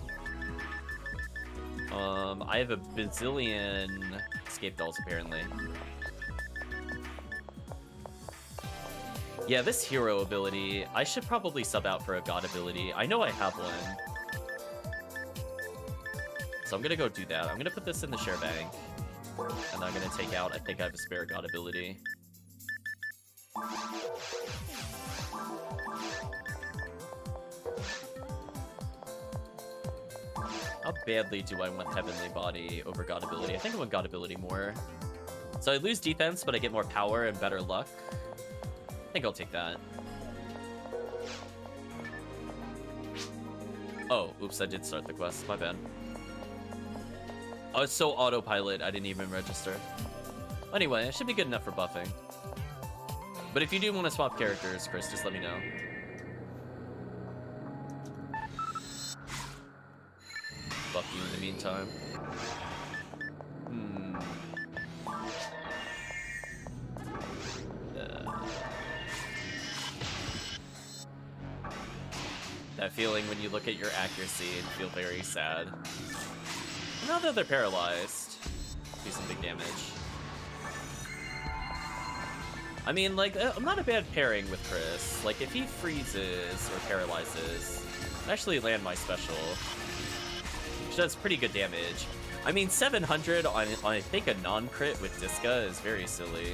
I have a bazillion escape dolls apparently. Yeah, this hero ability, I should probably sub out for a god ability. I know I have one. So I'm gonna go do that. I'm gonna put this in the share bank. And I'm gonna take out, I think I have a spare god ability. How badly do I want Heavenly Body over God Ability? I think I want God Ability more. So I lose defense, but I get more power and better luck. I think I'll take that. Oh, oops, I did start the quest. My bad. Oh, it's so autopilot, I didn't even register. Anyway, it should be good enough for buffing. But if you do want to swap characters, Chris, just let me know. Buff you in the meantime. That feeling when you look at your accuracy and feel very sad. Now that they're paralyzed, do some big damage. I mean, like, I'm not a bad pairing with Chris. Like, if he freezes or paralyzes, I actually land my special, which does pretty good damage. I mean, 700 on I think a non-crit with Diska is very silly.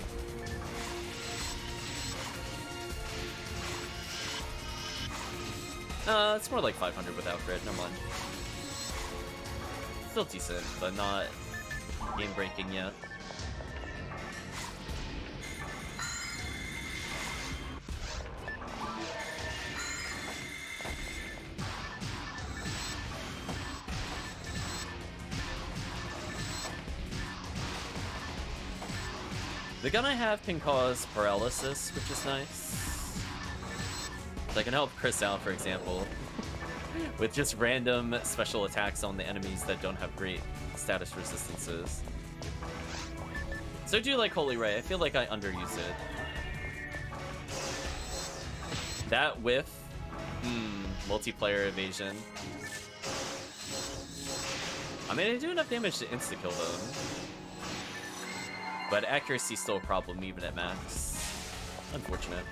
It's more like 500 without crit, never mind. Still decent, but not game-breaking yet. The gun I have can cause paralysis, which is nice. So I can help Chris out, for example, with just random special attacks on the enemies that don't have great status resistances. So I do like Holy Ray. I feel like I underuse it. That whiff, multiplayer evasion. I mean, I do enough damage to insta-kill them. But accuracy's still a problem even at max. Unfortunate.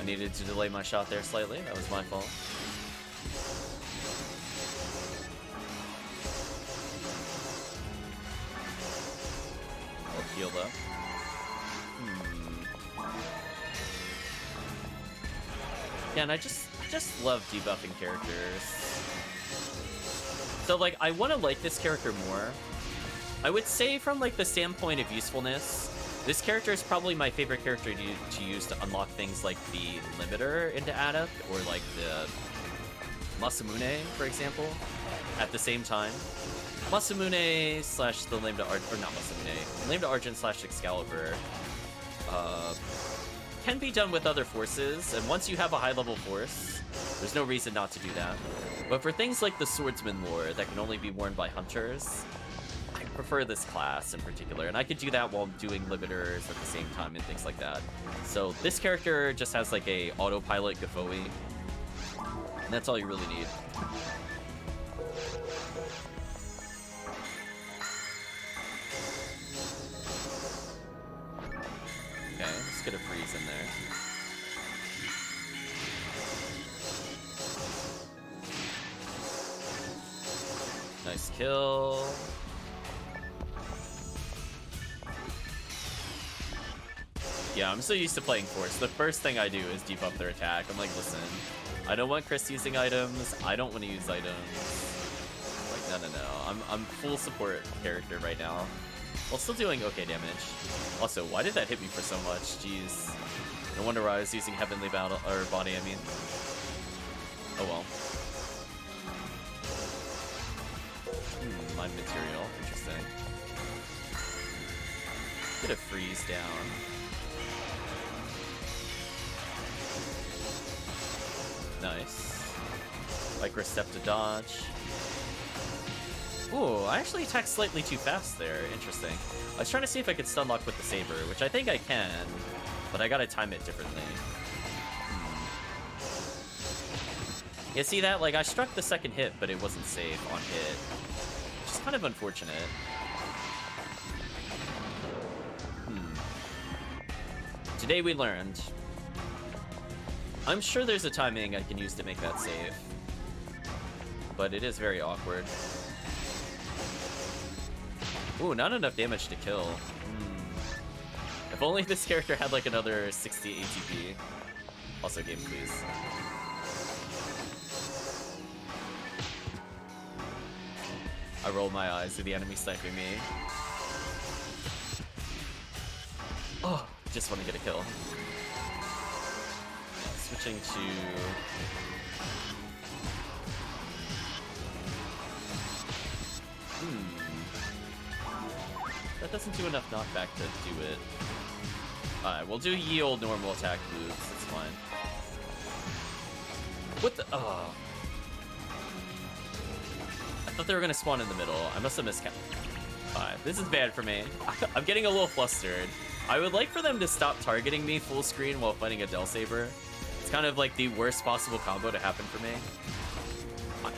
I needed to delay my shot there slightly. That was my fault. I'll heal up. Yeah, and I just love debuffing characters. So, like, I want to like this character more. I would say from, like, the standpoint of usefulness, this character is probably my favorite character to use to unlock things like the Limiter into Adept, or, like, the Masamune, for example, at the same time. Masamune slash the Lambda Argent, or not Masamune, Lambda Argent slash Excalibur, can be done with other forces, and once you have a high-level force, there's no reason not to do that. But for things like the Swordsman lore that can only be worn by hunters, I prefer this class in particular, and I could do that while doing limiters at the same time and things like that. So this character just has like a autopilot Gafoe, and that's all you really need. Okay, let's get a freeze in there. Nice kill. Yeah, I'm so used to playing Force. The first thing I do is debuff their attack. I'm like, listen, I don't want Chris using items. I don't want to use items. Like, no. I'm full support character right now. While still doing okay damage. Also, why did that hit me for so much? Jeez. No wonder why I was using Heavenly Battle, or Body, I mean. Oh well. Mind material. Interesting. Get a freeze down. Nice. Micro step to dodge. Ooh, I actually attacked slightly too fast there. Interesting. I was trying to see if I could stun lock with the saber, which I think I can, but I gotta time it differently. You see that? Like, I struck the second hit, but it wasn't safe on hit. Which is kind of unfortunate. Today we learned. I'm sure there's a timing I can use to make that save, but it is very awkward. Ooh, not enough damage to kill. If only this character had like another 60 ATP. Also game, please. I roll my eyes at the enemy sniping me. Oh, just want to get a kill. Switching to... That doesn't do enough knockback to do it. Alright, we'll do ye old normal attack moves. It's fine. What the... Oh. I thought they were going to spawn in the middle. I must have miscounted. Alright, this is bad for me. I'm getting a little flustered. I would like for them to stop targeting me full screen while fighting a Del Saber. It's kind of like the worst possible combo to happen for me.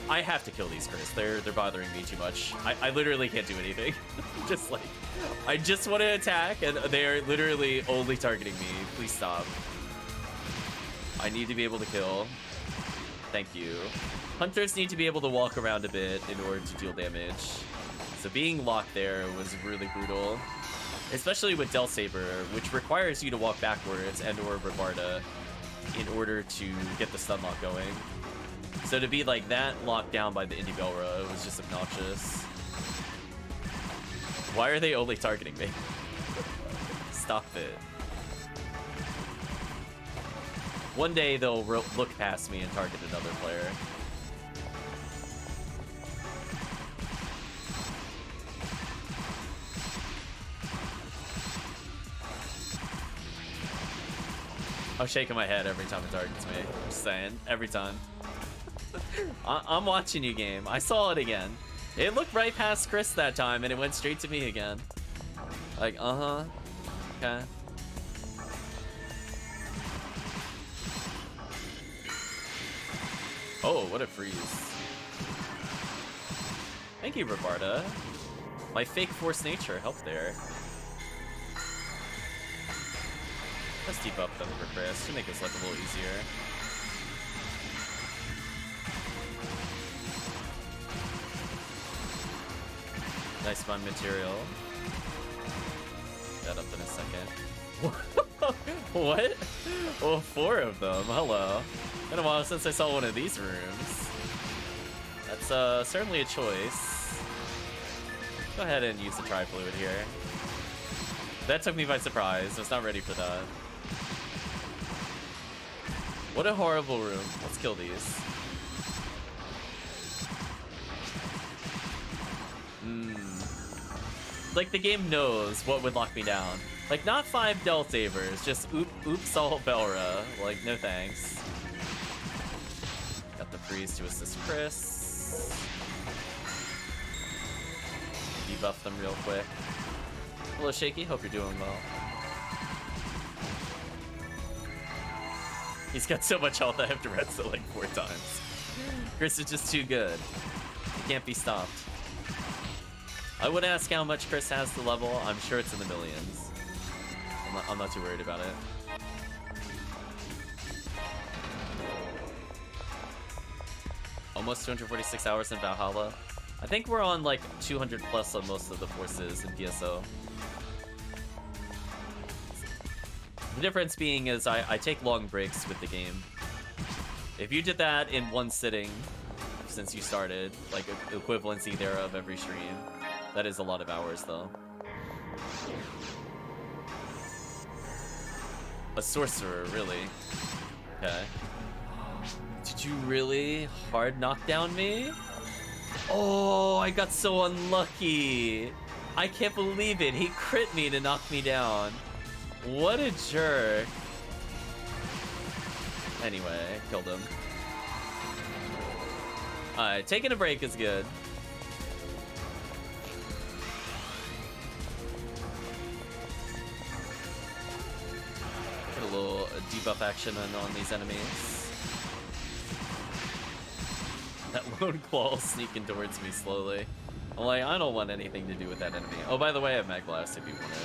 I have to kill these Chris. They're bothering me too much. I literally can't do anything. Just like, I just want to attack and they are literally only targeting me. Please stop. I need to be able to kill. Thank you. Hunters need to be able to walk around a bit in order to deal damage. So being locked there was really brutal. Especially with Del Saber, which requires you to walk backwards and or Rabarda in order to get the stun lock going. So to be like that locked down by the Indie Belra was just obnoxious. Why are they only targeting me? Stop it. One day they'll look past me and target another player. I'm shaking my head every time it targets me. Just saying, every time. I'm watching you, game. I saw it again. It looked right past Chris that time, and it went straight to me again. Like, uh-huh. Okay. Oh, what a freeze. Thank you, Robarda. My fake force nature helped there. Let's debuff them for Chris to make his life a little easier. Nice fun material. That up in a second. What? Oh, 4 of them. Hello. Been a while since I saw one of these rooms. That's certainly a choice. Go ahead and use the tri-fluid here. That took me by surprise. I was not ready for that. What a horrible room. Let's kill these. Like, the game knows what would lock me down. Like, not 5 Del Savers, just oops all Belra. Like, no thanks. Got the freeze to assist Chris. Debuff them real quick. Hello, Shaky. Hope you're doing well. He's got so much health I have to rest it like 4 times. Chris is just too good. He can't be stopped. I would ask how much Chris has to level. I'm sure it's in the millions. I'm not too worried about it. Almost 246 hours in Valhalla. I think we're on like 200 plus on most of the forces in PSO. The difference being is I take long breaks with the game. If you did that in one sitting since you started, like equivalency thereof every stream, that is a lot of hours though. A sorcerer, really? Okay. Did you really hard knock down me? Oh, I got so unlucky. I can't believe it. He crit me to knock me down. What a jerk. Anyway, killed him. Alright, taking a break is good. Get a little debuff action on these enemies. That lone claw sneaking towards me slowly. I'm like, I don't want anything to do with that enemy. Oh, by the way, I have Mag Blast if you want it.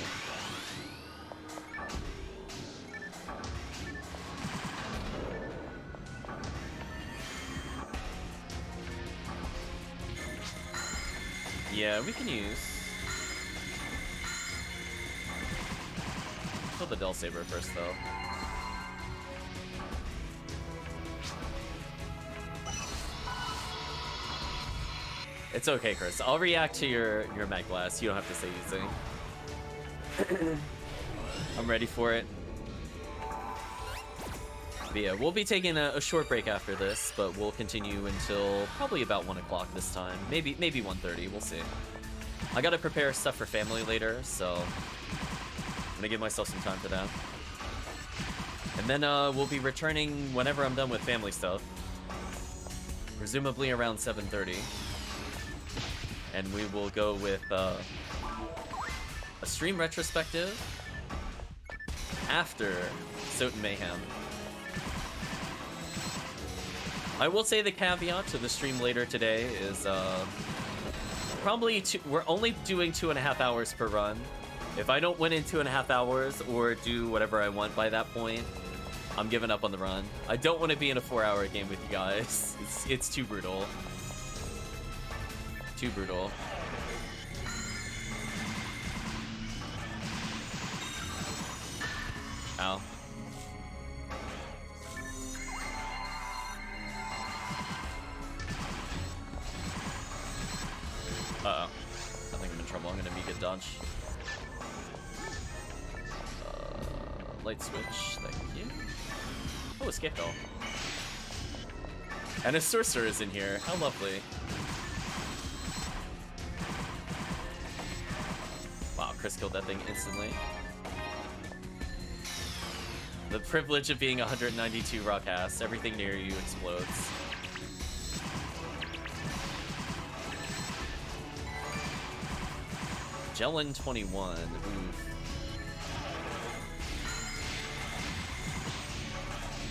Yeah, we can use. Kill the Del Saber first, though. It's okay, Chris. I'll react to your Mag Blast. You don't have to say anything. I'm ready for it. But yeah, we'll be taking a short break after this, but we'll continue until probably about 1 o'clock this time. Maybe 1:30. We'll see. I gotta prepare stuff for family later, so I'm gonna give myself some time for that. And then we'll be returning whenever I'm done with family stuff. Presumably around 7:30. And we will go with a stream retrospective after Soten Mayhem. I will say the caveat to the stream later today is probably we're only doing 2.5 hours per run. If I don't win in 2.5 hours or do whatever I want by that point, I'm giving up on the run. I don't want to be in a 4-hour game with you guys. It's too brutal. Too brutal. Ow. Uh-oh. I think I'm in trouble. I'm gonna Mega dodge. Light switch. Thank you. Oh, escape bell. And a sorcerer is in here. How lovely. Wow, Chris killed that thing instantly. The privilege of being 192 RaCast. Everything near you explodes. Jellin 21. Oof.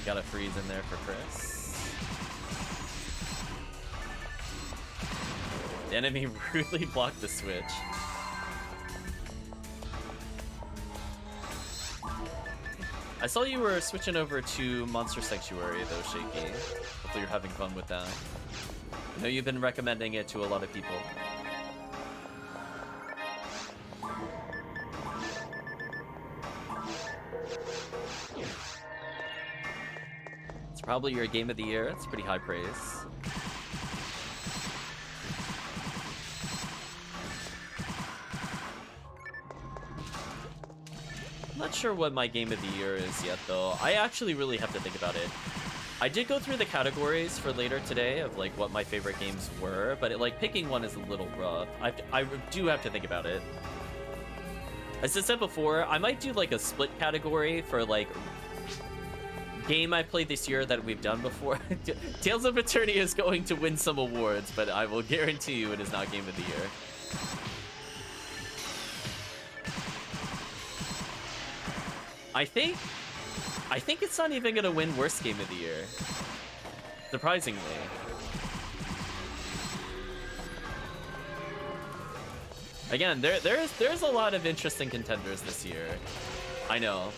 Got a freeze in there for Chris. The enemy rudely blocked the switch. I saw you were switching over to Monster Sanctuary though, Shaky. Hopefully you're having fun with that. I know you've been recommending it to a lot of people. It's probably your game of the year. It's pretty high praise. I'm not sure what my game of the year is yet, though. I actually really have to think about it. I did go through the categories for later today of like what my favorite games were, but picking one is a little rough. I do have to think about it. As I said before, I might do like a split category for like game I played this year that we've done before. Tales of Eternia is going to win some awards, but I will guarantee you it is not game of the year. I think it's not even gonna win worst game of the year. Surprisingly. Again, there's a lot of interesting contenders this year. I know.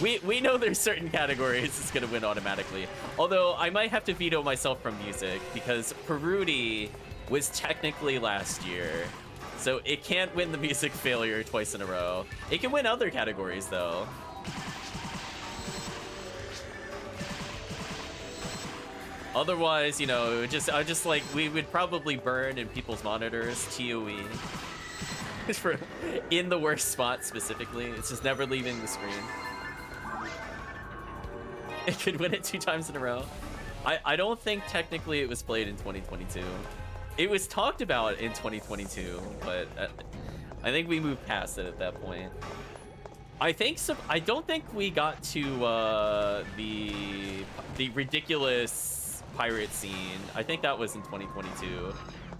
we know there's certain categories it's gonna win automatically. Although I might have to veto myself from music because Perudi was technically last year. So it can't win the music failure twice in a row. It can win other categories though. Otherwise, you know, I just like we would probably burn in people's monitors TOE. For in the worst spot specifically. It's just never leaving the screen. It could win it 2 times in a row. I don't think technically it was played in 2022. It was talked about in 2022, but I think we moved past it at that point. I think so. I don't think we got to the ridiculous pirate scene. I think that was in 2022.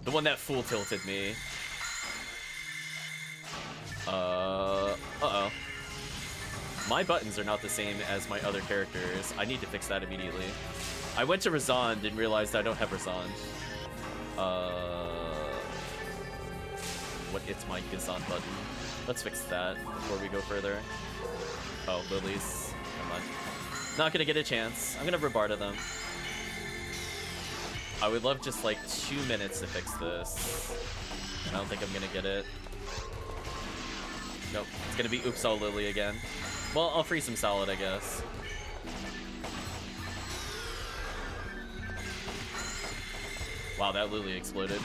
The one that full tilted me. Uh-oh. My buttons are not the same as my other characters. I need to fix that immediately. I went to Razond and realized I don't have Razond. What it's my Gazon button. Let's fix that before we go further. Oh, lilies. Come on. Not gonna get a chance. I'm gonna Rabarda them. I would love just like 2 minutes to fix this. I don't think I'm gonna get it. Nope. It's gonna be Oops All Lily again. Well, I'll free some salad, I guess. Wow, that Lily exploded.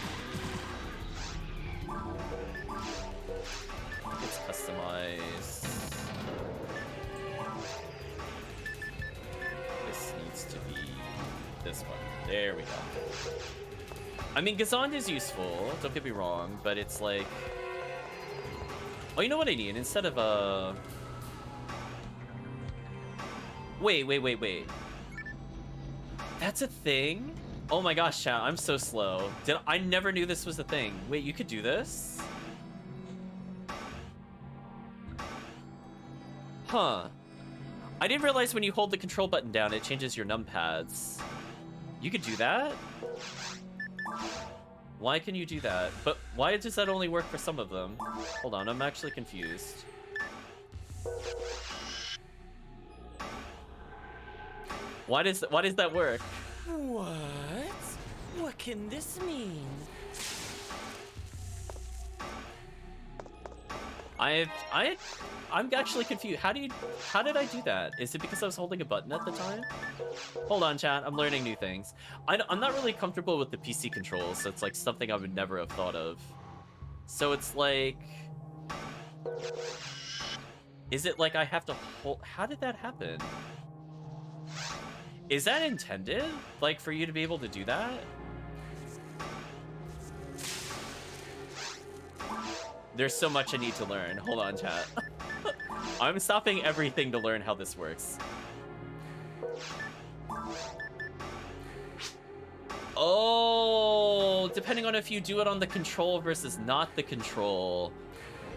It's customized. This needs to be this one. There we go. I mean, Gazond is useful, don't get me wrong, but it's like... Oh, you know what I need? Instead of a... Wait. That's a thing? Oh my gosh, chat, I'm so slow. I never knew this was a thing. Wait, you could do this? Huh. I didn't realize when you hold the control button down, it changes your numpads. You could do that? Why can you do that? But why does that only work for some of them? Hold on, I'm actually confused. Why does that work? What? What can this mean? I'm actually confused. How did I do that? Is it because I was holding a button at the time? Hold on, chat. I'm learning new things. I'm not really comfortable with the PC controls, so it's like something I would never have thought of. So it's like... Is it like I have to hold... How did that happen? Is that intended? Like, for you to be able to do that? There's so much I need to learn. Hold on, chat. I'm stopping everything to learn how this works. Oh, depending on if you do it on the control versus not the control.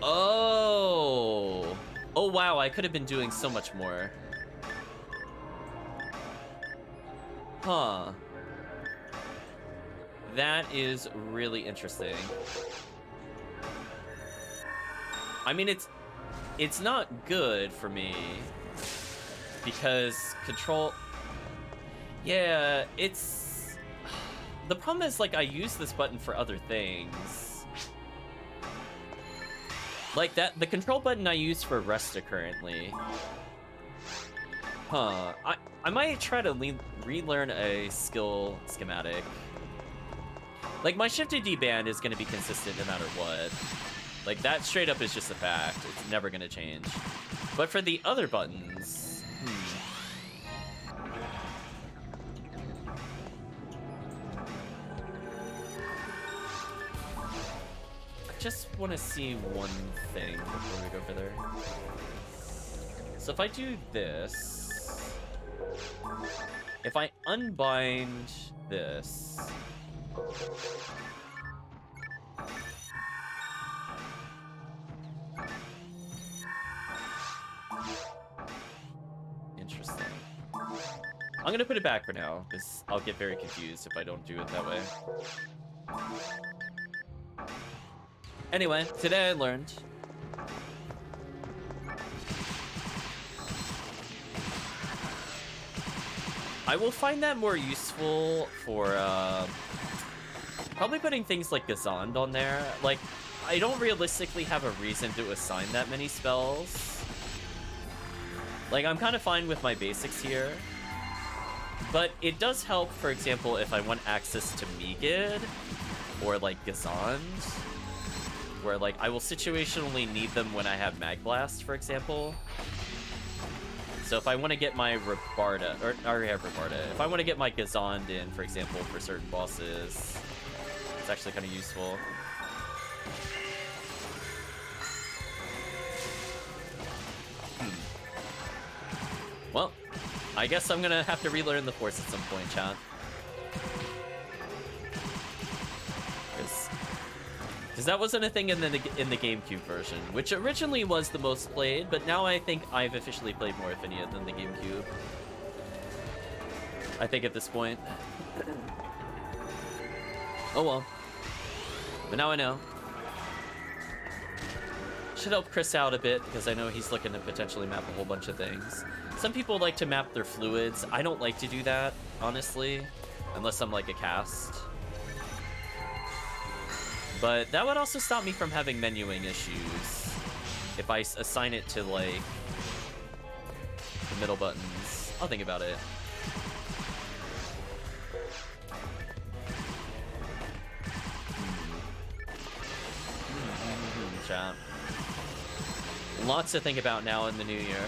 Oh. Oh, wow, I could have been doing so much more. Huh. That is really interesting. I mean, it's not good for me because control... Yeah, it's... The problem is, like, I use this button for other things. Like that, the control button I use for Resta currently. Huh. I might try to relearn a skill schematic. Like, my shifted D band is going to be consistent no matter what. Like, that straight up is just a fact. It's never going to change. But for the other buttons... I just want to see one thing before we go further. So if I do this... If I unbind this... Interesting. I'm gonna put it back for now, because I'll get very confused if I don't do it that way. Anyway, today I learned. I will find that more useful for, probably putting things like Gazand on there. Like, I don't realistically have a reason to assign that many spells. Like, I'm kind of fine with my basics here. But it does help, for example, if I want access to Megid or, like, Gazand. Where, like, I will situationally need them when I have Mag Blast, for example. So if I want to get my Rabarda, or I already have Rabarda. If I want to get my Gazand in, for example, for certain bosses, it's actually kind of useful. Well, I guess I'm gonna have to relearn the Force at some point, chat. Because that wasn't a thing in the GameCube version, which originally was the most played, but now I think I've officially played more Ephinea than the GameCube. I think at this point. Oh well. But now I know. Should help Chris out a bit, because I know he's looking to potentially map a whole bunch of things. Some people like to map their fluids. I don't like to do that, honestly, unless I'm like a cast. But that would also stop me from having menuing issues if I assign it to, like, the middle buttons. I'll think about it. Chat. Lots to think about now in the new year.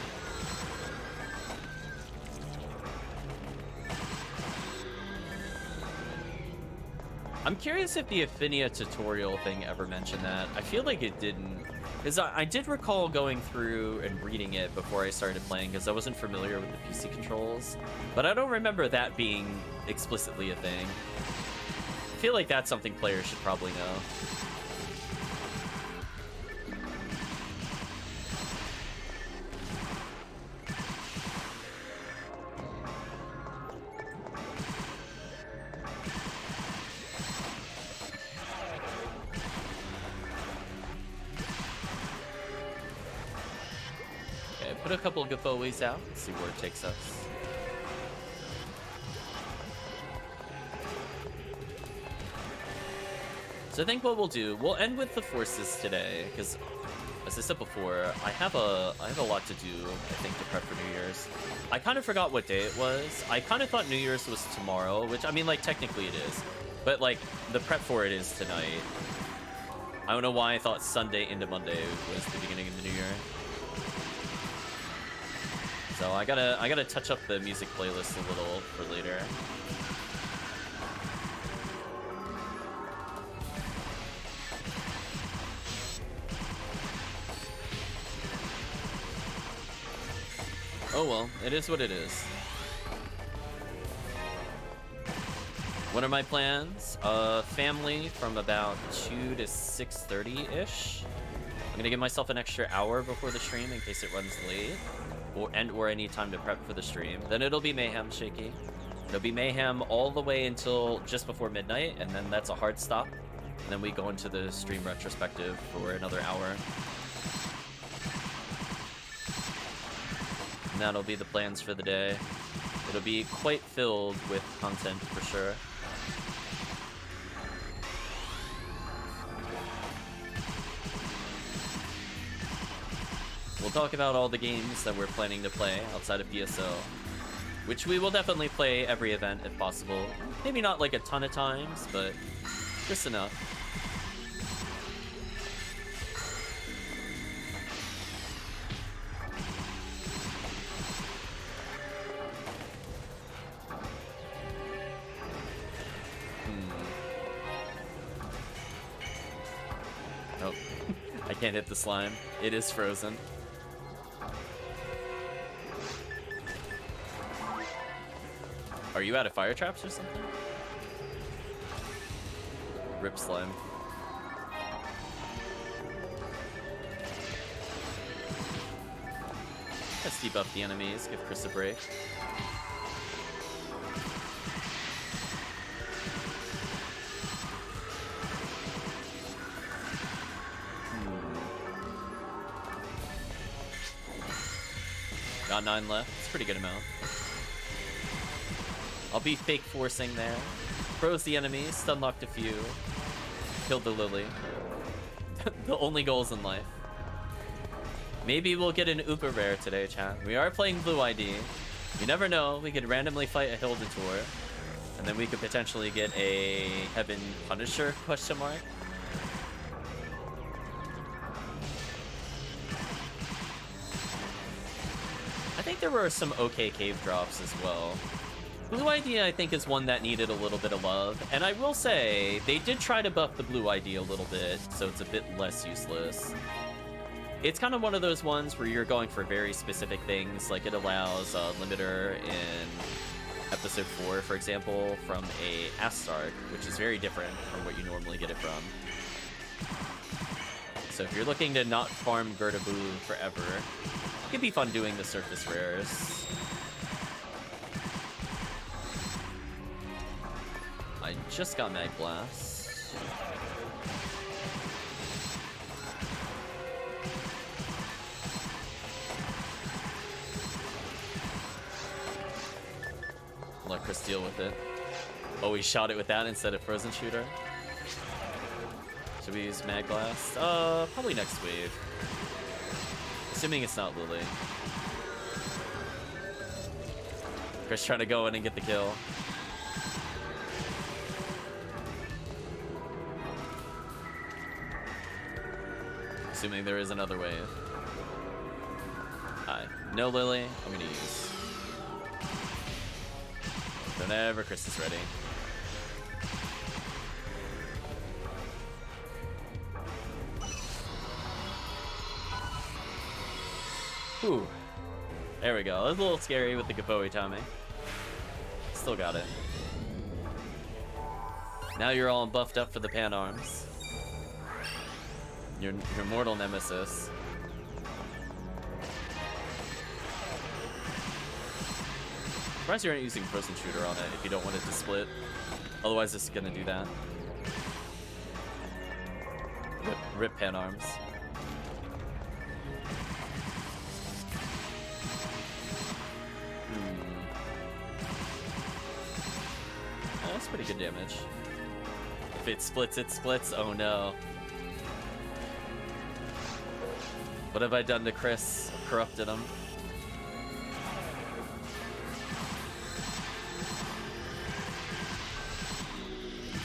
I'm curious if the Ephinea tutorial thing ever mentioned that. I feel like it didn't. Because I did recall going through and reading it before I started playing, because I wasn't familiar with the PC controls. But I don't remember that being explicitly a thing. I feel like that's something players should probably know. Put a couple of giveaways out, see where it takes us. So I think what we'll do, we'll end with the forces today, because as I said before, I have a lot to do, I think, to prep for New Year's. I kind of forgot what day it was. I kind of thought New Year's was tomorrow, which, I mean, like, technically it is. But, like, the prep for it is tonight. I don't know why I thought Sunday into Monday was the beginning of the new year. So I gotta touch up the music playlist a little for later. Oh well, it is what it is. What are my plans? Family from about 2 to 6:30-ish. I'm gonna give myself an extra hour before the stream in case it runs late. Or I need time to prep for the stream. Then it'll be mayhem, Shaky. It'll be mayhem all the way until just before midnight, and then that's a hard stop. And then we go into the stream retrospective for another hour. And that'll be the plans for the day. It'll be quite filled with content for sure. We'll talk about all the games that we're planning to play outside of PSO, which we will definitely play every event if possible. Maybe not like a ton of times, but just enough. Oh, I can't hit the slime. It is frozen. Are you out of fire traps or something? Rip slime. Let's debuff the enemies, give Chris a break. Got 9 left. It's a pretty good amount. I'll be fake forcing there. Froze the enemies, stun locked a few. Killed the Lily. The only goals in life. Maybe we'll get an Uber rare today, chat. We are playing Blue ID. You never know, we could randomly fight a Hildator. And then we could potentially get a Heaven Punisher, question mark. I think there were some okay cave drops as well. Blue ID, I think, is one that needed a little bit of love. And I will say, they did try to buff the Blue ID a little bit, so it's a bit less useless. It's kind of one of those ones where you're going for very specific things, like it allows a limiter in episode 4, for example, from a Astark, which is very different from what you normally get it from. So if you're looking to not farm Gertaboo forever, it could be fun doing the surface rares. I just got Mag Blast. Let Chris deal with it. Oh, he shot it with that instead of Frozen Shooter. Should we use Mag Blast? Probably next wave. Assuming it's not Lily. Chris trying to go in and get the kill. Assuming there is another wave. Hi. No Lily. I'm gonna use. Whenever Chris is ready. Whew. There we go. It was a little scary with the Gapoe timing. Still got it. Now you're all buffed up for the pan arms. Your mortal nemesis. Surprised you aren't using Frozen Shooter on it if you don't want it to split. Otherwise, it's gonna do that. Rip pan arms. Oh, that's pretty good damage. If it splits, it splits. Oh no. What have I done to Chris? I've corrupted him.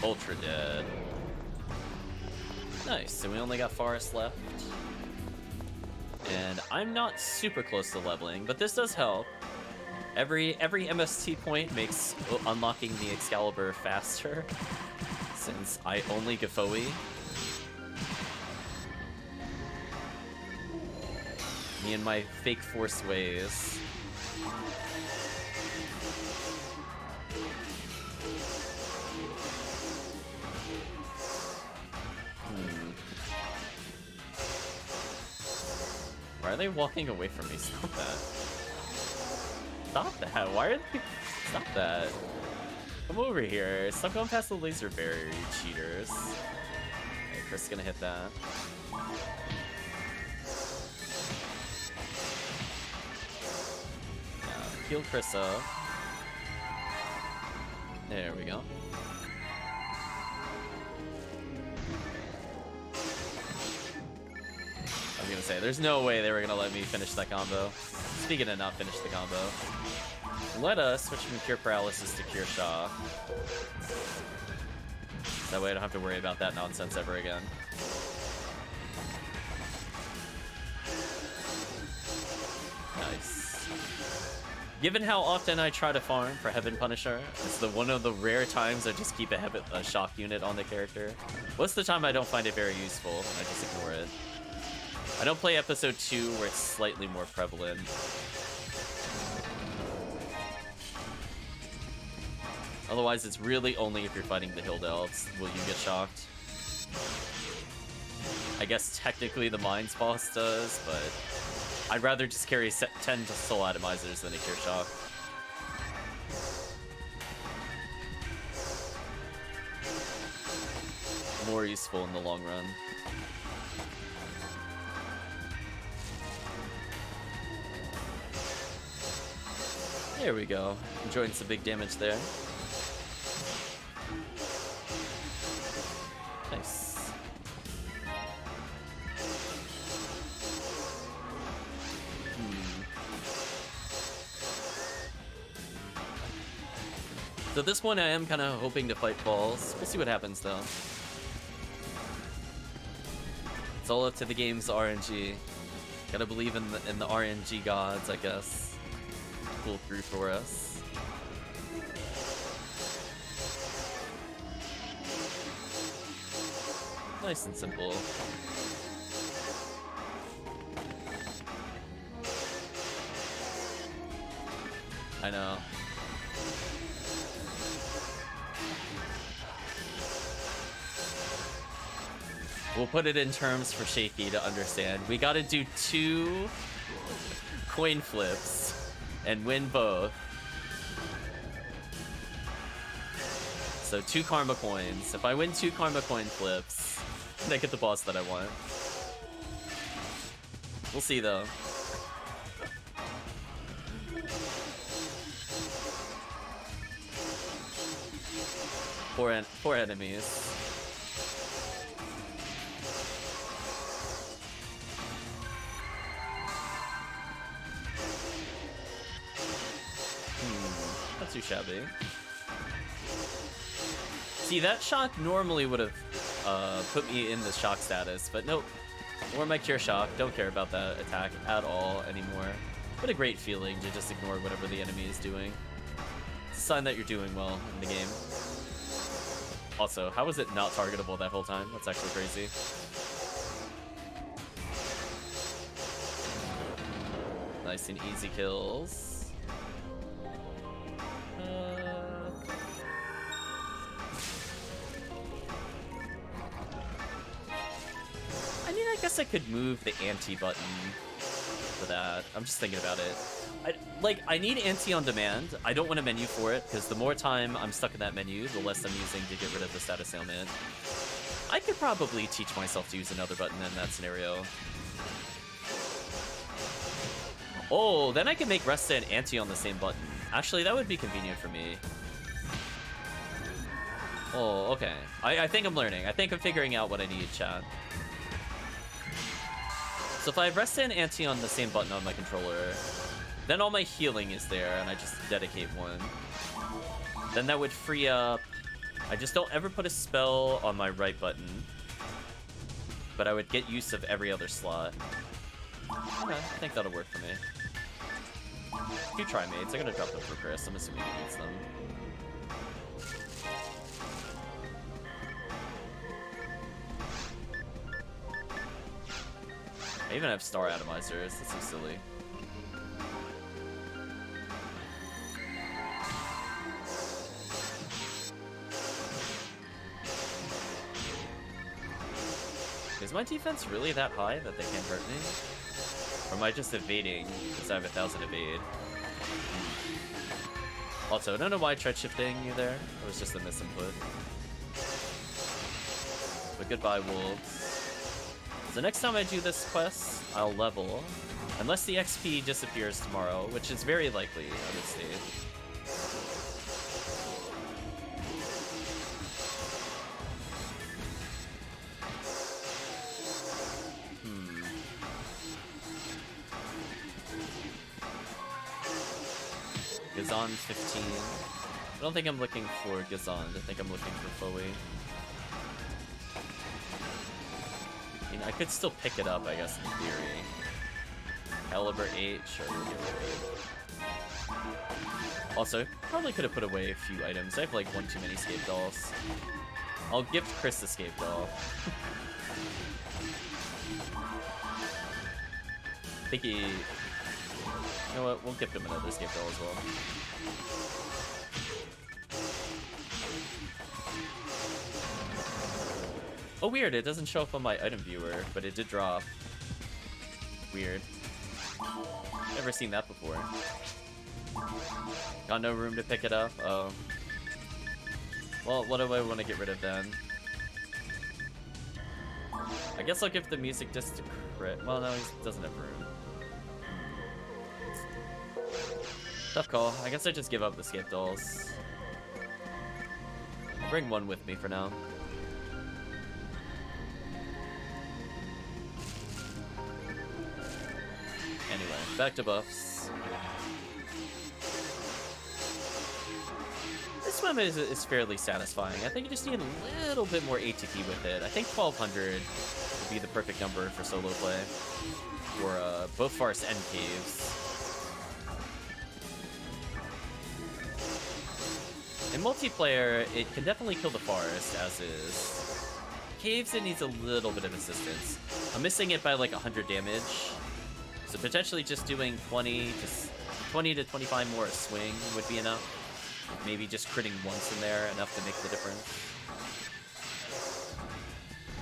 Ultra dead. Nice, so we only got Forest left. And I'm not super close to leveling, but this does help. Every MST point makes unlocking the Excalibur faster, since I only Gafoe. Me and my fake force ways. Why are they walking away from me? Stop that. Stop that. Why are they... Stop that. Come over here. Stop going past the laser barrier, you cheaters. Okay, Chris is gonna hit that. Heal Chris up. There we go. I was gonna say, there's no way they were gonna let me finish that combo. Speaking of not finish the combo, let us switch from Cure Paralysis to Cure Shock. That way I don't have to worry about that nonsense ever again. Nice. Given how often I try to farm for Heaven Punisher, it's one of the rare times I just keep a shock unit on the character. Most of the time I don't find it very useful, and I just ignore it. I don't play episode 2 where it's slightly more prevalent. Otherwise, it's really only if you're fighting the Hill Elves will you get shocked. I guess technically the Mines boss does, but I'd rather just carry 10 Soul Atomizers than a Cure Shock. More useful in the long run. There we go. Enjoying some big damage there. Nice. So this one I am kind of hoping to fight falls. We'll see what happens though. It's all up to the game's RNG. Gotta believe in the RNG gods, I guess. Pull through for us. Nice and simple. I know. We'll put it in terms for Shaky to understand. We gotta do 2 coin flips and win both. So 2 karma coins. If I win 2 karma coin flips, then I get the boss that I want. We'll see though. Poor enemies. Not too shabby. See, that shock normally would have put me in the shock status, but nope. Or my Cure Shock. Don't care about that attack at all anymore. What a great feeling to just ignore whatever the enemy is doing. It's a sign that you're doing well in the game. Also, how was it not targetable that whole time? That's actually crazy. Nice and easy kills. I mean, I guess I could move the anti button for that. I'm just thinking about it. I need anti on demand. I don't want a menu for it, because the more time I'm stuck in that menu, the less I'm using to get rid of the status ailment. I could probably teach myself to use another button in that scenario. Oh, then I can make Resta and anti on the same button. Actually, that would be convenient for me. Oh, okay. I think I'm learning. I think I'm figuring out what I need, chat. So if I have Resta and anti on the same button on my controller, then all my healing is there, and I just dedicate one. Then that would free up... I just don't ever put a spell on my right button, but I would get use of every other slot. Okay, I think that'll work for me. 2 Tri-Mates. I gotta drop them for Chris. I'm assuming he needs them. I even have Star Atomizers. That's so silly. Is my defense really that high that they can't hurt me? Or am I just evading because I have 1,000 evade? Also, I don't know why I tried shifting you there. It was just a misinput. But goodbye, wolves. So next time I do this quest, I'll level. Unless the XP disappears tomorrow, which is very likely, I would state. Gazan 15. I don't think I'm looking for Gazan. I think I'm looking for Foe. I mean, I could still pick it up, I guess, in theory. Caliber 8, sure, we'll get rid of it. Also, probably could have put away a few items. I have like one too many Scape Dolls. I'll gift Chris the Scape Doll. I think he... You know what, we'll gift him another Scape Doll as well. Oh, weird, it doesn't show up on my item viewer, but it did drop. Weird. Never seen that before. Got no room to pick it up? Oh. Well, what do I want to get rid of then? I guess I'll give the music disc to Crit. Well, no, he doesn't have room. Tough call. I guess I just give up the Scape Dolls. I'll bring one with me for now. Anyway, back to buffs. This one is fairly satisfying. I think you just need a little bit more ATP with it. I think 1200 would be the perfect number for solo play. For both Farce and Caves. In multiplayer, it can definitely kill the Forest, as is. Caves, it needs a little bit of assistance. I'm missing it by like 100 damage. So potentially just doing 20 to 25 more a swing would be enough. Maybe just critting once in there, enough to make the difference.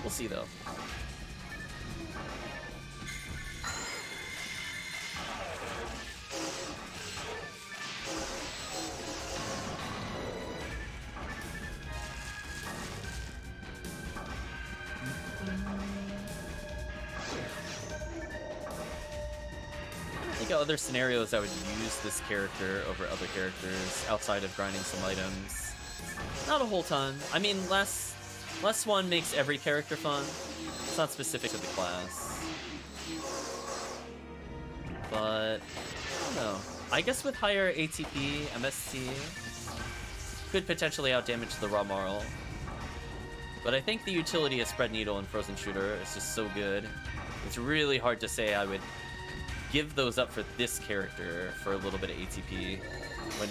We'll see though. Other scenarios I would use this character over other characters outside of grinding some items. Not a whole ton. I mean, less one makes every character fun. It's not specific to the class. But I don't know. I guess with higher ATP, MST could potentially outdamage the RaMarl. But I think the utility of Spread Needle and Frozen Shooter is just so good. It's really hard to say I would give those up for this character for a little bit of ATP when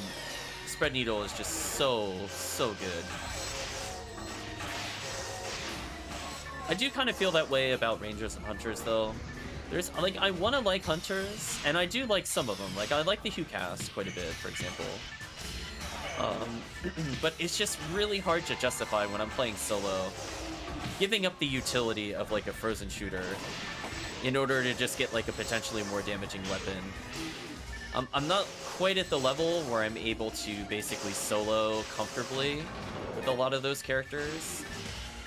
Spread Needle is just so good. I do kind of feel that way about Rangers and Hunters though. There's like, I want to like Hunters, and I do like some of them. Like, I like the HuCas quite a bit, for example. But it's just really hard to justify when I'm playing solo giving up the utility of like a Frozen Shooter in order to just get like a potentially more damaging weapon. I'm not quite at the level where I'm able to basically solo comfortably with a lot of those characters.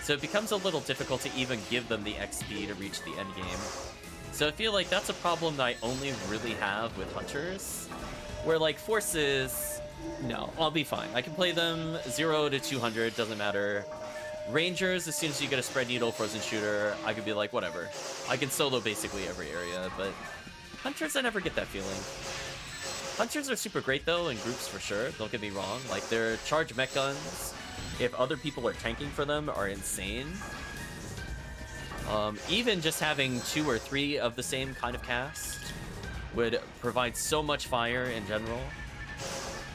So it becomes a little difficult to even give them the XP to reach the end game. So I feel like that's a problem that I only really have with Hunters. Where like Forces, no, I'll be fine. I can play them 0 to 200, doesn't matter. Rangers, as soon as you get a Spread Needle Frozen Shooter, I could be like, whatever. I can solo basically every area, but Hunters, I never get that feeling. Hunters are super great though, in groups for sure, don't get me wrong. Like, their charge mech guns, if other people are tanking for them, are insane. Even just having 2 or 3 of the same kind of cast would provide so much fire in general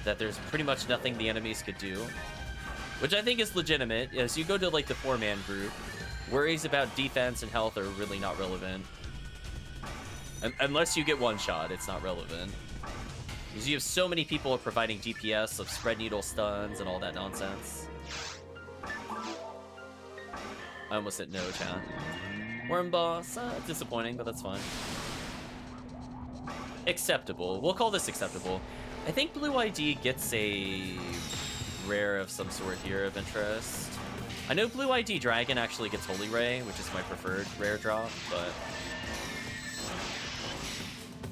that there's pretty much nothing the enemies could do. Which I think is legitimate. As you go to like the 4-man group, worries about defense and health are really not relevant. Unless you get one shot, it's not relevant. Because you have so many people providing DPS of Spread Needle stuns and all that nonsense. I almost said no, chat. Worm boss, disappointing, but that's fine. acceptable. We'll call this acceptable. I think Blue ID gets a rare of some sort here of interest. I know Blue ID Dragon actually gets Holy Ray, which is my preferred rare drop,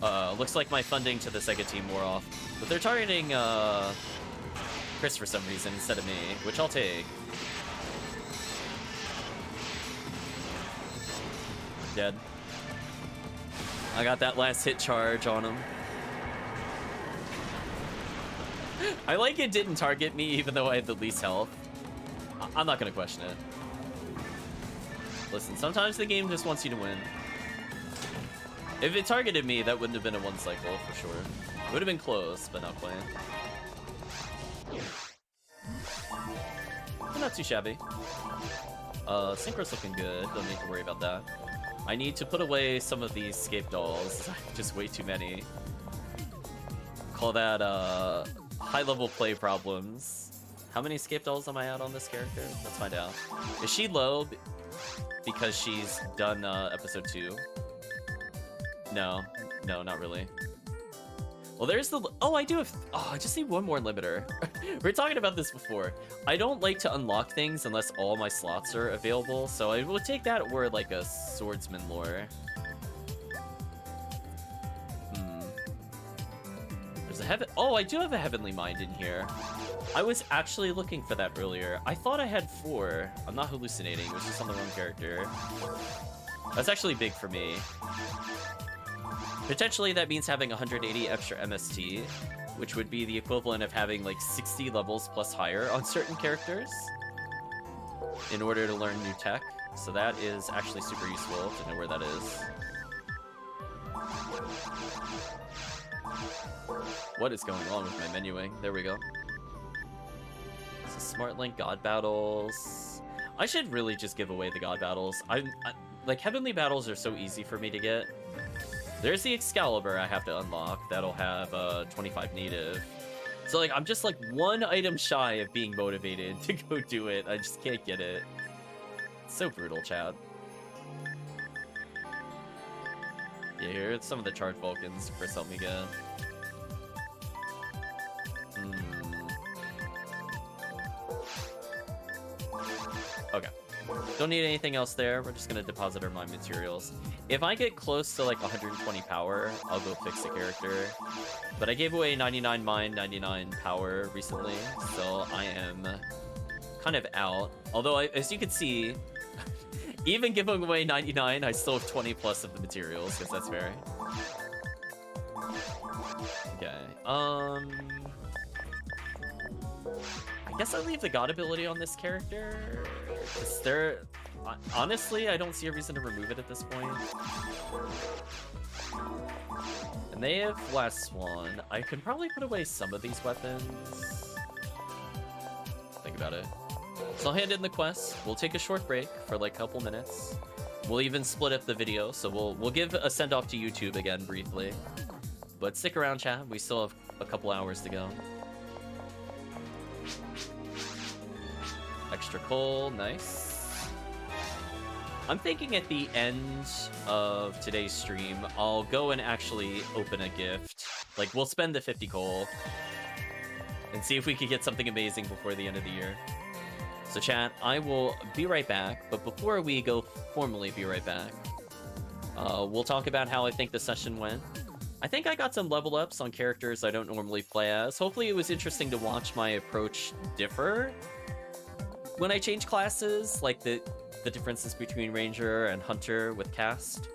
but looks like my funding to the Sega team wore off. But they're targeting Chris for some reason instead of me, which I'll take. Dead. I got that last hit charge on him. I like it didn't target me even though I had the least health. I'm not gonna question it. Listen, sometimes the game just wants you to win. If it targeted me, that wouldn't have been a one cycle for sure. It would have been close, but not quite. But not too shabby. Synchro's looking good. Don't need to worry about that. I need to put away some of these scape dolls. Just way too many. Call that high-level play problems. How many escape dolls am I at on this character? Let's find out. Is she low because she's done episode 2? No, not really. Well, there's the... Oh, I do have... Oh, I just need one more limiter. We were talking about this before. I don't like to unlock things unless all my slots are available, so I will take that or like a swordsman lore. There's a heaven... Oh, I do have a heavenly mind in here. I was actually looking for that earlier. I thought I had 4. I'm not hallucinating. It was just on the wrong character. That's actually big for me. Potentially that means having 180 extra MST, which would be the equivalent of having like 60 levels plus higher on certain characters in order to learn new tech. So that is actually super useful to know where that is. What is going on with my menuing? There we go. So Smart Link God Battles. I should really just give away the God Battles. Like Heavenly Battles are so easy for me to get. There's the Excalibur I have to unlock. That'll have 25 native. So like I'm just like one item shy of being motivated to go do it. I just can't get it. It's so brutal, Chad. Yeah, here's some of the charged Vulcans Chris helped me get. Okay. Don't need anything else there. We're just gonna deposit our mine materials. If I get close to like 120 power, I'll go fix the character. But I gave away 99 mine, 99 power recently, so I am kind of out. Although, as you can see, even giving away 99, I still have 20 plus of the materials, because that's fair. Okay. I guess I'll leave the God ability on this character. Is there... Honestly, I don't see a reason to remove it at this point. And they have Last Swan. I could probably put away some of these weapons. Think about it. So I'll hand in the quest. We'll take a short break for like a couple minutes. We'll even split up the video, so we'll give a send-off to YouTube again briefly. But stick around, chat. We still have a couple hours to go. Extra coal, nice. I'm thinking at the end of today's stream, I'll go and actually open a gift. Like, we'll spend the 50 coal and see if we could get something amazing before the end of the year. So chat, I will be right back, but before we go formally be right back, we'll talk about how I think the session went. I think I got some level ups on characters I don't normally play as. Hopefully it was interesting to watch my approach differ when I change classes, like the differences between Ranger and Hunter with cast.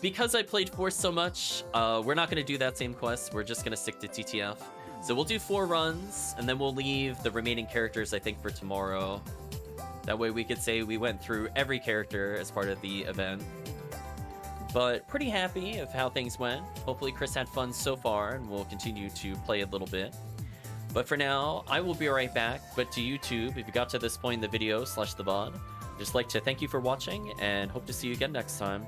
Because I played Force so much, we're not going to do that same quest. We're just going to stick to TTF. So we'll do 4 runs, and then we'll leave the remaining characters, I think, for tomorrow. That way we could say we went through every character as part of the event. But pretty happy of how things went. Hopefully Chris had fun so far, and we'll continue to play a little bit. But for now, I will be right back. But to YouTube, if you got to this point in the video / the VOD, I'd just like to thank you for watching and hope to see you again next time.